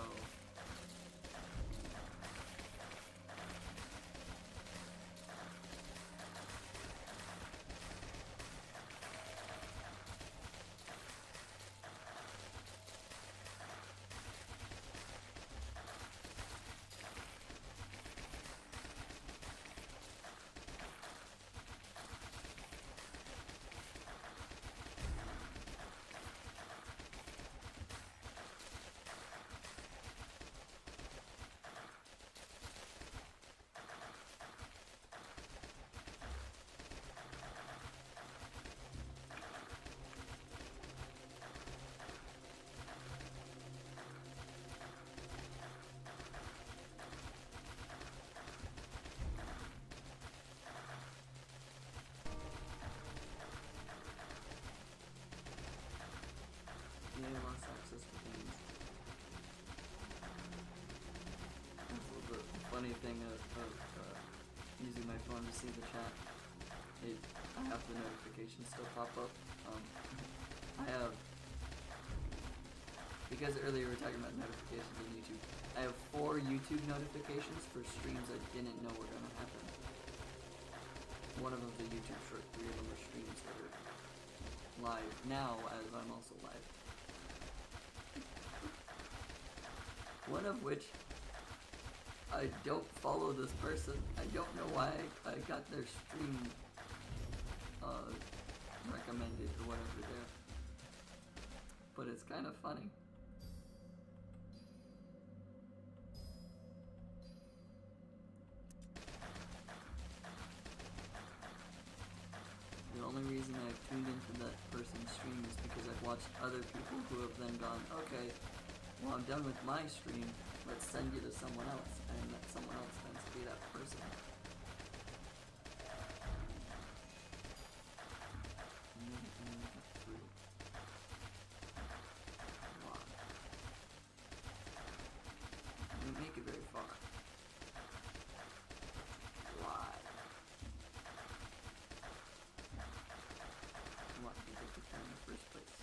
Yeah, lost access to things. Also, the funny thing of using my phone to see the chat, I have the notifications still pop up. I have, because earlier we were talking about notifications on YouTube, I have 4 YouTube notifications for streams I didn't know were going to happen. One of them's a YouTube short, 3 of them are streams that are live now as I'm also live. One of which, I don't follow this person. I don't know why I got their stream recommended or whatever there. But it's kind of funny. The only reason I've tuned into that person's stream is because I've watched other people who have then gone, okay, well, I'm done with my stream, let's send you to someone else, and that someone else tends to be that person. You make it very far. Why? Why did you get there in the first place?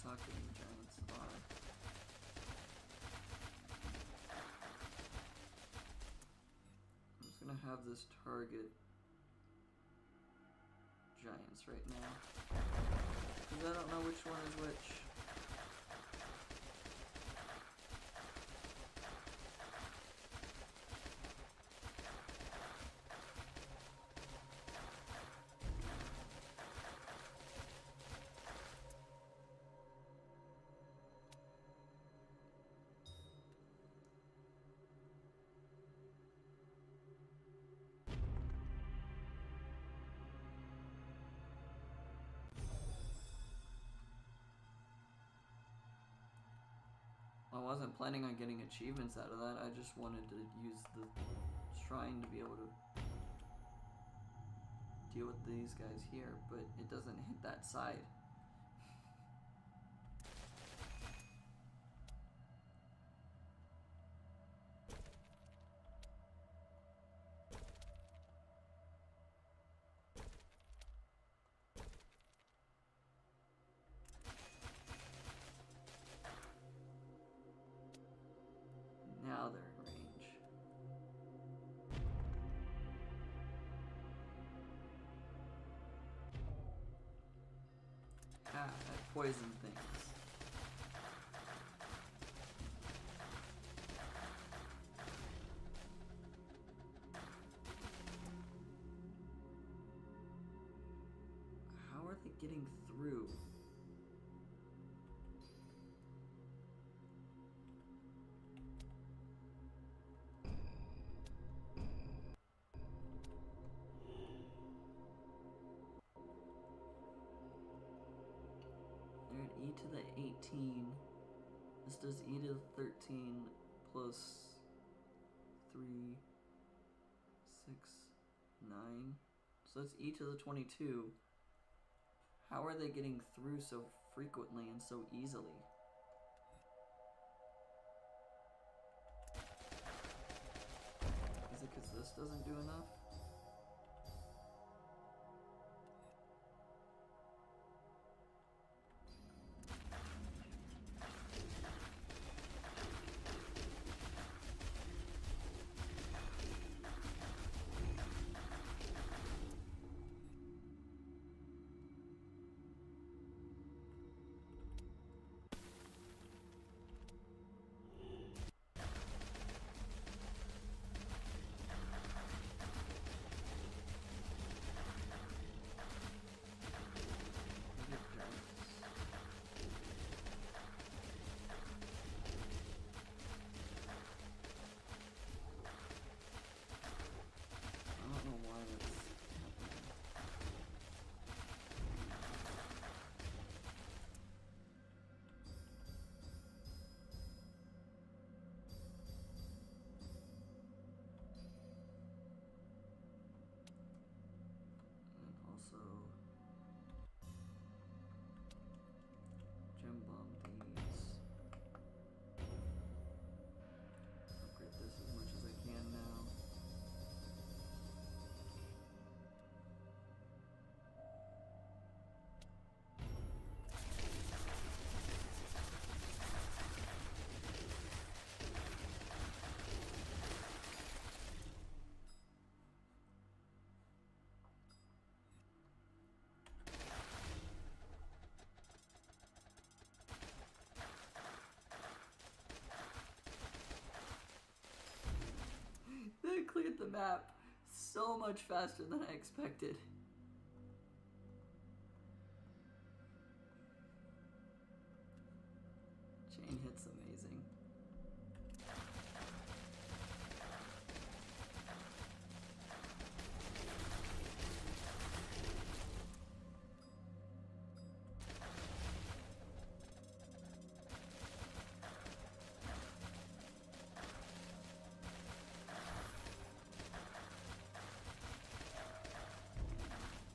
Socketing giants are. I'm just gonna have this target giants right now, because I don't know which one is which. I wasn't planning on getting achievements out of that. I just wanted to use the shrine to be able to deal with these guys here, but it doesn't hit that side. Now they're in range. Ah, that poison things. How are they getting through? They're at e to the 18. This does e to the 13 plus 3, 6, 9. So that's e to the 22. How are they getting through so frequently and so easily? Is it because this doesn't do enough? Gem bomb these. Upgrade this as much as I can now. They cleared the map so much faster than I expected. Chain hit's amazing.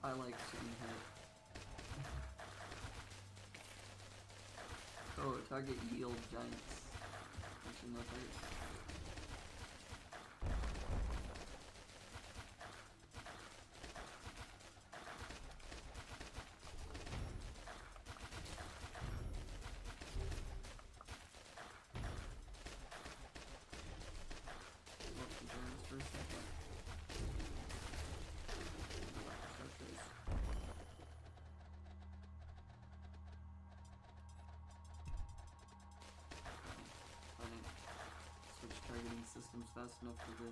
I like chain hit. Oh, target yield giants. Actually, no target. Look, the giants for a second. Targeting systems fast enough for the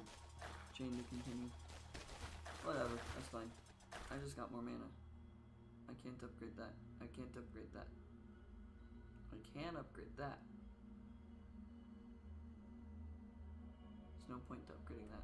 chain to continue. Whatever, that's fine. I just got more mana. I can't upgrade that. I can't upgrade that. I can upgrade that. There's no point to upgrading that.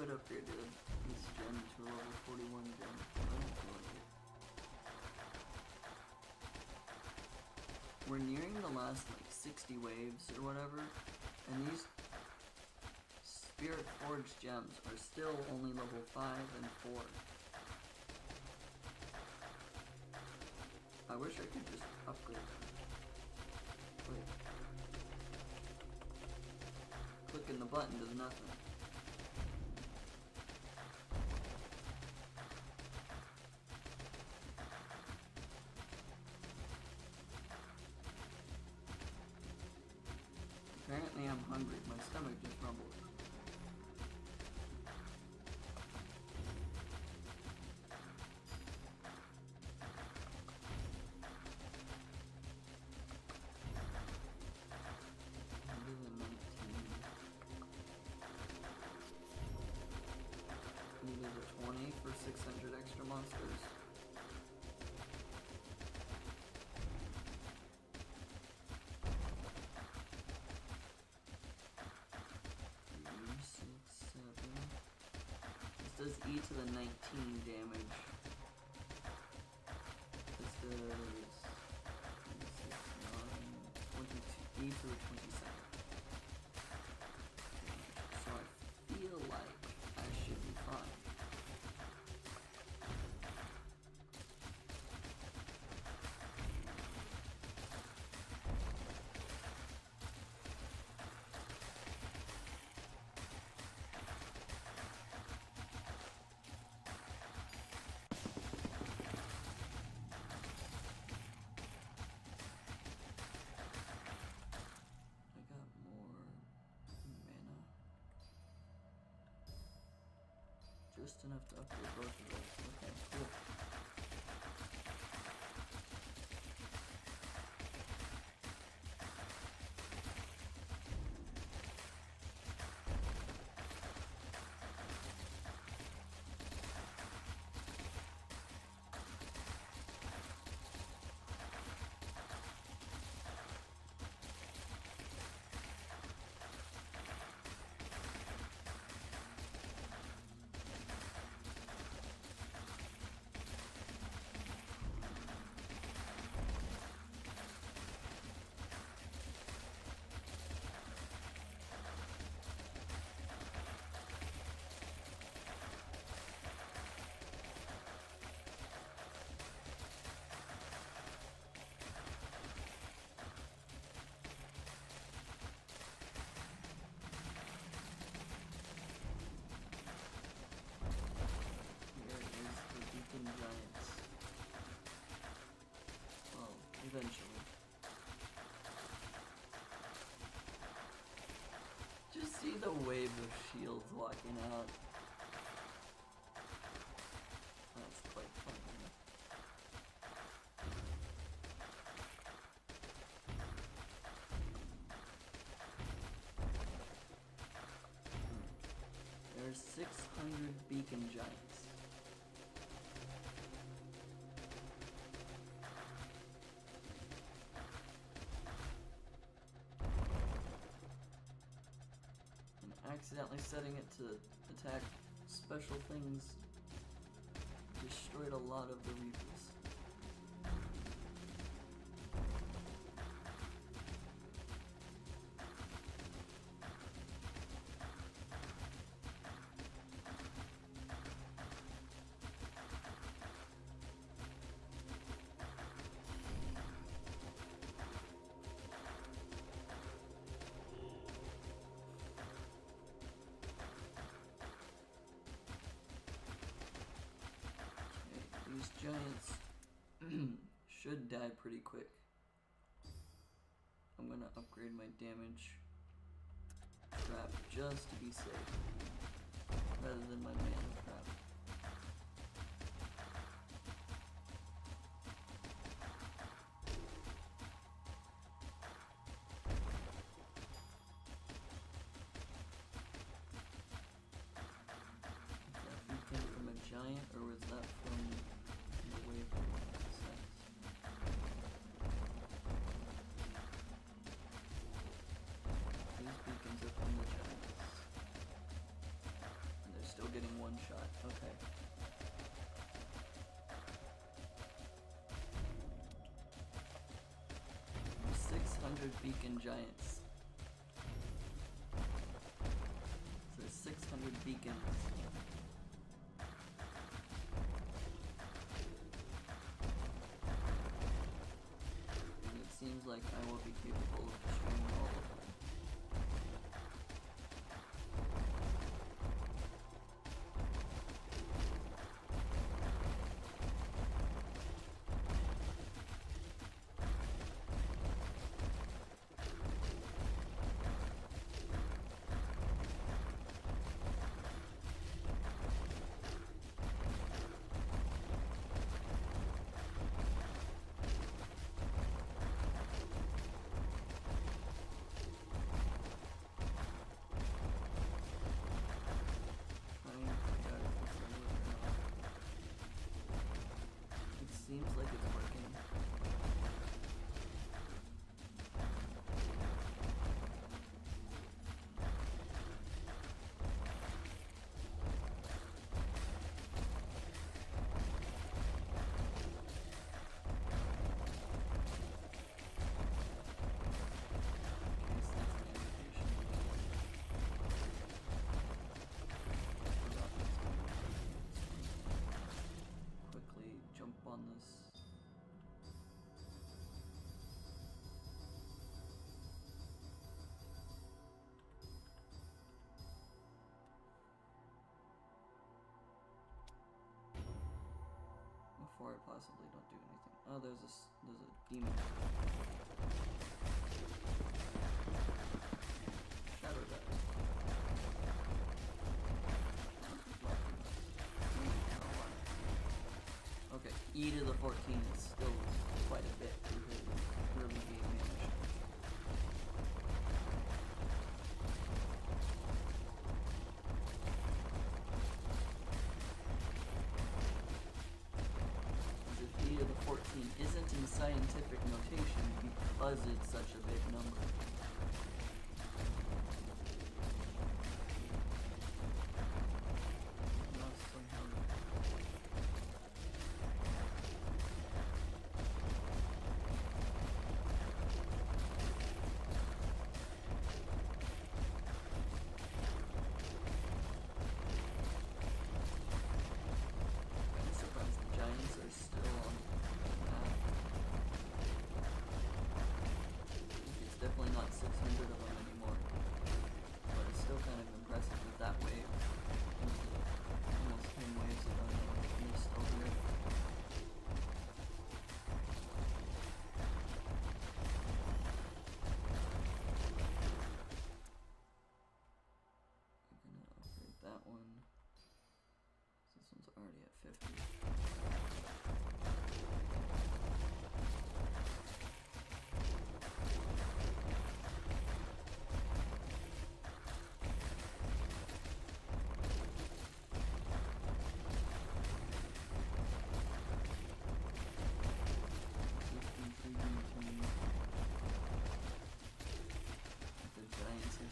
could upgrade this gem to a level 41 gem. We're nearing the last like 60 waves or whatever, and these Spirit Forge gems are still only level 5 and 4. I wish I could just upgrade them. Wait. Clicking the button does nothing. Apparently I'm hungry. My stomach just rumbled. Maybe the 20 for 600 extra monsters. Does E to the 19 damage. This does 22, E to the 27. So I feel like I should be fine. Just enough to upgrade both of those. Okay, cool. Giants. Well, eventually. Just see the wave of shields walking out. That's quite funny. There's 600 beacon giants. Accidentally setting it to attack special things destroyed a lot of the Reapers. These giants should die pretty quick. I'm gonna upgrade my damage trap just to be safe, rather than my mana trap. Was that from a giant, or was that from the wave? These beacons are from the giants, and they're 600 beacon giants. So 600 beacons. And it seems like I will be capable of destroying all of them. Seems like it's working. Quickly jump on this. Before I possibly don't do anything. Oh, there's a demon. Shadow dive. Okay, E to the 14 is still quite a bit compared to early game damage. E to the 14 isn't in scientific notation because it's such a big number. Definitely not 600 of them anymore, but it's still kind of impressive that that wave was almost 10 waves ago and they're still here. I'm gonna upgrade that one. This one's already at 50.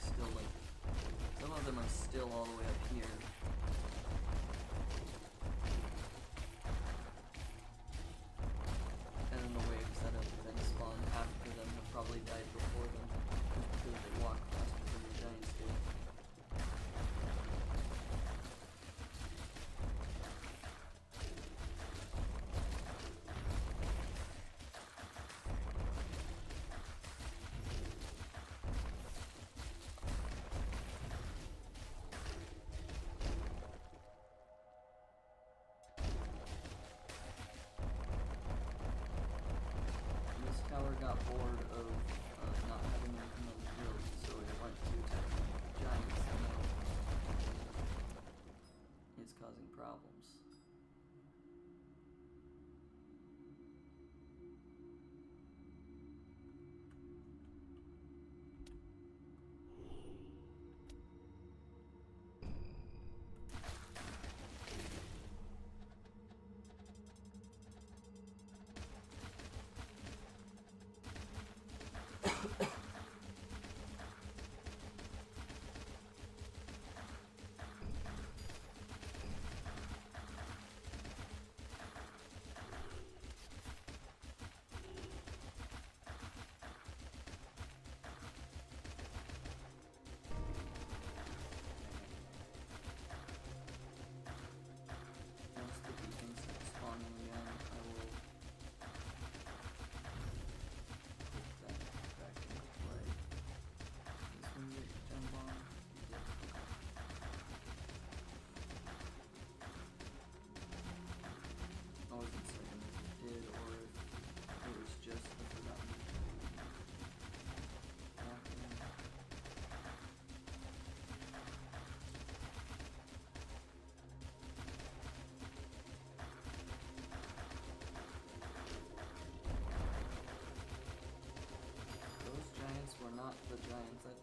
Still like, some of them are still all the way up here. And then the waves that have been spawned after them have probably died before them, just because they walk faster than the giants do.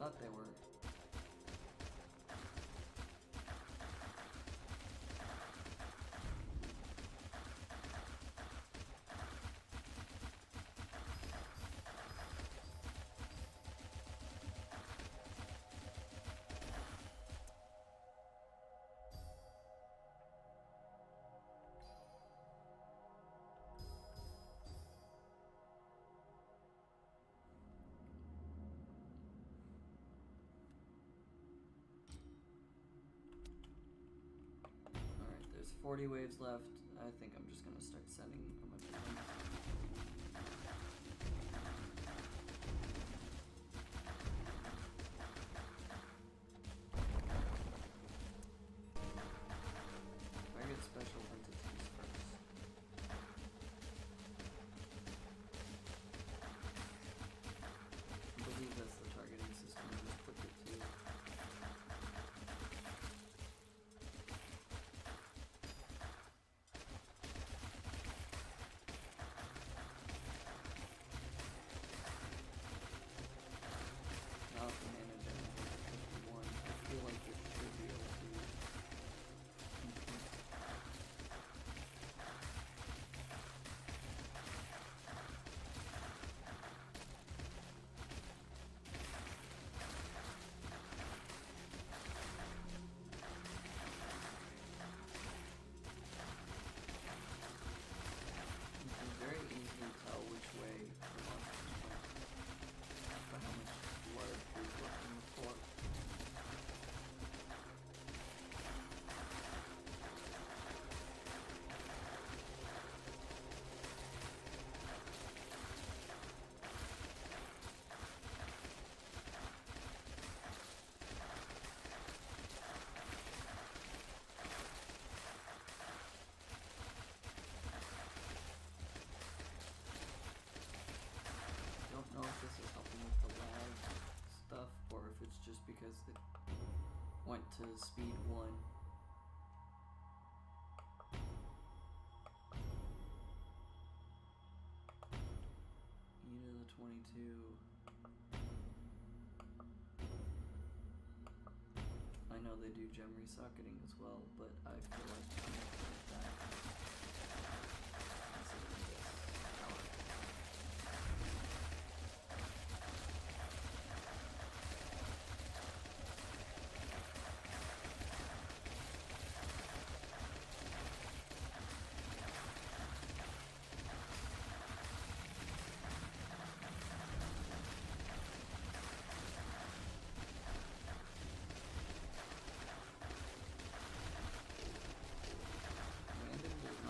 thought they were. Alright, there's 40 waves left. I think I'm just gonna start sending a bunch of them. Target special entities first. I believe that's the targeting system I just put it to. Now if the mana generator is 51, I feel like it should be able to. You can very easily tell which way the monsters went by how much blood is left in the floor. Don't know if this is helping with the lag stuff or if it's just because it went to speed 1. E to the 22. I know they do gem resocketing as well, but I feel like I'm gonna put that considering this power. Random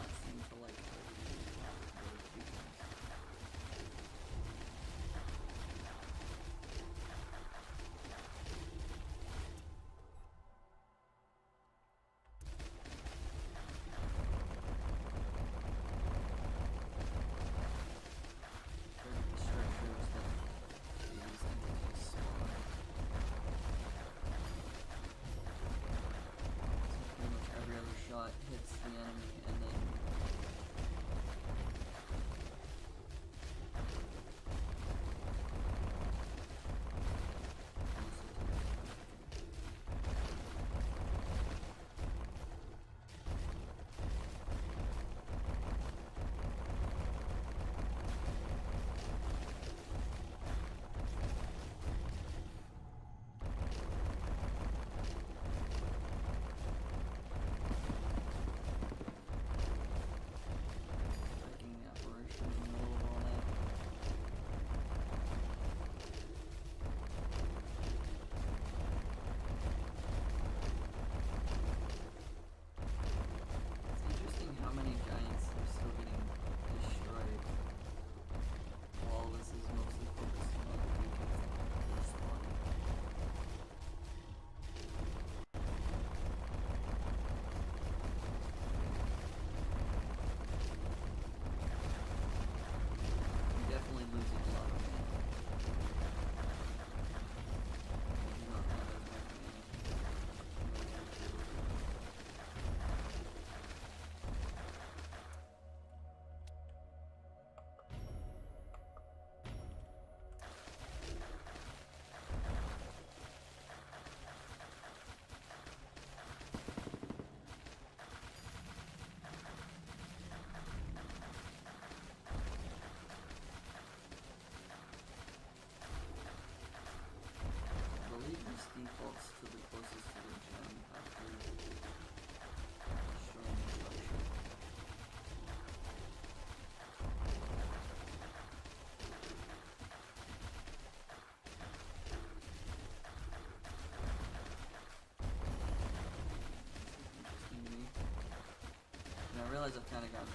realize I've kind of gone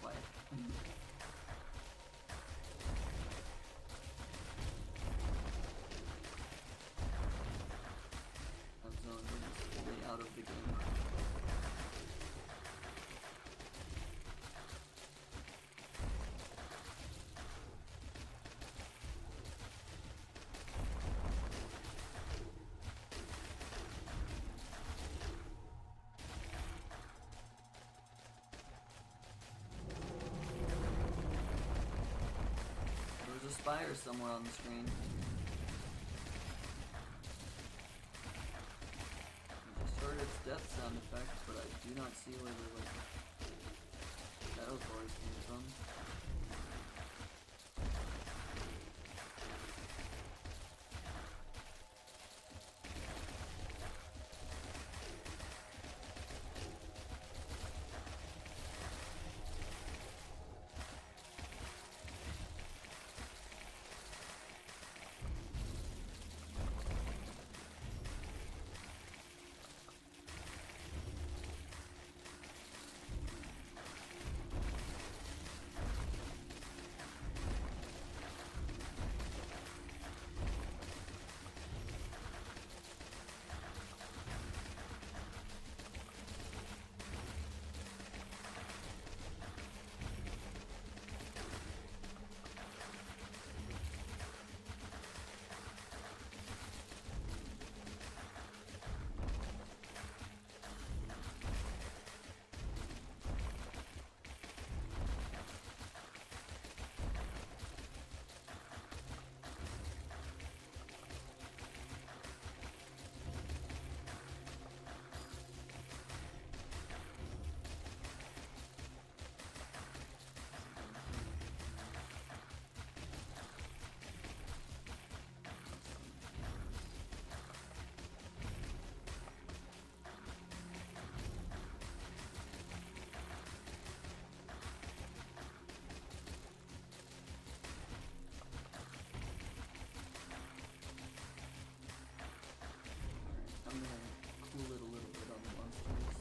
quiet. I've zoned fully out of the game. There's a spire somewhere on the screen. I just heard its death sound effect, but I do not see where the shadow cores came from. I'm gonna cool it a little bit on the monsters.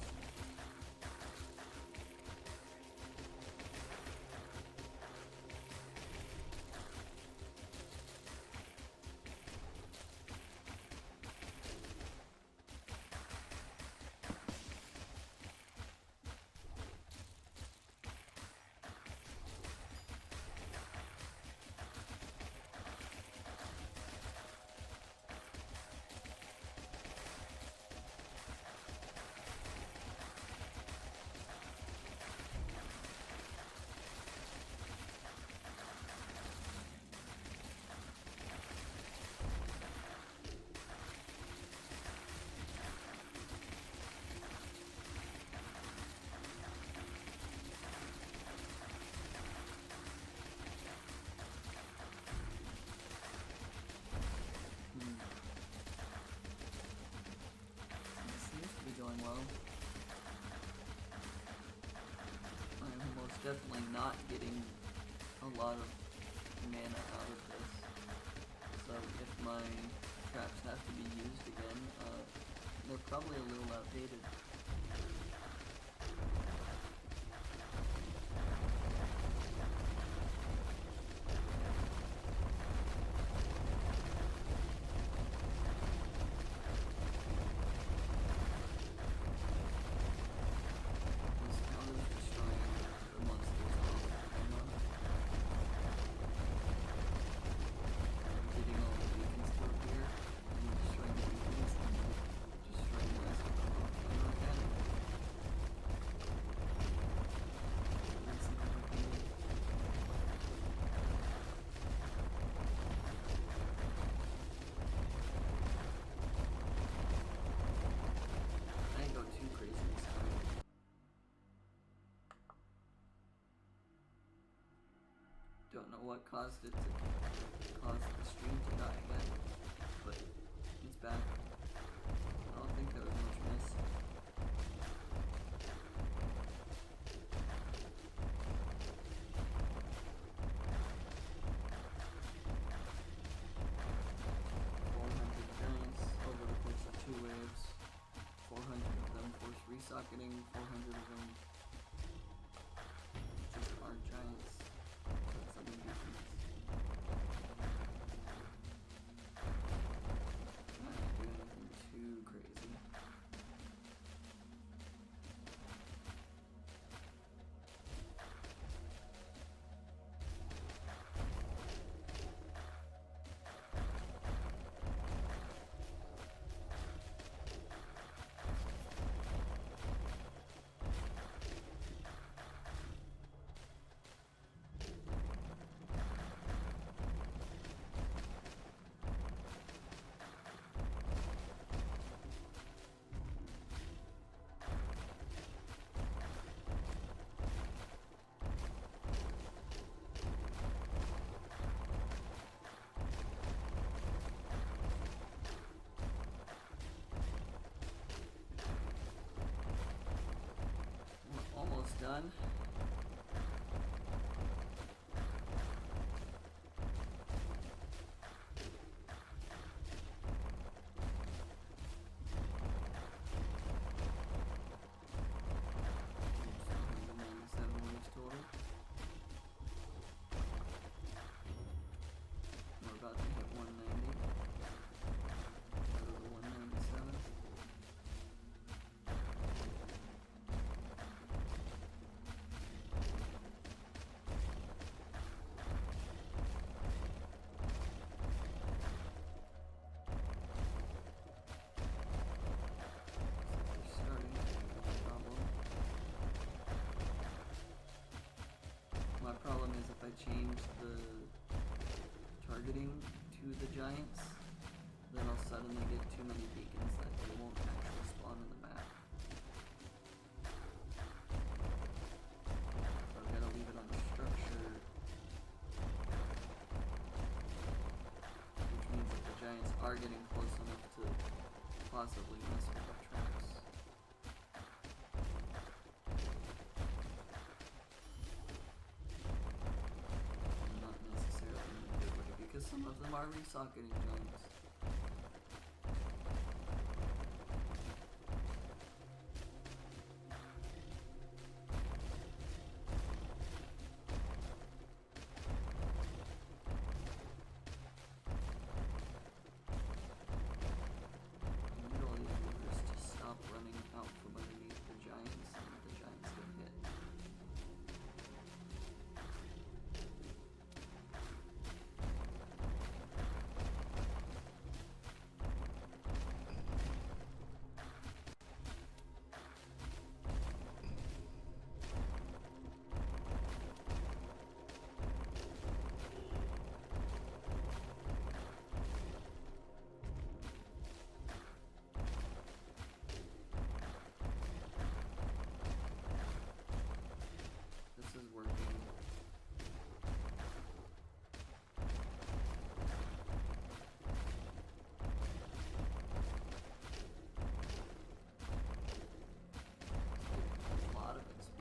Going well. I'm most definitely not getting a lot of mana out of this. So if my traps have to be used again, they're probably a little outdated. Don't know what caused it to cause the stream to die again, but it's back. I don't think there was much miss. Over the course of 2 waves, 400 of them force resocketing, 400 of them done. My problem is if I change the targeting to the giants, then I'll suddenly get too many beacons that they won't actually spawn in the map. So I've got to leave it on the structure, which means that the giants are getting close enough to possibly mess with our traps. Because some of them are resocketing giants. The goal is to stop running out from underneath the giants and let the giants get hit. This is working. A lot of XP.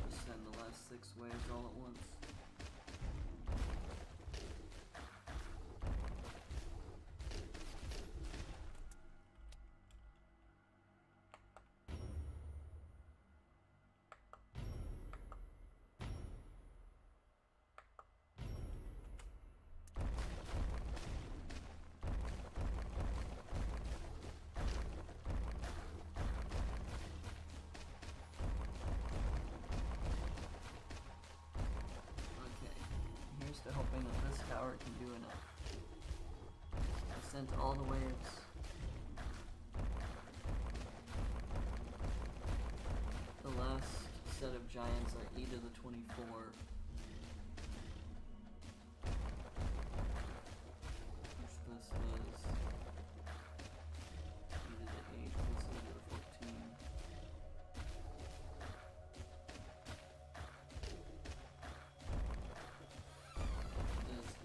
Just send the last 6 waves all at once. To hoping that this tower can do enough. I sent all the waves. The last set of giants are E to the 24. Which this was E to the 8, this is E to the 14.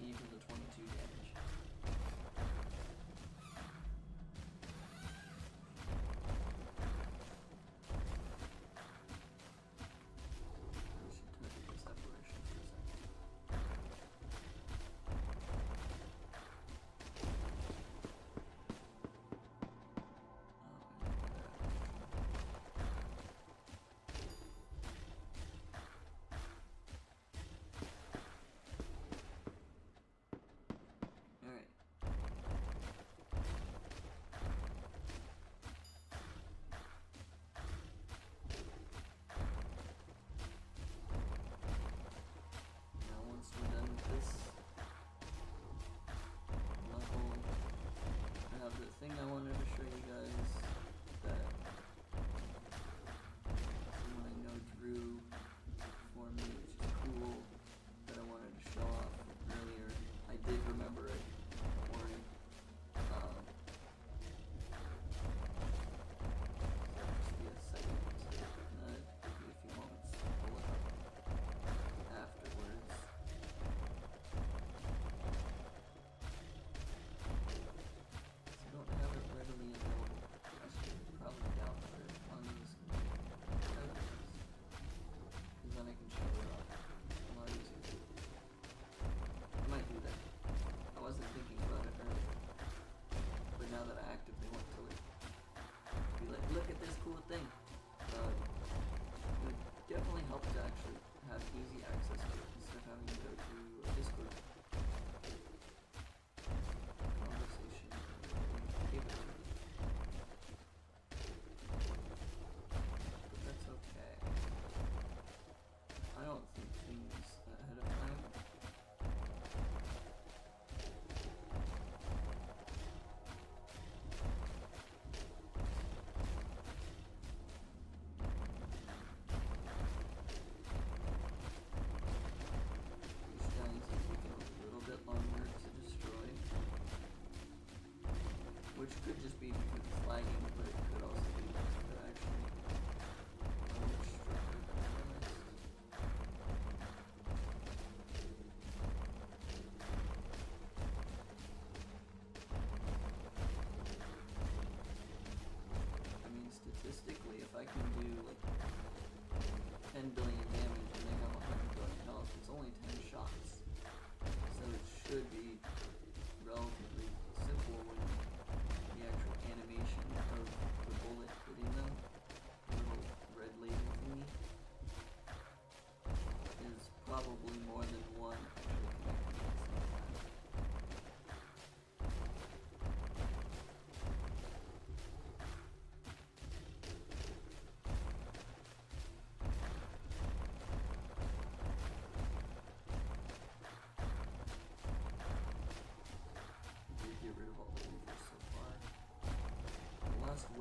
E to the 22 damage. I should touch the separation for a second.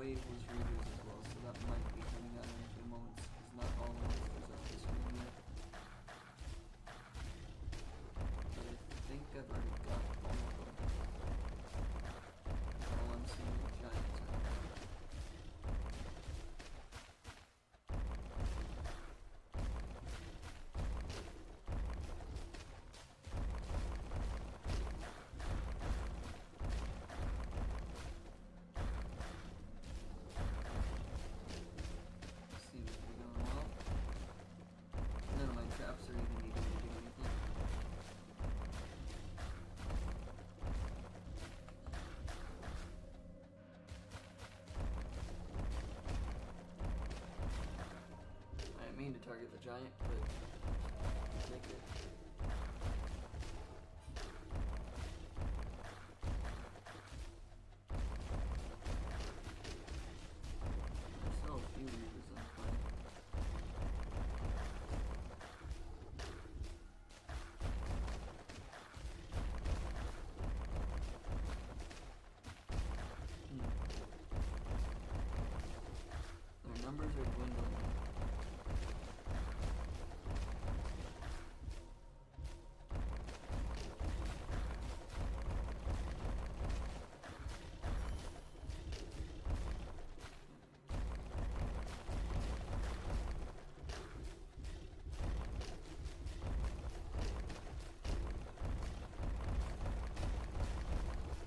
wave was readers as well, so that might be coming out in a few moments, because not all the monsters are on the screen yet. But I think I've already got all of them. All I'm seeing is giants right now. Seems to be going well. None of my traps are even needing to do anything. I didn't mean to target the giant, but I'll take it. There's still a few reavers in play. Their numbers are dwindling.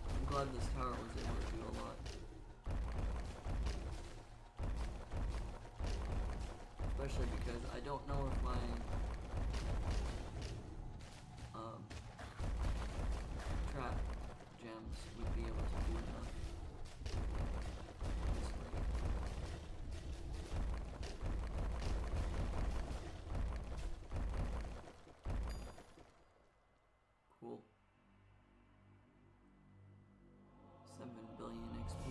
I'm glad this tower was able to do a lot. Especially because I don't know if my trap gems would be able to do enough this raid. Cool. 7 billion XP.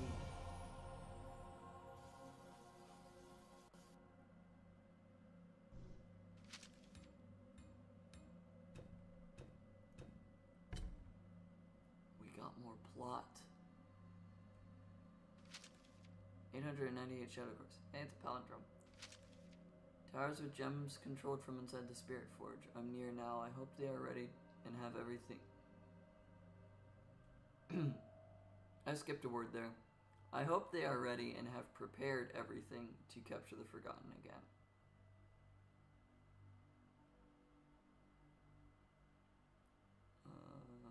We got more plot. 898 shadow cores. Hey, it's a palindrome. Towers with gems controlled from inside the Spirit Forge. I'm near now. I hope they are ready and have everything. I skipped a word there. I hope they are ready and have prepared everything to capture the Forgotten again. Uh,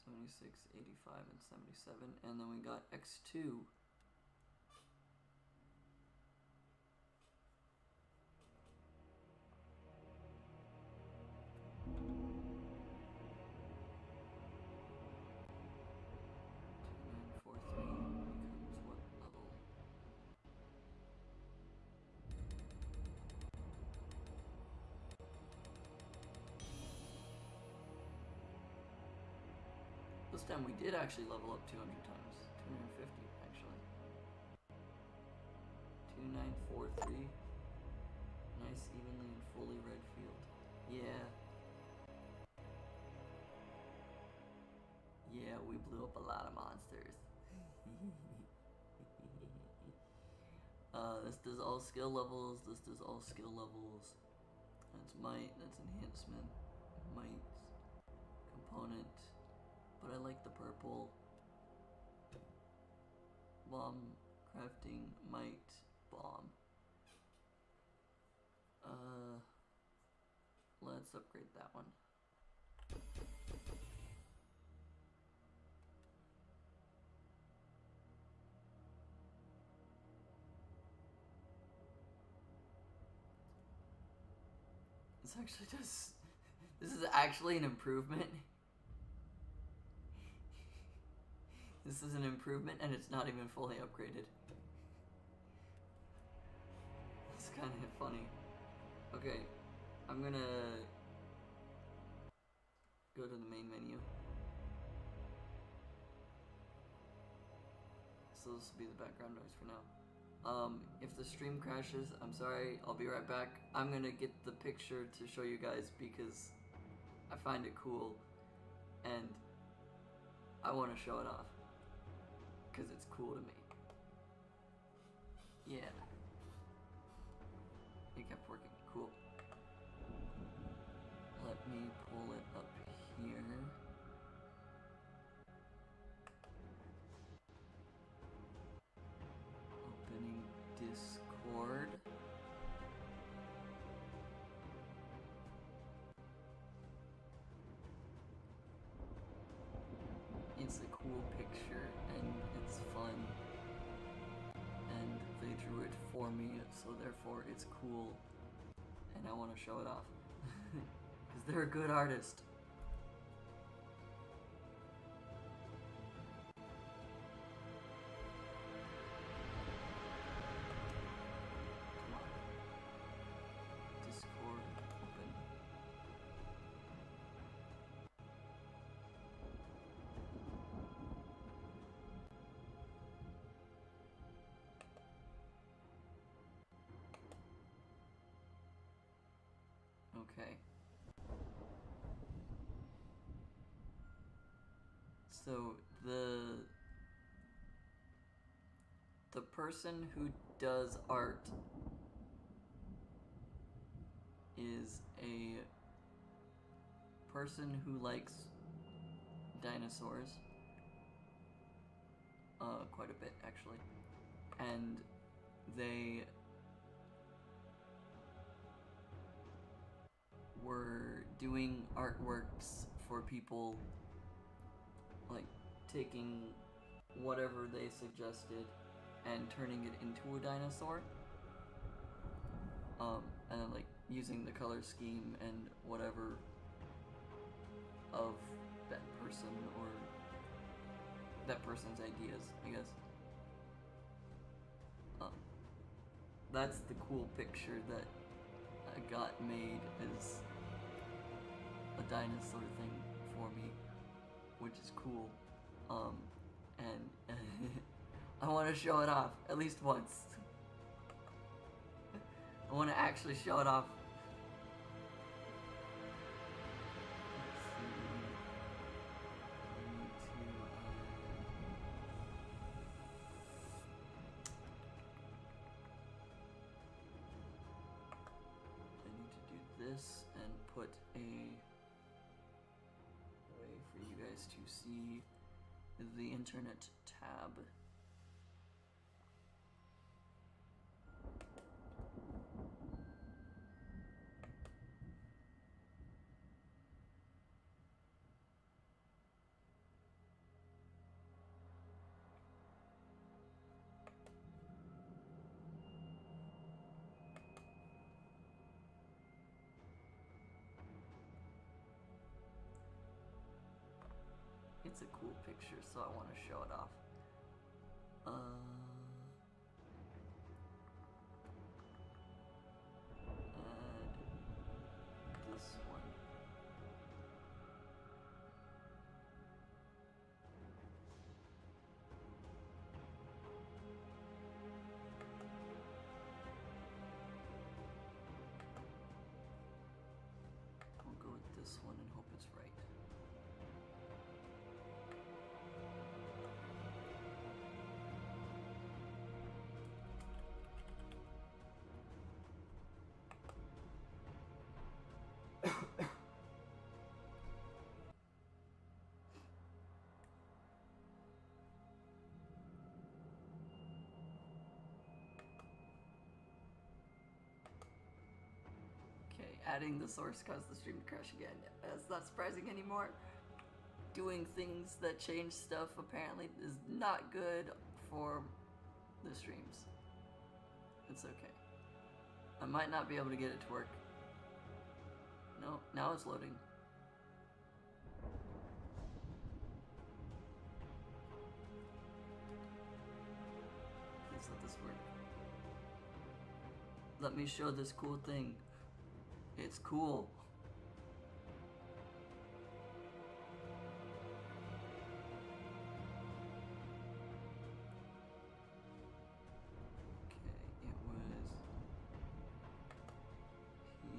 76, 85, and 77. And then we got X2. Becomes what level? This time we did actually level up 200 times. 250 actually. 2943. Nice, evenly and fully red field. Yeah. Yeah, we blew up a lot of monsters. This does all skill levels. This does all skill levels. That's might. That's enhancement. Might. Component. But I like the purple. Bomb. Crafting. Might. Bomb. Let's upgrade that one. This actually does. This is actually an improvement. This is an improvement and it's not even fully upgraded. It's kind of funny. Okay, I'm gonna go to the main menu. So this will be the background noise for now. If the stream crashes, I'm sorry, I'll be right back. I'm gonna get the picture to show you guys because I find it cool and I want to show it off. because it's cool to me. Yeah. It kept working. Cool. Let me pull it up here. Opening Discord. It's a cool picture and it's fun. And they drew it for me, so therefore it's cool. And I want to show it off. Because they're a good artist. Come on. Discord open. Okay. So the person who does art is a person who likes dinosaurs quite a bit actually, and they were doing artworks for people, like taking whatever they suggested and turning it into a dinosaur, and then like using the color scheme and whatever of that person or that person's ideas, I guess. That's the cool picture that I got made as a dinosaur thing for me, which is cool. And I want to show it off at least once. I want to actually show it off. This and put a way for you guys to see the internet tab. It's a cool picture, so I want to show it off. Add this one. I'll go with this one and hope it's right. Adding the source caused the stream to crash again. That's not surprising anymore. Doing things that change stuff apparently is not good for the streams. It's okay. I might not be able to get it to work. No, now it's loading. Please let this work. Let me show this cool thing. It's cool. Okay, it was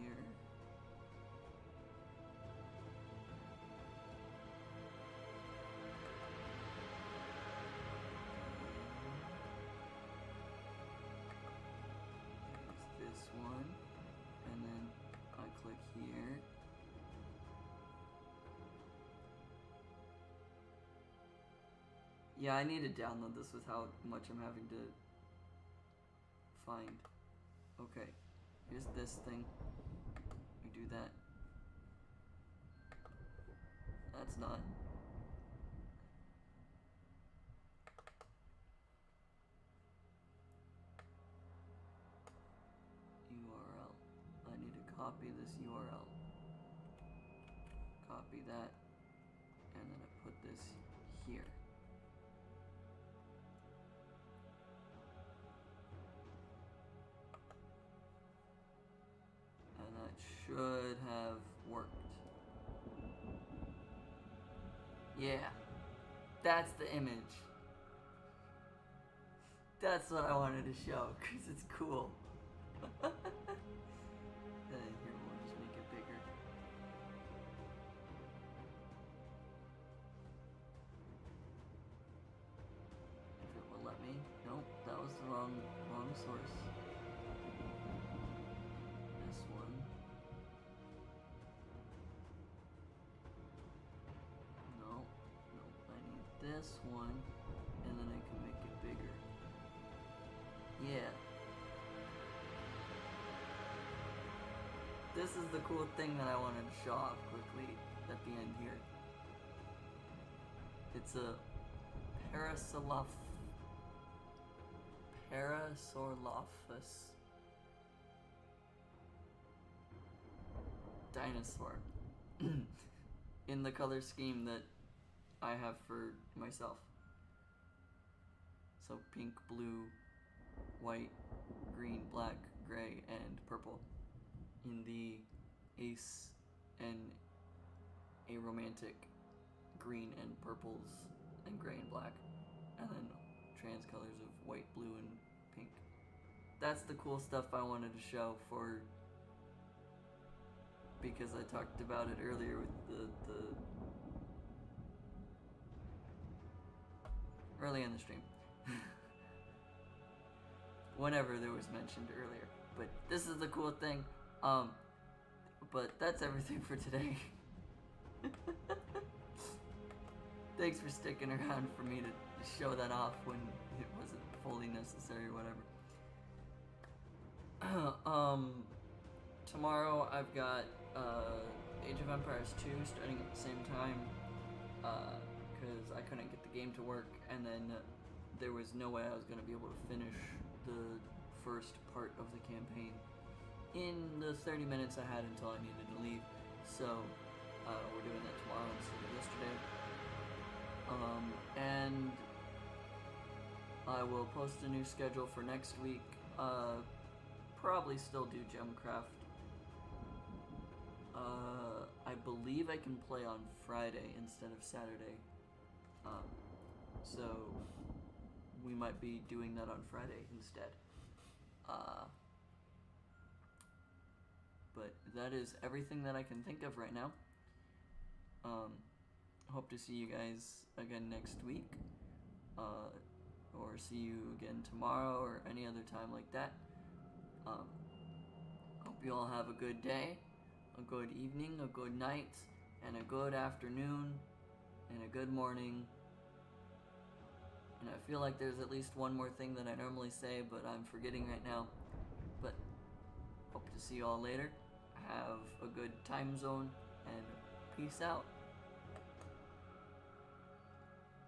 here. Yeah, I need to download this with how much I'm having to find. Okay, here's this thing. We do that. That's not. URL. I need to copy this URL. Copy that. And then I put this here. And that should have worked. Yeah. That's the image. That's what I wanted to show, because it's cool. Here, we'll just make it bigger. If it will let me. Nope, that was the wrong source. This one. No, I need this one, and then I can make it bigger. Yeah. This is the cool thing that I wanted to show off quickly at the end here. It's a Parasaurolophus dinosaur in the color scheme that I have for myself. So pink, blue, white, green, black, gray, and purple in the ace and a romantic green and purples and gray and black, and then trans colors of white, blue, and pink. That's the cool stuff I wanted to show for, because I talked about it earlier with the early in the stream. Whenever there was mentioned earlier. But this is the cool thing. But that's everything for today. Thanks for sticking around for me to show that off when it wasn't fully necessary or whatever. Tomorrow I've got Age of Empires 2 starting at the same time, because I couldn't get the game to work, and then there was no way I was going to be able to finish the first part of the campaign in the 30 minutes I had until I needed to leave. So we're doing that tomorrow instead of yesterday. And I will post a new schedule for next week. Probably still do Gemcraft. I believe I can play on Friday instead of Saturday. So we might be doing that on Friday instead. But that is everything that I can think of right now. Hope to see you guys again next week, or see you again tomorrow or any other time like that. Hope you all have a good day, a good evening, a good night, and a good afternoon, and a good morning. And I feel like there's at least one more thing that I normally say, but I'm forgetting right now. But hope to see you all later. Have a good time zone, and peace out.